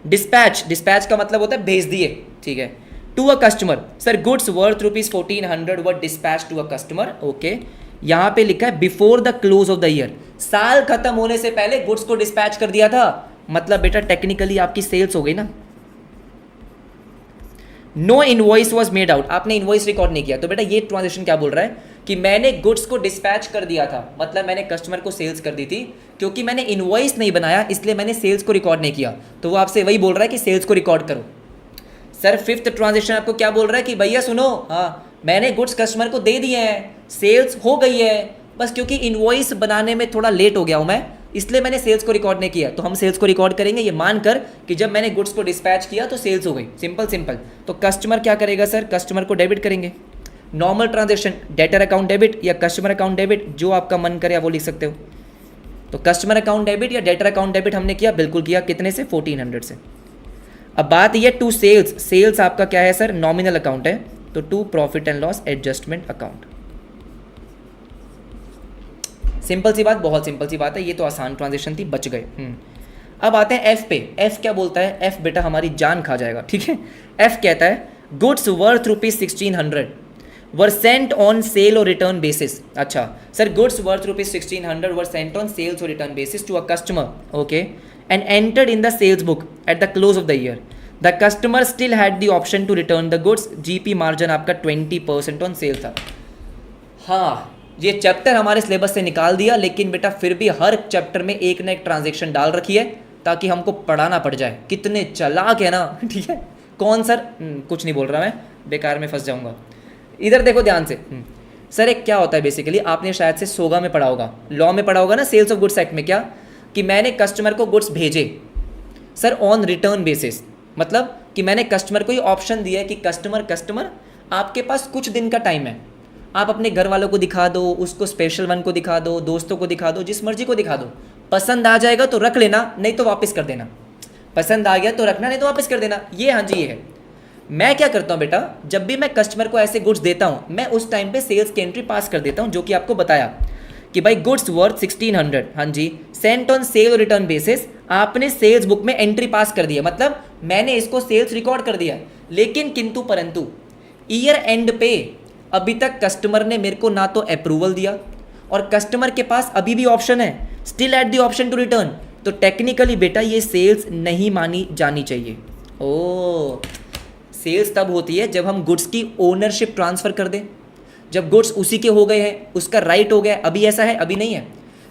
Speaker 1: डिस्पैच का मतलब होता है भेज दिए, ठीक है, to a customer. Sir goods worth ₹1400 were dispatch to a customer, okay. यहाँ पे लिखा है before the close of the year, साल खत्म होने से पहले गुड्स को डिस्पैच कर दिया था, मतलब बेटा टेक्निकली आपकी सेल्स हो गई ना। No invoice was made out, आपने इनवॉइस रिकॉर्ड नहीं किया, तो बेटा ये ट्रांजेक्शन क्या बोल रहा है कि मैंने गुड्स को डिस्पैच कर दिया था, मतलब मैंने कस्टमर को सेल्स कर दी थी, क्योंकि मैंने इनवॉइस नहीं बनाया इसलिए मैंने सेल्स को रिकॉर्ड नहीं किया, तो वो आपसे वही बोल रहा है कि सेल्स को रिकॉर्ड करो। सर 5th ट्रांजेक्शन आपको क्या बोल रहा है कि भैया सुनो, हाँ मैंने गुड्स कस्टमर को दे दिए हैं, सेल्स हो गई है, बस क्योंकि इनवॉइस बनाने में थोड़ा लेट हो गया हूँ मैं, इसलिए मैंने सेल्स को रिकॉर्ड नहीं किया। तो हम सेल्स को रिकॉर्ड करेंगे ये मानकर कि जब मैंने गुड्स को डिस्पैच किया तो सेल्स हो गई, सिंपल। तो कस्टमर क्या करेगा सर? कस्टमर को डेबिट करेंगे। Normal transaction debtor account debit या कस्टमर अकाउंट डेबिट, जो आपका मन करे वो लिख सकते हो। तो कस्टमर अकाउंट डेबिट या डेटर अकाउंट डेबिट हमने किया, बिल्कुल किया, कितने से? 1400 से। अब बात ये टू सेल्स आपका क्या है सर? नॉमिनल अकाउंट है, तो to profit and loss adjustment account. Simple सी बात, बहुत सिंपल सी बात है, ये तो आसान ट्रांजेक्शन थी, बच गए। अब आते हैं एफ पे। एफ क्या बोलता है? एफ बेटा हमारी जान खा जाएगा, ठीक है। एफ कहता है goods worth ₹1600 were sent on sale or return basis. अच्छा sir, goods worth ₹1600 were sent on sales or return basis to a customer, okay, and entered in the sales book at the close of the year. The customer still had the option to return the goods. GP margin आपका 20% on sale था। हाँ, ये chapter हमारे syllabus से निकाल दिया, लेकिन बेटा फिर भी हर चैप्टर में एक ना एक ट्रांजेक्शन डाल रखी है ताकि हमको पढ़ाना पड़ जाए। कितने चालाक है ना, ठीक है। कौन सर? कुछ नहीं बोल रहा मैं, बेकार में फंस जाऊंगा। इधर देखो ध्यान से। सर एक क्या होता है बेसिकली, आपने शायद से सोगा में पढ़ा होगा, लॉ में पढ़ा होगा ना, सेल्स ऑफ गुड्स एक्ट में, क्या कि मैंने कस्टमर को गुड्स भेजे सर ऑन रिटर्न बेसिस, मतलब कि मैंने कस्टमर को ये ऑप्शन दिया है कि कस्टमर आपके पास कुछ दिन का टाइम है, आप अपने घर वालों को दिखा दो, उसको स्पेशल वन को दिखा दो, दोस्तों को दिखा दो, जिस मर्जी को दिखा दो। पसंद आ जाएगा तो रख लेना, नहीं तो वापस कर देना। पसंद आ गया तो रखना, नहीं तो वापस कर देना। ये हाँ जी ये है। मैं क्या करता हूँ बेटा, जब भी मैं कस्टमर को ऐसे गुड्स देता हूँ, मैं उस टाइम पे सेल्स की एंट्री पास कर देता हूँ, जो कि आपको बताया कि भाई गुड्स वर्थ 1600, हाँ जी, Saint on sale or return basis. आपने सेल्स बुक में एंट्री पास कर दिया, मतलब मैंने इसको सेल्स रिकॉर्ड कर दिया। लेकिन किंतु परंतु ईयर एंड पे अभी तक कस्टमर ने मेरे को ना तो अप्रूवल दिया, और कस्टमर के पास अभी भी ऑप्शन है, still at the option to return. तो टेक्निकली बेटा ये सेल्स नहीं मानी जानी चाहिए। ओ, सेल्स तब होती है जब हम गुड्स की ओनरशिप ट्रांसफ़र कर दें, जब गुड्स उसी के हो गए हैं, उसका राइट हो गया है। अभी ऐसा है? अभी नहीं है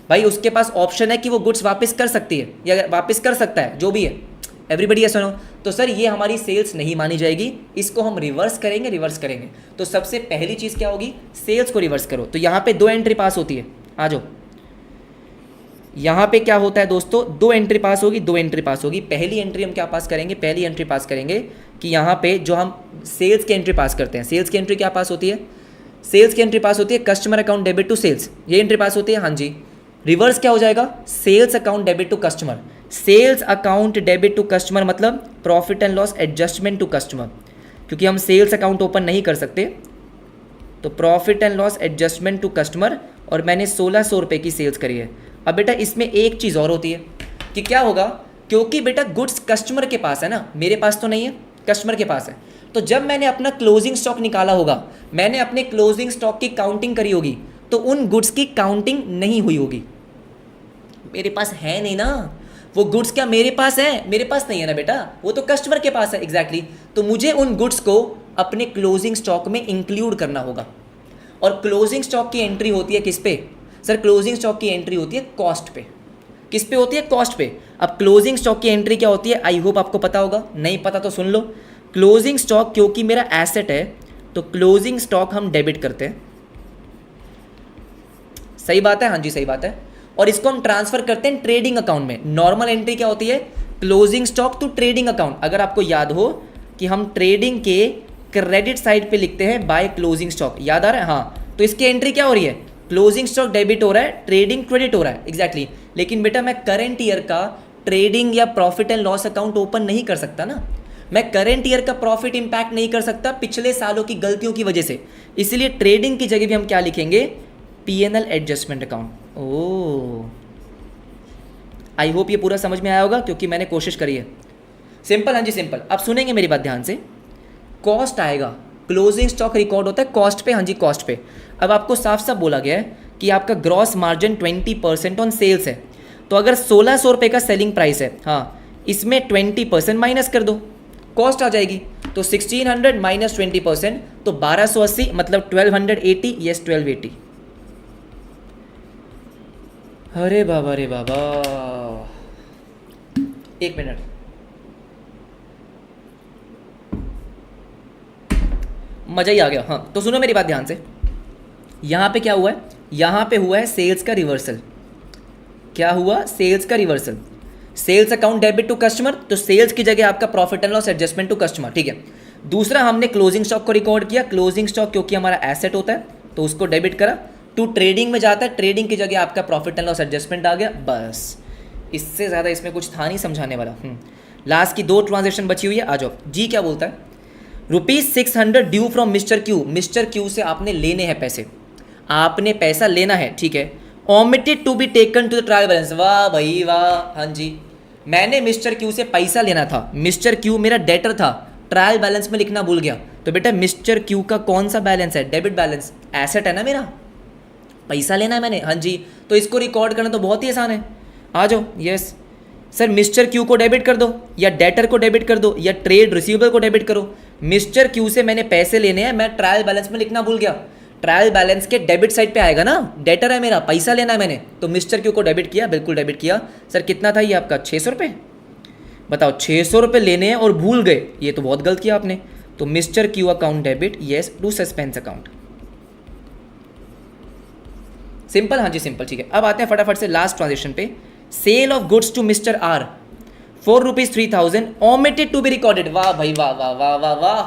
Speaker 1: भाई। उसके पास ऑप्शन है कि वो गुड्स वापस कर सकती है या वापस कर सकता है, जो भी है। एवरीबडी ऐसा नो। तो सर ये हमारी सेल्स नहीं मानी जाएगी, इसको हम रिवर्स करेंगे। तो सबसे पहली चीज़ क्या होगी? सेल्स को रिवर्स करो। तो यहाँ पे 2 एंट्री पास होती है, आ जाओ। यहाँ पे क्या होता है दोस्तों, 2 एंट्री पास होगी। पहली एंट्री हम क्या पास करेंगे? पहली एंट्री पास करेंगे कि यहाँ पे जो हम सेल्स की एंट्री पास करते हैं, सेल्स की एंट्री क्या पास होती है? सेल्स की एंट्री पास होती है customer account debit to sales, ये एंट्री पास होती है, हाँ जी। रिवर्स क्या हो जाएगा? Sales account debit to customer. Sales account debit to customer मतलब profit and loss adjustment to customer, क्योंकि हम सेल्स अकाउंट ओपन नहीं कर सकते। तो profit and loss adjustment to customer, और मैंने 1600 रुपये की सेल्स करी है। अब बेटा इसमें एक चीज़ और होती है कि क्या होगा, क्योंकि बेटा गुड्स कस्टमर के पास है ना, मेरे पास तो नहीं है, कस्टमर के पास है। तो जब मैंने अपना क्लोजिंग स्टॉक निकाला होगा, मैंने अपने क्लोजिंग स्टॉक की काउंटिंग करी होगी, तो उन गुड्स की काउंटिंग नहीं हुई होगी। मेरे पास है नहीं ना वो गुड्स, क्या मेरे पास है? मेरे पास नहीं है ना बेटा, वो तो कस्टमर के पास है। एग्जैक्टली। तो मुझे उन गुड्स को अपने क्लोजिंग स्टॉक में इंक्लूड करना होगा। और क्लोजिंग स्टॉक की एंट्री होती है किस पे? सर क्लोजिंग स्टॉक की एंट्री होती है कॉस्ट पे। किस पे होती है? कॉस्ट पे। अब क्लोजिंग स्टॉक की एंट्री क्या होती है? आई होप आपको पता होगा, नहीं पता तो सुन लो। क्लोजिंग स्टॉक क्योंकि मेरा एसेट है, तो क्लोजिंग स्टॉक हम डेबिट करते हैं। सही बात है, हाँ जी सही बात है। और इसको हम ट्रांसफर करते हैं ट्रेडिंग अकाउंट में। नॉर्मल एंट्री क्या होती है? Closing stock to trading account. अगर आपको याद हो कि हम ट्रेडिंग के क्रेडिट साइड पे लिखते हैं बाय क्लोजिंग स्टॉक, याद आ रहा है? हाँ, तो इसकी एंट्री क्या हो रही है? क्लोजिंग स्टॉक डेबिट हो रहा है, ट्रेडिंग क्रेडिट हो रहा है। एग्जैक्टली। लेकिन बेटा मैं करंट ईयर का ट्रेडिंग या profit and loss account open नहीं कर सकता ना, मैं करंट ईयर का प्रॉफिट इंपैक्ट नहीं कर सकता पिछले सालों की गलतियों की वजह से। इसलिए ट्रेडिंग की जगह भी हम क्या लिखेंगे? PNL adjustment account. Oh, I hope ये पूरा समझ में आया होगा, क्योंकि मैंने कोशिश करी है। सिंपल, हाँ जी सिंपल। अब सुनेंगे मेरी बात ध्यान से। कॉस्ट आएगा, क्लोजिंग स्टॉक रिकॉर्ड होता है कॉस्ट पे, हाँ जी कॉस्ट पे। अब आपको साफ साफ बोला गया है कि आपका ग्रॉस मार्जिन 20% ऑन सेल्स है। तो अगर 1600 रुपये का सेलिंग प्राइस है, हाँ, इसमें 20% माइनस कर दो, कॉस्ट आ जाएगी। तो 1600 माइनस 20%, तो 1280 मतलब 1280। यस 1280। अरे बाबा रे बाबा, एक मिनट। मजा ही आ गया। हाँ, तो सुनो मेरी बात ध्यान से। यहाँ पे क्या हुआ है? यहाँ पे हुआ है सेल्स का रिवर्सल। क्या हुआ? सेल्स का reversal. Sales account debit to customer, तो सेल्स की जगह आपका profit and loss adjustment to customer, ठीक है। दूसरा, हमने क्लोजिंग स्टॉक को रिकॉर्ड किया। क्लोजिंग स्टॉक क्योंकि हमारा एसेट होता है, तो उसको डेबिट करा। टू ट्रेडिंग में जाता है, ट्रेडिंग की जगह आपका प्रॉफिट एंड लॉस एडजस्टमेंट आ गया। बस, इससे ज़्यादा इसमें कुछ था नहीं समझाने वाला। लास्ट की 2 ट्रांजेक्शन बची हुई है, आ जाओ। जी क्या बोलता है? ₹600 due from mister Q. Mister Q से आपने लेने हैं पैसे, आपने पैसा लेना है, ठीक है। Omitted to be taken to the trial balance. वाह भाई वाह, हाँ जी। मैंने मिस्टर क्यू से पैसा लेना था, मिस्टर क्यू मेरा डेटर था, ट्रायल बैलेंस में लिखना भूल गया, तो बेटा मिस्टर क्यू का कौन सा बैलेंस है? डेबिट बैलेंस, एसेट है ना मेरा, पैसा लेना है मैंने, हाँ जी। तो इसको रिकॉर्ड करना तो बहुत ही आसान है, आ जाओ। यस सर, मिस्टर क्यू को डेबिट कर दो या डेटर को डेबिट कर दो या ट्रेड रिसीवेबल को डेबिट करो। मिस्टर क्यू से मैंने पैसे लेने हैं, मैं ट्रायल बैलेंस में लिखना भूल गया, ट्रायल बैलेंस के डेबिट साइड पे आएगा ना, डेटर है मेरा, पैसा लेना है मैंने, तो मिस्टर क्यू को डेबिट किया, बिल्कुल डेबिट किया। सर कितना था ये आपका? 600 रुपये। बताओ 600 रुपये लेने हैं और भूल गए, ये तो बहुत गलत किया आपने। तो mister Q account debit, yes to suspense account. Simple, हाँ जी सिंपल, ठीक है। अब आते हैं फटाफट से लास्ट ट्रांजेक्शन पे। Sale of goods to mister R for ₹3,000 omitted to be recorded. वाह भाई वाह वाह वाह वाह वाह,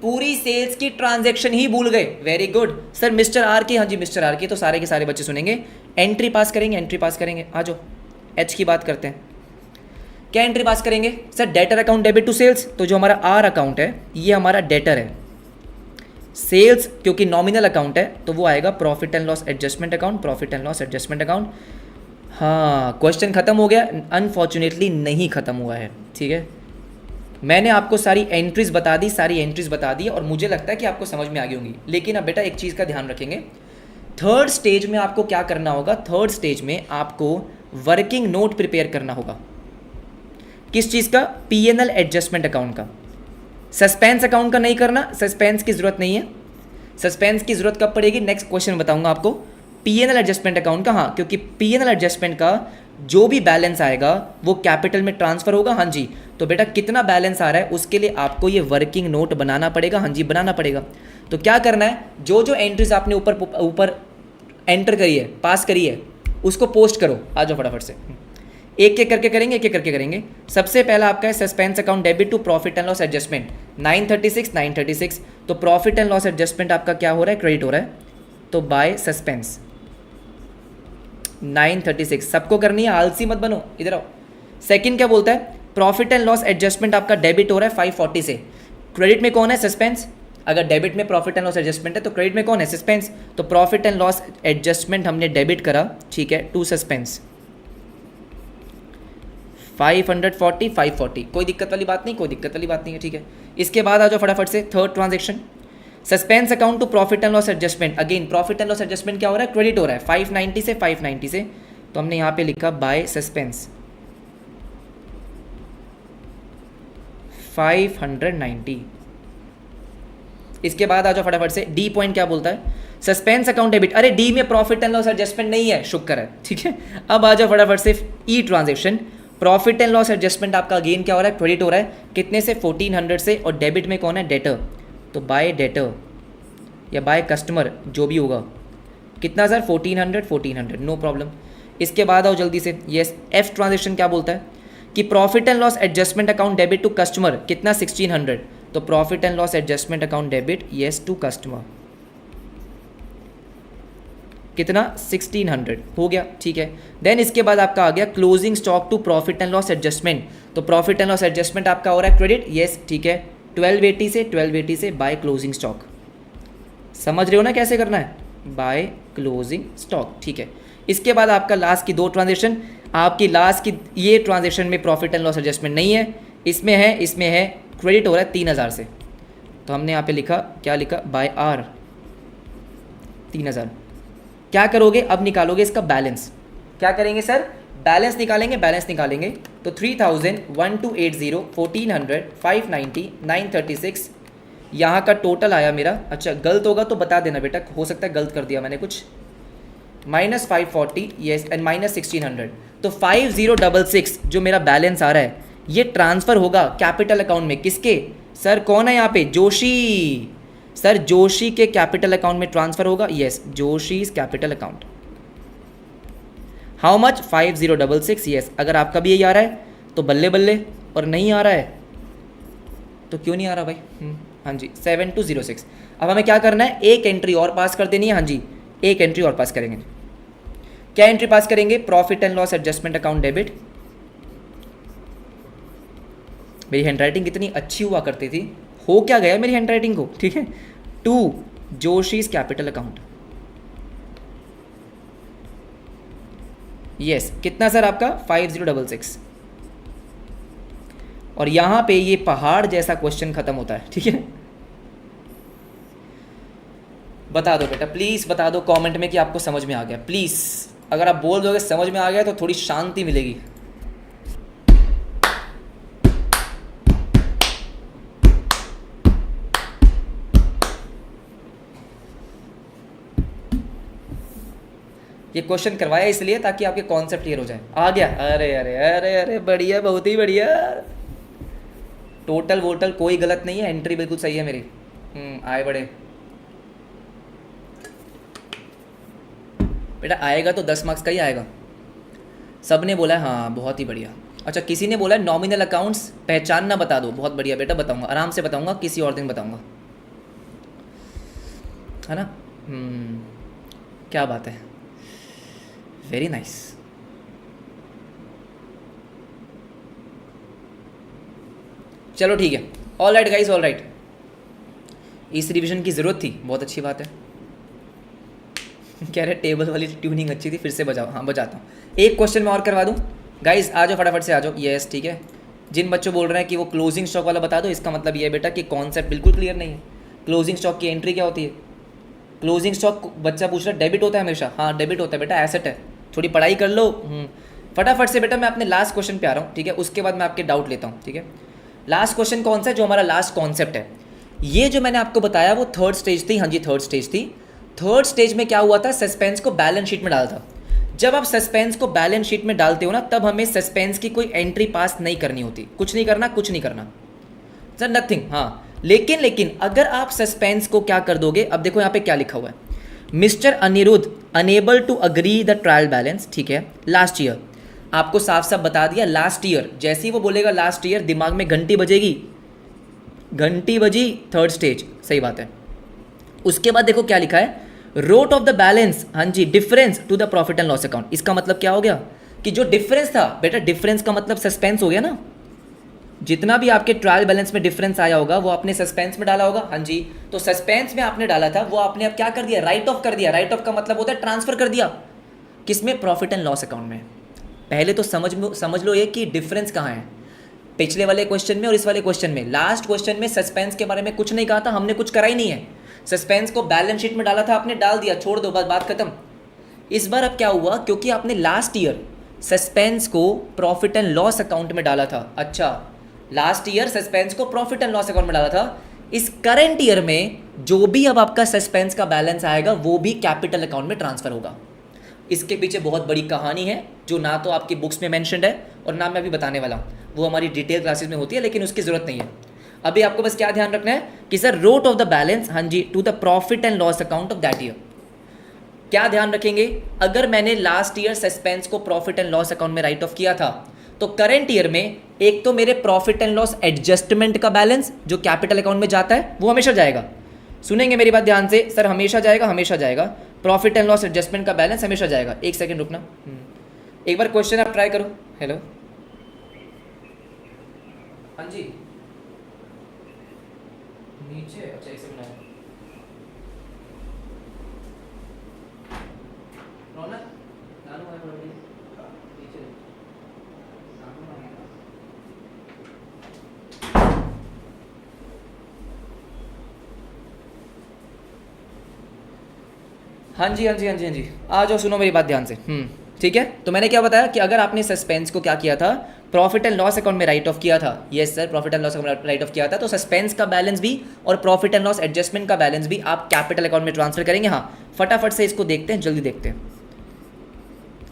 Speaker 1: पूरी सेल्स की ट्रांजैक्शन ही भूल गए, very good. Sir mister R की, हाँ जी मिस्टर आर की, तो सारे के सारे बच्चे सुनेंगे, एंट्री पास करेंगे, एंट्री पास करेंगे। आ जाओ एच की बात करते हैं, क्या एंट्री पास करेंगे? Sir debtor account debit to sales, तो जो हमारा आर अकाउंट है ये हमारा डेटर है, सेल्स क्योंकि नॉमिनल अकाउंट है तो वो आएगा profit and loss adjustment account, profit and loss adjustment account. हाँ क्वेश्चन खत्म हो गया? अनफॉर्चुनेटली नहीं खत्म हुआ है, ठीक है। मैंने आपको सारी एंट्रीज बता दी, सारी एंट्रीज बता दी और मुझे लगता है कि आपको समझ में आ गई होंगी। लेकिन अब बेटा एक चीज़ का ध्यान रखेंगे, थर्ड स्टेज में आपको क्या करना होगा? थर्ड स्टेज में आपको वर्किंग नोट प्रिपेयर करना होगा। किस चीज़ का? पीएनएल एडजस्टमेंट अकाउंट का। सस्पेंस अकाउंट का नहीं करना, सस्पेंस की जरूरत नहीं है। सस्पेंस की जरूरत कब पड़ेगी? नेक्स्ट क्वेश्चन बताऊंगा आपको। पीएनएल एडजस्टमेंट अकाउंट का, हाँ, क्योंकि पीएनएल एडजस्टमेंट का जो भी बैलेंस आएगा वो कैपिटल में ट्रांसफर होगा, हाँ जी। तो बेटा कितना बैलेंस आ रहा है उसके लिए आपको ये वर्किंग नोट बनाना पड़ेगा, हाँ जी बनाना पड़ेगा। तो क्या करना है, जो जो एंट्रीज आपने ऊपर एंटर करी है, पास करी है, उसको पोस्ट करो। आ जाओ फटाफट से, एक एक करके करेंगे, एक एक करके करेंगे। सबसे पहला आपका है suspense account debit to profit and loss adjustment 936। तो प्रॉफिट एंड लॉस एडजस्टमेंट आपका क्या हो रहा है? क्रेडिट हो रहा है, तो बाय सस्पेंस 936 सबको करनी है, आलसी मत बनो, इधर आओ। सेकंड क्या बोलता है? प्रॉफिट एंड लॉस एडजस्टमेंट आपका डेबिट हो रहा है 540 से। क्रेडिट में कौन है? सस्पेंस। अगर डेबिट में प्रॉफिट एंड लॉस एडजस्टमेंट है तो क्रेडिट में कौन है? सस्पेंस। तो प्रॉफिट एंड लॉस एडजस्टमेंट हमने डेबिट करा, ठीक है, टू सस्पेंस 540 540। कोई दिक्कत वाली बात नहीं, कोई दिक्कत वाली बात नहीं है, ठीक है। इसके बाद आ जाओ फटाफट से third transaction, suspense account to profit and loss adjustment. Again profit and loss adjustment क्या हो रहा है? क्रेडिट हो रहा है 590 से। तो हमने यहाँ पे लिखा बाय सस्पेंस 590। इसके बाद आ जाओ फटाफट से, डी पॉइंट क्या बोलता है? Suspense account debit. अरे डी में प्रॉफिट एंड लॉस एडजस्टमेंट नहीं है, शुक्र है, ठीक है। अब आ जाओ फटाफट से E transaction, profit and loss adjustment आपका अगेन क्या हो रहा है? क्रेडिट हो रहा है, कितने से? 1400 से, और डेबिट में कौन है? डेटर। तो बाय डेटर या बाय कस्टमर जो भी होगा, कितना सर? 1400, no problem. इसके बाद आओ जल्दी से, यस एफ ट्रांजेक्शन क्या बोलता है कि profit and loss adjustment account debit to customer, कितना? 1600। तो profit and loss adjustment account debit, yes to customer, कितना? 1600 हो गया, ठीक है। देन इसके बाद आपका आ गया closing stock to profit and loss adjustment. तो प्रॉफिट एंड लॉस एडजस्टमेंट आपका हो रहा है क्रेडिट, यस ठीक है, 1280 से बाय क्लोजिंग स्टॉक। समझ रहे हो ना कैसे करना है? बाय क्लोजिंग स्टॉक, ठीक है। इसके बाद आपका लास्ट की दो ट्रांजेक्शन, आपकी लास्ट की ये ट्रांजेक्शन में प्रॉफिट एंड लॉस एडजस्टमेंट नहीं है, इसमें है क्रेडिट हो रहा है 3000 से। तो हमने यहाँ पे लिखा, क्या लिखा? By R 3000। क्या करोगे? अब निकालोगे इसका बैलेंस। क्या करेंगे सर? बैलेंस निकालेंगे, बैलेंस निकालेंगे। तो 3000, 1280, 1400, 590, 936, यहाँ का टोटल आया मेरा। अच्छा गलत होगा तो बता देना बेटा, हो सकता है गलत कर दिया मैंने कुछ। -540 यस एंड -1600। तो 5066 जो मेरा बैलेंस आ रहा है ये ट्रांसफ़र होगा कैपिटल अकाउंट में। किसके? सर कौन है यहाँ पे? जोशी। सर जोशी के कैपिटल अकाउंट में ट्रांसफ़र होगा, yes Joshi's capital account. How much? 5066, yes. अगर आपका भी यही आ रहा है तो बल्ले बल्ले, और नहीं आ रहा है तो क्यों नहीं आ रहा भाई? हाँ जी 7206। अब हमें क्या करना है? एक एंट्री और पास कर देनी है, हाँ जी एक एंट्री और पास करेंगे। क्या एंट्री पास करेंगे? Profit and loss adjustment account debit. मेरी हैंडराइटिंग कितनी अच्छी हुआ करती थी, हो क्या गया मेरी हैंडराइटिंग को, ठीक है। To Joshi's capital account, yes कितना सर आपका? 5066। और यहाँ पे ये पहाड़ जैसा क्वेश्चन खत्म होता है, ठीक है। बता दो बेटा, प्लीज़ बता दो कमेंट में कि आपको समझ में आ गया, प्लीज़। अगर आप बोल दोगे समझ में आ गया तो थोड़ी शांति मिलेगी। ये क्वेश्चन करवाया इसलिए ताकि आपके कॉन्सेप्ट क्लियर हो जाए। आ गया? अरे अरे अरे अरे बढ़िया, बहुत ही बढ़िया। टोटल वोटल कोई गलत नहीं है, एंट्री बिल्कुल सही है मेरी। आए बड़े बेटा, आएगा तो 10 मार्क्स का ही आएगा। सब ने बोला है हाँ, बहुत ही बढ़िया। अच्छा, किसी ने बोला है नॉमिनल अकाउंट्स पहचानना बता दो। बहुत बढ़िया बेटा, बताऊंगा, आराम से बताऊंगा, किसी और दिन बताऊंगा, है ना। क्या बात है, वेरी नाइस। चलो ठीक है, all right guys, all right. इस रिवीजन की ज़रूरत थी, बहुत अच्छी बात है। कह रहे टेबल वाली ट्यूनिंग अच्छी थी, फिर से बजाओ। हाँ बजाता हूँ। एक क्वेश्चन मैं और करवा दूँ गाइस, आ जाओ फटाफट से आ जाओ। यस ठीक है। जिन बच्चों बोल रहे हैं कि वो क्लोजिंग स्टॉक वाला बता दो, इसका मतलब ये है बेटा कि कॉन्सेप्ट बिल्कुल क्लियर नहीं है। क्लोजिंग स्टॉक की एंट्री क्या होती है? क्लोजिंग स्टॉक बच्चा पूछ रहा है, डेबिट होता है हमेशा। हाँ डेबिट होता है बेटा, एसेट है। थोड़ी पढ़ाई कर लो। फटाफट से बेटा, मैं अपने लास्ट क्वेश्चन पे आ रहा हूँ, ठीक है। उसके बाद मैं आपके डाउट लेता हूँ, ठीक है। लास्ट क्वेश्चन कौन सा है? जो हमारा लास्ट कॉन्सेप्ट है, ये जो मैंने आपको बताया वो थर्ड स्टेज थी। हाँ जी, थर्ड स्टेज थी। थर्ड स्टेज में क्या हुआ था? सस्पेंस को बैलेंस शीट में डाला था। जब आप सस्पेंस को बैलेंस शीट में डालते हो ना, तब हमें सस्पेंस की कोई एंट्री पास नहीं करनी होती। कुछ नहीं करना, कुछ नहीं करना सर, नथिंग। हाँ लेकिन अगर आप सस्पेंस को क्या कर दोगे, अब देखो यहाँ पे क्या लिखा हुआ है, mister Aniruddh unable to agree the trial balance, ठीक है, लास्ट ईयर। आपको साफ साफ बता दिया लास्ट ईयर। जैसे ही वो बोलेगा लास्ट ईयर, दिमाग में घंटी बजेगी, घंटी बजी, थर्ड स्टेज, सही बात है। उसके बाद देखो क्या लिखा है, रोट ऑफ द बैलेंस, हाँ जी, difference to the profit and loss account. इसका मतलब क्या हो गया कि जो डिफरेंस था बेटा, डिफरेंस का मतलब सस्पेंस हो गया ना। जितना भी आपके ट्रायल बैलेंस में डिफरेंस आया होगा वो आपने सस्पेंस में डाला होगा। हाँ जी, तो सस्पेंस में आपने डाला था, वो आपने अब क्या कर दिया? राइट ऑफ कर दिया। राइट ऑफ का मतलब होता है ट्रांसफर कर दिया। किसमें? प्रॉफिट एंड लॉस अकाउंट में। पहले तो समझ लो ये कि डिफरेंस कहाँ है, पिछले वाले क्वेश्चन में और इस वाले क्वेश्चन में। लास्ट क्वेश्चन में सस्पेंस के बारे में कुछ नहीं कहा था, हमने कुछ करा ही नहीं है। सस्पेंस को बैलेंस शीट में डाला था, आपने डाल दिया, छोड़ दो, बात खत्म। इस बार अब क्या हुआ, क्योंकि आपने लास्ट ईयर सस्पेंस को प्रॉफिट एंड लॉस अकाउंट में डाला था। अच्छा, लास्ट ईयर सस्पेंस को प्रॉफिट एंड लॉस अकाउंट में डाला था। इस करंट ईयर में जो भी अब आपका सस्पेंस का बैलेंस आएगा वो भी कैपिटल अकाउंट में ट्रांसफर होगा। इसके पीछे बहुत बड़ी कहानी है जो ना तो आपकी बुक्स में मेंशन्ड है और ना मैं अभी बताने वाला हूँ। वो हमारी डिटेल क्लासेस में होती है, लेकिन उसकी ज़रूरत नहीं है। अभी आपको बस क्या ध्यान रखना है कि sir wrote off the balance, हाँ जी, to the profit and loss account of that year. क्या ध्यान रखेंगे? अगर मैंने लास्ट ईयर सस्पेंस को प्रॉफिट एंड लॉस अकाउंट में राइट ऑफ किया था, तो करंट ईयर में एक तो मेरे प्रॉफिट एंड लॉस एडजस्टमेंट का बैलेंस जो कैपिटल अकाउंट में जाता है वो हमेशा जाएगा। सुनेंगे मेरी बात ध्यान से, सर हमेशा जाएगा, हमेशा जाएगा। प्रॉफिट एंड लॉस एडजस्टमेंट का बैलेंस हमेशा जाएगा। एक सेकंड रुकना, एक बार क्वेश्चन आप ट्राई करो। हेलो, हाँ जी, नीचे, अच्छा इसे बनाया रौनक, नानू है बड़ी नीचे। हाँ जी हाँ जी हाँ जी हाँ जी, आ जाओ, सुनो मेरी बात ध्यान से। ठीक है, तो मैंने क्या बताया कि अगर आपने सस्पेंस को क्या किया था, प्रॉफिट एंड लॉस अकाउंट में राइट ऑफ किया था। Yes sir, profit and loss account में राइट ऑफ किया था, तो सस्पेंस का बैलेंस भी और प्रॉफिट एंड लॉस एडजस्टमेंट का बैलेंस भी आप कैपिटल अकाउंट में ट्रांसफर करेंगे। हाँ, फटाफट से इसको देखते हैं, जल्दी देखते हैं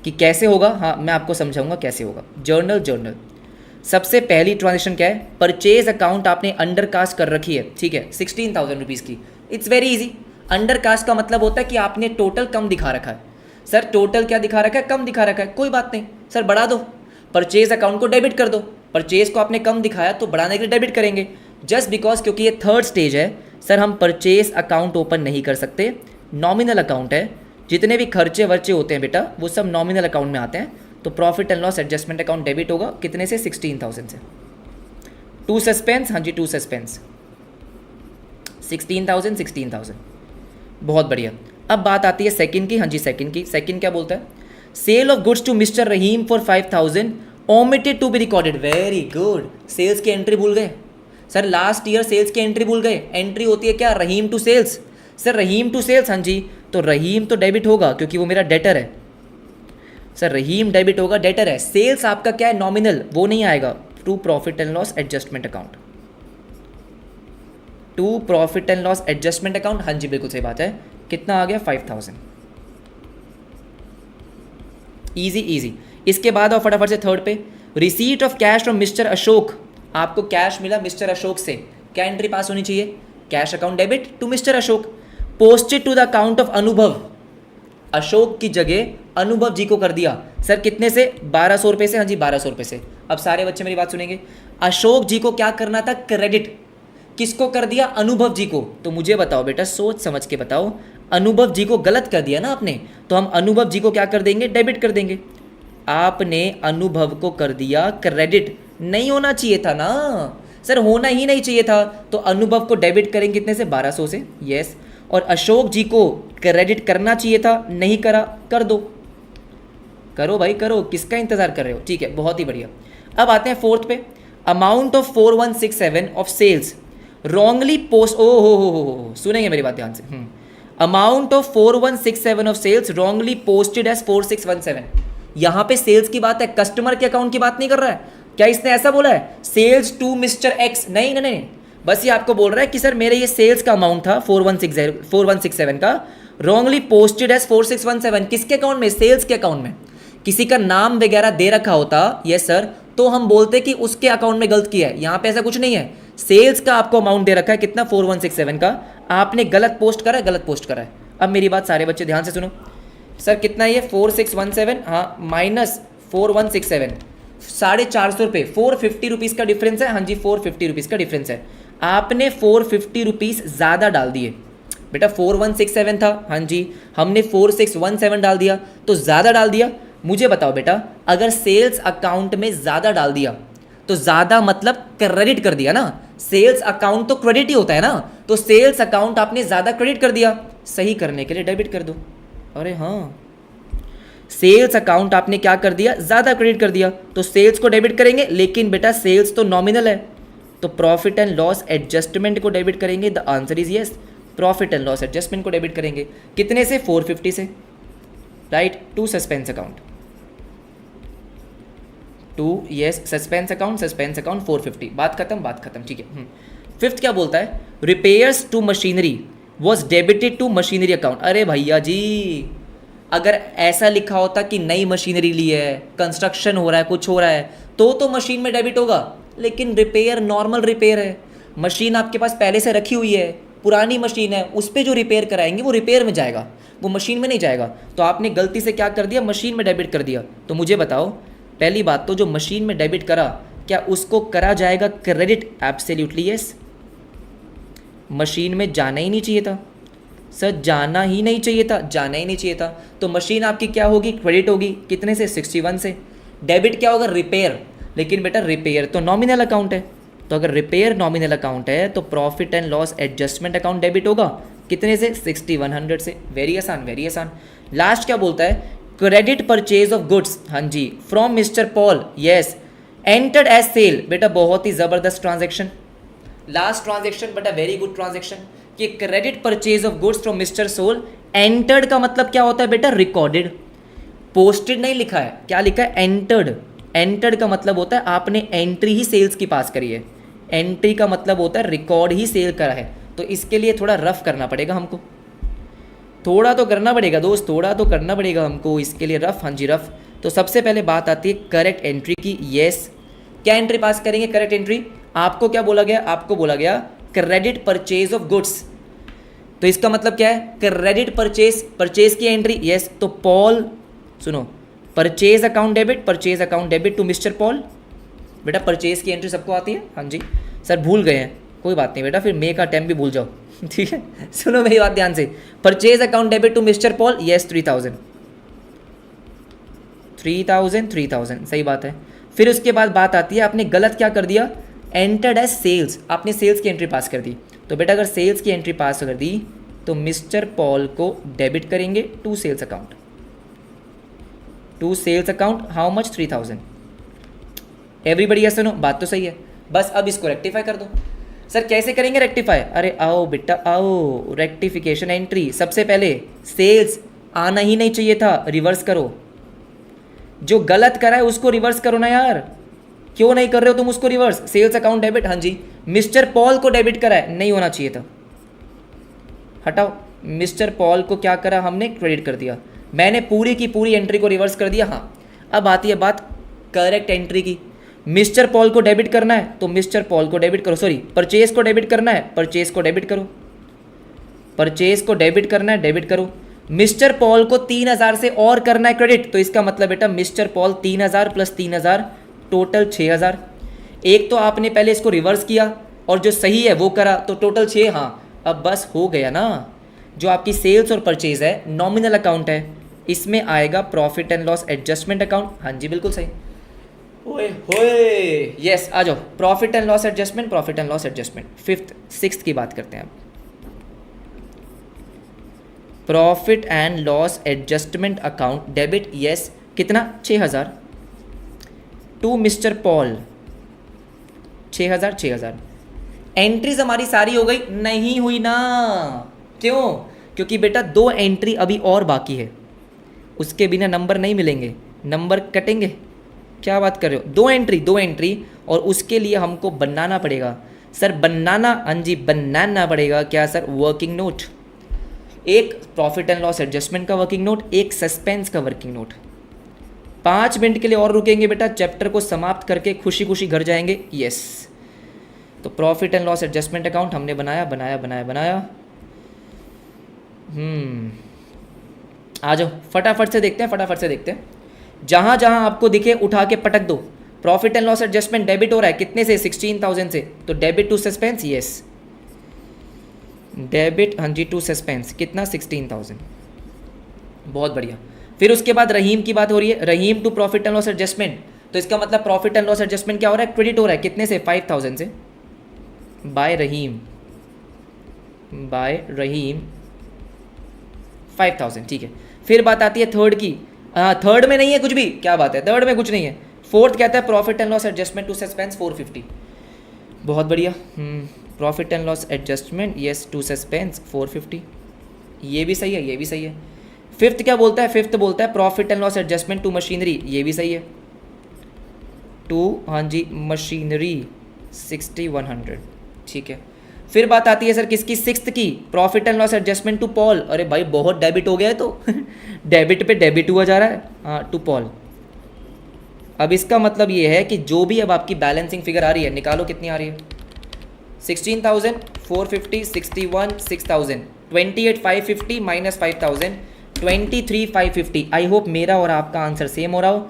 Speaker 1: कि कैसे होगा। हाँ, मैं आपको समझाऊंगा कैसे होगा। जर्नल सबसे पहली ट्रांजेक्शन क्या है? परचेज अकाउंट आपने अंडर कास्ट कर रखी है, ठीक है, 16,000 रुपीज़ की। It's very easy. Undercast का मतलब होता है कि आपने टोटल कम दिखा रखा है। सर टोटल क्या दिखा रखा है? कम दिखा रखा है, कोई बात नहीं सर, बढ़ा दो। परचेज अकाउंट को डेबिट कर दो। परचेज को आपने कम दिखाया तो बढ़ाने के लिए डेबिट करेंगे। जस्ट बिकॉज क्योंकि ये थर्ड स्टेज है सर, हम परचेज अकाउंट ओपन नहीं कर सकते। नॉमिनल अकाउंट है, जितने भी खर्चे वर्चे होते हैं बेटा वो सब नॉमिनल अकाउंट में आते हैं। तो profit and loss adjustment account debit होगा, कितने से? 16,000 से। टू सस्पेंस, हाँ जी, टू सस्पेंस, 16,000। बहुत बढ़िया। अब बात आती है सेकंड की। हाँ जी, सेकंड की। सेकंड क्या बोलता है? Sale of goods to mister Rahim for 5,000 omitted to be recorded, very good. Sales की एंट्री भूल गए सर, लास्ट ईयर सेल्स की एंट्री भूल गए। एंट्री होती है क्या, Rahim to sales. Sir Rahim to sales, हाँ जी, तो रहीम तो डेबिट होगा क्योंकि वो मेरा डेटर है। सर रहीम डेबिट होगा, डेटर है। सेल्स आपका क्या है, नॉमिनल, वो नहीं आएगा। To profit and loss adjustment account, to profit and loss adjustment account, हाँ जी बिल्कुल सही बात है। कितना आ गया, 5000। Easy easy. इसके बाद और फटाफट से थर्ड पे, receipt of cash from mister Ashok. आपको कैश मिला मिस्टर अशोक से, क्या एंट्री पास होनी चाहिए, cash account debit to mister Ashok. Posted to the account of Anubhav, Ashok की जगह अनुभव जी को कर दिया। सर कितने से, 1200 रुपये से, हाँ जी 1200 रुपये से। अब सारे बच्चे मेरी बात सुनेंगे, अशोक जी को क्या करना था, क्रेडिट। किसको कर दिया, अनुभव जी को। तो मुझे बताओ बेटा, सोच समझ के बताओ, अनुभव जी को गलत कर दिया ना आपने, तो हम अनुभव जी को क्या कर देंगे, डेबिट कर देंगे। आपने अनुभव को कर दिया क्रेडिट, नहीं होना चाहिए था ना सर, होना ही नहीं चाहिए था। तो अनुभव को डेबिट करेंगे कितने से, 1200 से, यस। और अशोक जी को क्रेडिट करना चाहिए था, नहीं करा, कर दो, करो भाई करो, किसका इंतजार कर रहे हो, ठीक है, बहुत ही बढ़िया। अब आते हैं फोर्थ पे, amount of 4167 of sales wrongly post, ओ हो, सुनेंगे मेरी बात ध्यान से। Amount of 4167 of sales wrongly posted as 4617। यहां पे सेल्स की बात है, कस्टमर के अकाउंट की बात नहीं कर रहा है। क्या इसने ऐसा बोला है, सेल्स टू मिस्टर एक्स, नहीं नहीं नहीं, बस ये आपको बोल रहा है कि सर मेरे ये सेल्स का अमाउंट था 4167 का, रॉन्गली पोस्टेड एज 4617। किसके अकाउंट में, सेल्स के अकाउंट में। किसी का नाम वगैरह दे रखा होता, यस सर, तो हम बोलते कि उसके अकाउंट में गलत किया है। यहां पे ऐसा कुछ नहीं है, सेल्स का आपको अमाउंट दे रखा है कितना, 4167 का, आपने गलत पोस्ट करा है, गलत पोस्ट करा है। अब मेरी बात सारे बच्चे ध्यान से सुनो, सर कितना ये 4617, हाँ, माइनस 4167, 450 रुपये, 450 रुपीज़ का डिफरेंस है, हाँ जी 450 रुपीज़ का डिफरेंस है। आपने 450 रुपीज़ ज़्यादा डाल दिए बेटा, 4167 था, हाँ जी, हमने 4617 डाल दिया, तो ज़्यादा डाल दिया। मुझे बताओ बेटा, अगर सेल्स अकाउंट में ज़्यादा डाल दिया तो ज़्यादा मतलब क्रेडिट कर दिया ना, सेल्स अकाउंट तो क्रेडिट ही होता है ना, तो सेल्स अकाउंट आपने ज़्यादा क्रेडिट कर दिया, सही करने के लिए डेबिट कर दो। अरे हाँ, सेल्स अकाउंट आपने क्या कर दिया, ज़्यादा क्रेडिट कर दिया, तो सेल्स को डेबिट करेंगे, लेकिन बेटा सेल्स तो नॉमिनल है, तो प्रॉफिट एंड लॉस एडजस्टमेंट को डेबिट करेंगे। The answer is yes, profit and loss adjustment को डेबिट करेंगे। कितने से, 450 से, right, to suspense account, to yes suspense account, suspense account 450, बात खत्म, ठीक है। फिफ्थ क्या बोलता है, repairs to machinery was debited to machinery account. अरे भैया जी, अगर ऐसा लिखा होता कि नई मशीनरी ली है, कंस्ट्रक्शन हो रहा है, कुछ हो रहा है, तो मशीन में डेबिट होगा, लेकिन रिपेयर नॉर्मल रिपेयर है, मशीन आपके पास पहले से रखी हुई है, पुरानी मशीन है, उस पर जो रिपेयर कराएंगे वो रिपेयर में जाएगा, वो मशीन में नहीं जाएगा। तो आपने गलती से क्या कर दिया, मशीन में डेबिट कर दिया। तो मुझे बताओ, पहली बात तो जो मशीन में डेबिट करा, क्या उसको करा जाएगा क्रेडिट, एब्सोल्युटली यस। मशीन में जाना ही नहीं चाहिए था सर, जाना ही नहीं चाहिए था, जाना ही नहीं चाहिए था, तो मशीन आपकी क्या होगी, क्रेडिट होगी, कितने से, 61 से। डेबिट क्या होगा, रिपेयर, लेकिन बेटा रिपेयर तो नॉमिनल अकाउंट है, तो अगर रिपेयर नॉमिनल अकाउंट है तो profit and loss adjustment account debit होगा, कितने से, 6100 से। वेरी आसान, वेरी आसान। लास्ट क्या बोलता है, क्रेडिट परचेज ऑफ गुड्स, हाँ जी, from mister Paul, yes, entered as sale. बेटा बहुत ही ज़बरदस्त ट्रांजेक्शन, लास्ट ट्रांजेक्शन बेटा, वेरी गुड ट्रांजेक्शन, कि credit purchase of goods from mister Saul. Entered का मतलब क्या होता है बेटा, रिकॉर्डेड, पोस्टेड नहीं लिखा है, क्या लिखा है, एंटर्ड। एंटर्ड का मतलब होता है आपने एंट्री ही सेल्स की पास करी है, एंट्री का मतलब होता है रिकॉर्ड ही सेल करा है। तो इसके लिए थोड़ा रफ करना पड़ेगा हमको, थोड़ा तो करना पड़ेगा दोस्त, थोड़ा तो करना पड़ेगा हमको इसके लिए रफ, हाँ जी रफ। तो सबसे पहले बात आती है करेक्ट एंट्री की, यस। क्या एंट्री पास करेंगे, करेक्ट एंट्री। आपको क्या बोला गया, आपको बोला गया क्रेडिट परचेज ऑफ गुड्स, तो इसका मतलब क्या है, क्रेडिट परचेज, परचेज की एंट्री, यस। तो पॉल, सुनो, purchase account debit, purchase account debit to mister Paul. बेटा परचेज की एंट्री सबको आती है, हाँ जी। सर भूल गए हैं, कोई बात नहीं बेटा, फिर मे का टाइम भी भूल जाओ, ठीक है। सुनो मेरी बात ध्यान से, purchase account debit to mister Paul, yes 3000, 3000, सही बात है। फिर उसके बाद बात आती है, आपने गलत क्या कर दिया, एंटर्ड एज सेल्स, आपने सेल्स की एंट्री पास कर दी। तो बेटा अगर सेल्स की एंट्री पास कर दी तो मिस्टर पॉल को डेबिट करेंगे to sales account, to sales account, how much, 3000। Everybody yes no, बात तो सही है। बस अब इसको रेक्टिफाई कर दो। सर कैसे करेंगे रेक्टिफाई? अरे आओ बेटा आओ, रेक्टिफिकेशन एंट्री। सबसे पहले सेल्स आना ही नहीं चाहिए था, रिवर्स करो। जो गलत करा है उसको रिवर्स करो ना यार, क्यों नहीं कर रहे हो तुम उसको रिवर्स? सेल्स अकाउंट डेबिट, हाँ जी मिस्टर पॉल को डेबिट करा है, नहीं होना चाहिए था, हटाओ। मिस्टर पॉल को क्या करा हमने? क्रेडिट कर दिया। मैंने पूरी की पूरी एंट्री को रिवर्स कर दिया। हाँ अब आती है बात करेक्ट एंट्री की। मिस्टर पॉल को डेबिट करना है तो मिस्टर पॉल को डेबिट करो, सॉरी परचेज को डेबिट करना है, परचेज को डेबिट करो, परचेज को डेबिट करना है, डेबिट करो। मिस्टर पॉल को 3000 से और करना है क्रेडिट, तो इसका मतलब बेटा मिस्टर पॉल 3000 प्लस 3000 टोटल 6000। एक तो आपने पहले इसको रिवर्स किया और जो सही है वो करा, तो टोटल 6। हाँ अब बस हो गया ना। जो आपकी सेल्स और परचेज है नॉमिनल अकाउंट है, इसमें आएगा profit and loss adjustment account. हाँ जी बिल्कुल सही। ओए होए यस, आ जाओ। Profit and loss adjustment, profit and loss adjustment. Fifth sixth की बात करते हैं अब। Profit and loss adjustment account debit, yes कितना? 6000 टू मिस्टर पॉल, 6000 6000। एंट्रीज हमारी सारी हो गई? नहीं हुई ना। क्यों? क्योंकि बेटा 2 एंट्री अभी और बाकी है, उसके बिना नंबर नहीं मिलेंगे, नंबर कटेंगे। क्या बात कर रहे हो? 2 एंट्री और उसके लिए हमको बनाना पड़ेगा। सर बनाना, हाँ जी बनाना पड़ेगा। क्या सर? Working note. एक प्रॉफिट एंड लॉस एडजस्टमेंट का वर्किंग नोट, एक सस्पेंस का वर्किंग नोट। 5 मिनट के लिए और रुकेंगे बेटा, चैप्टर को समाप्त करके खुशी खुशी घर जाएंगे। यस तो profit and loss adjustment account हमने बनाया बनाया बनाया बनाया। आ जाओ फटाफट से देखते हैं, फटाफट से देखते हैं। जहाँ जहाँ आपको दिखे उठा के पटक दो। Profit and loss adjustment debit हो रहा है कितने से? 16000 से, तो debit to suspense, yes debit, हाँ जी टू सस्पेंस कितना? 16000। बहुत बढ़िया। फिर उसके बाद रहीम की बात हो रही है, Rahim to profit and loss adjustment, तो इसका मतलब प्रॉफिट एंड लॉस एडजस्टमेंट क्या हो रहा है? क्रेडिट हो रहा है कितने से? 5000 से। बाय रहीम, बाय रहीम 5000, ठीक है। फिर बात आती है थर्ड की। थर्ड में नहीं है कुछ भी, क्या बात है, थर्ड में कुछ नहीं है। फोर्थ कहता है profit and loss adjustment to suspense 450। बहुत बढ़िया। Profit and loss adjustment yes to suspense 450, ये भी सही है, ये भी सही है। फिफ्थ क्या बोलता है? फिफ्थ बोलता है profit and loss adjustment to machinery, ये भी सही है। टू, हाँ जी मशीनरी 6100, ठीक है। फिर बात आती है सर किसकी? सिक्स्थ की, profit and loss adjustment to Paul. अरे भाई बहुत डेबिट हो गया है तो डेबिट पे डेबिट हुआ जा रहा है। हाँ टू पॉल। अब इसका मतलब ये है कि जो भी अब आपकी बैलेंसिंग फिगर आ रही है, निकालो कितनी आ रही है? 16000, 450, 61, 6000, 28550 माइनस 5000, 23550। आई होप मेरा और आपका आंसर सेम हो रहा हो,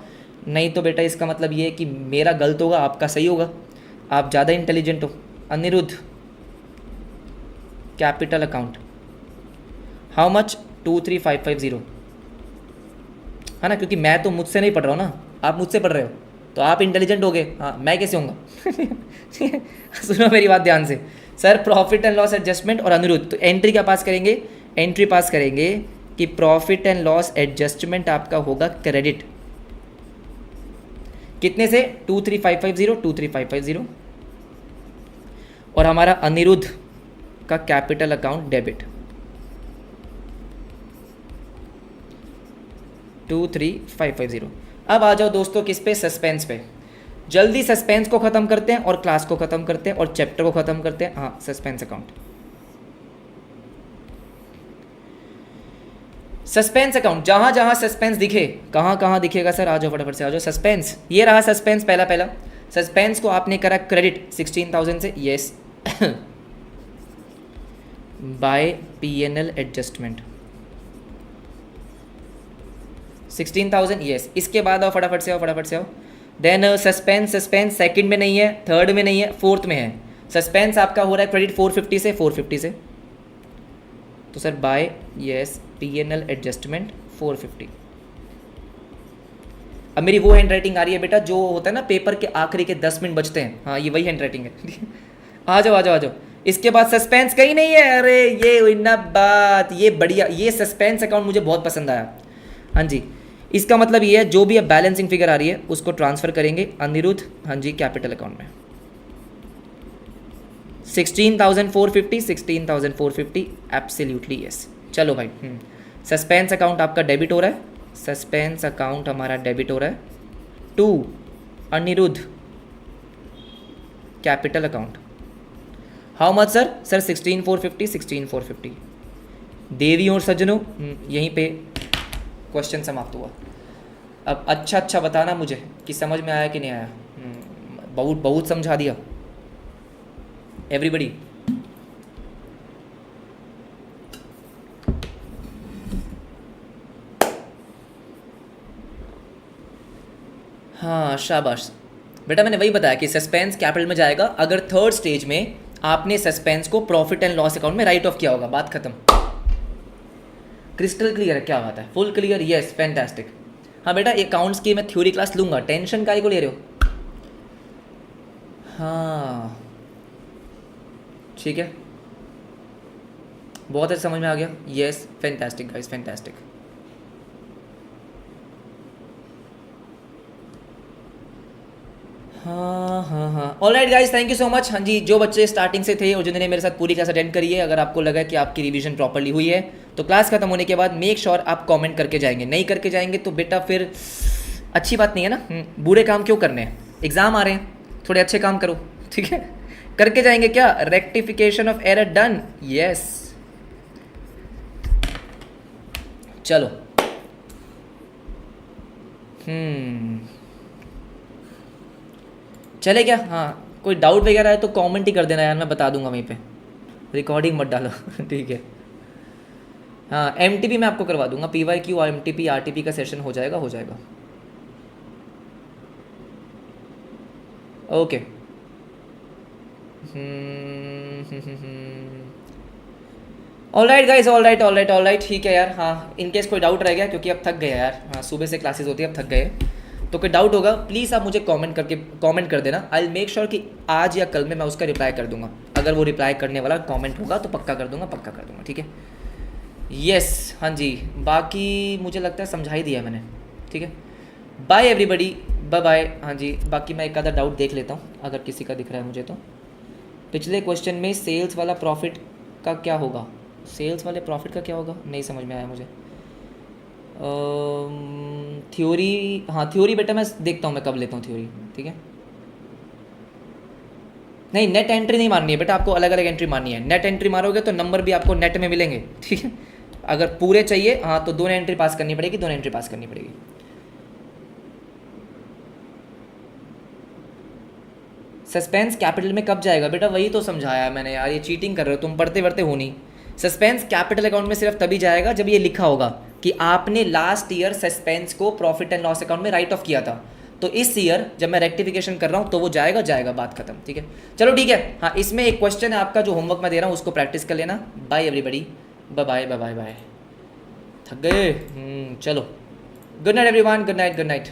Speaker 1: नहीं तो बेटा इसका मतलब ये है कि मेरा गलत होगा, आपका सही होगा, आप ज़्यादा इंटेलिजेंट हो। Aniruddh, capital account how much? 23550, है ना, क्योंकि मैं तो मुझसे नहीं पढ़ रहा हूँ ना, आप मुझसे पढ़ रहे हो, तो आप इंटेलिजेंट हो गए। हाँ मैं कैसे होऊंगा? सुनो मेरी बात ध्यान से। Sir profit and loss adjustment और अनिरुद्ध, तो एंट्री क्या पास करेंगे? एंट्री पास करेंगे कि प्रॉफिट एंड लॉस एडजस्टमेंट आपका होगा क्रेडिट कितने से? 23550, 23550। और हमारा अनिरुद्ध का कैपिटल अकाउंट डेबिट 23550। अब आ जाओ दोस्तों किस पे? सस्पेंस पे। जल्दी सस्पेंस को ख़त्म करते हैं और क्लास को ख़त्म करते हैं और चैप्टर को ख़त्म करते हैं। हाँ सस्पेंस अकाउंट, सस्पेंस अकाउंट, जहाँ जहाँ सस्पेंस दिखे, कहाँ कहाँ दिखेगा सर? आ जाओ फटाफट से आ जाओ। सस्पेंस, ये रहा सस्पेंस, पहला पहला सस्पेंस को आपने करा क्रेडिट 16000 से, yes by PNL adjustment 16000, yes. इसके बाद आओ फटाफट से आओ, फटाफट से आओ। देन सस्पेंस, सस्पेंस सेकंड में नहीं है, थर्ड में नहीं है, फोर्थ में है। सस्पेंस आपका हो रहा है क्रेडिट 450 से, 450 से, तो sir by yes PNL adjustment 450। अब मेरी वो हैंड राइटिंग आ रही है बेटा जो होता है ना पेपर के आखिरी के 10 मिनट बचते हैं, हाँ ये वही हैंड राइटिंग है। आ जाओ आ जाओ आ जाओ। इसके बाद सस्पेंस कहीं नहीं है, अरे ये हुई ना बात, ये बढ़िया, ये सस्पेंस अकाउंट मुझे बहुत पसंद आया। हाँ जी, इसका मतलब ये है जो भी अब बैलेंसिंग फिगर आ रही है उसको ट्रांसफर करेंगे अनिरुद्ध, हाँ जी, कैपिटल अकाउंट में। 16,450, 16,450 एब्सोल्युटली यस। चलो भाई, सस्पेंस अकाउंट आपका डेबिट हो रहा है, सस्पेंस अकाउंट हमारा डेबिट हो रहा है to Aniruddh capital account. How much sir? Sir 16,450, 16,450। देवी और सज्जनों, यहीं पे क्वेश्चन समाप्त हुआ। अब अच्छा बताना मुझे कि समझ में आया कि नहीं आया। बहुत समझा दिया एवरीबडी। हाँ शाबाश बेटा, मैंने वही बताया कि सस्पेंस कैपिटल में जाएगा अगर थर्ड स्टेज में आपने सस्पेंस को प्रॉफिट एंड लॉस अकाउंट में राइट ऑफ किया होगा। बात खत्म। क्रिस्टल क्लियर है? क्या बात है, फुल क्लियर, यस फैंटास्टिक। हाँ बेटा, अकाउंट्स की मैं थ्योरी क्लास लूँगा, टेंशन काहे को ले रहे हो। हाँ ठीक है, बहुत अच्छा समझ में आ गया, यस फैंटास्टिक गाइस, फैंटास्टिक। हाँ alright guys, thank you so much. हाँ जी, जो बच्चे स्टार्टिंग से थे और जिन्होंने मेरे साथ पूरी क्लास अटेंड करी है, अगर आपको लगा कि आपकी रिवीजन प्रॉपर्ली हुई है तो क्लास खत्म होने के बाद मेक श्योर आप कमेंट करके जाएंगे। नहीं करके जाएंगे तो बेटा फिर अच्छी बात नहीं है ना। बुरे काम क्यों करने हैं, एग्ज़ाम आ रहे हैं, थोड़े अच्छे काम करो, ठीक है। करके जाएंगे क्या? Rectification of error done, yes. चलो चले क्या? हाँ, कोई डाउट वगैरह है तो कमेंट ही कर देना यार, मैं बता दूंगा वहीं पे, रिकॉर्डिंग मत डालो ठीक है। हाँ एमटीपी मैं आपको करवा दूंगा, PYQ और एमटीपी आरटीपी का सेशन हो जाएगा, हो जाएगा। ओके ऑलराइट गाइस, ऑलराइट ठीक है यार। हाँ इनकेस कोई डाउट रह गया, क्योंकि अब थक गए यार, हाँ सुबह से क्लासेस होती है, अब थक गए, तो कोई डाउट होगा प्लीज़ आप मुझे कमेंट कर देना। आई विल मेक श्योर कि आज या कल में मैं उसका रिप्लाई कर दूंगा। अगर वो रिप्लाई करने वाला कमेंट होगा तो पक्का कर दूंगा, ठीक है। यस हाँ जी, बाकी मुझे लगता है समझा ही दिया मैंने, ठीक है। Bye everybody, bye bye. हाँ जी, बाकी मैं एक आधा डाउट देख लेता हूँ अगर किसी का दिख रहा है मुझे तो। पिछले क्वेश्चन में सेल्स वाला प्रॉफिट का क्या होगा? सेल्स वाले प्रॉफिट का क्या होगा, नहीं समझ में आया मुझे। थ्योरी, हाँ थ्योरी बेटा मैं देखता हूँ मैं कब लेता हूँ थ्योरी, ठीक है। नहीं नेट एंट्री नहीं मारनी है बेटा, आपको अलग अलग एंट्री मारनी है। नेट एंट्री मारोगे तो नंबर भी आपको नेट में मिलेंगे, ठीक है। अगर पूरे चाहिए हाँ तो दोनों एंट्री पास करनी पड़ेगी, सस्पेंस कैपिटल में कब जाएगा बेटा? वही तो समझाया मैंने यार, ये चीटिंग कर रहे हो तुम, पढ़ते पढ़ते हो नहीं। सस्पेंस कैपिटल अकाउंट में सिर्फ तभी जाएगा जब ये लिखा होगा कि आपने लास्ट ईयर सस्पेंस को प्रॉफिट एंड लॉस अकाउंट में राइट ऑफ किया था। तो इस ईयर जब मैं रेक्टिफिकेशन कर रहा हूँ तो वो जाएगा, बात खत्म, ठीक है। चलो ठीक है, हाँ इसमें एक क्वेश्चन है आपका जो होमवर्क मैं दे रहा हूँ, उसको प्रैक्टिस कर लेना। Bye everybody, bye. थक गए? चलो good night everyone, good night.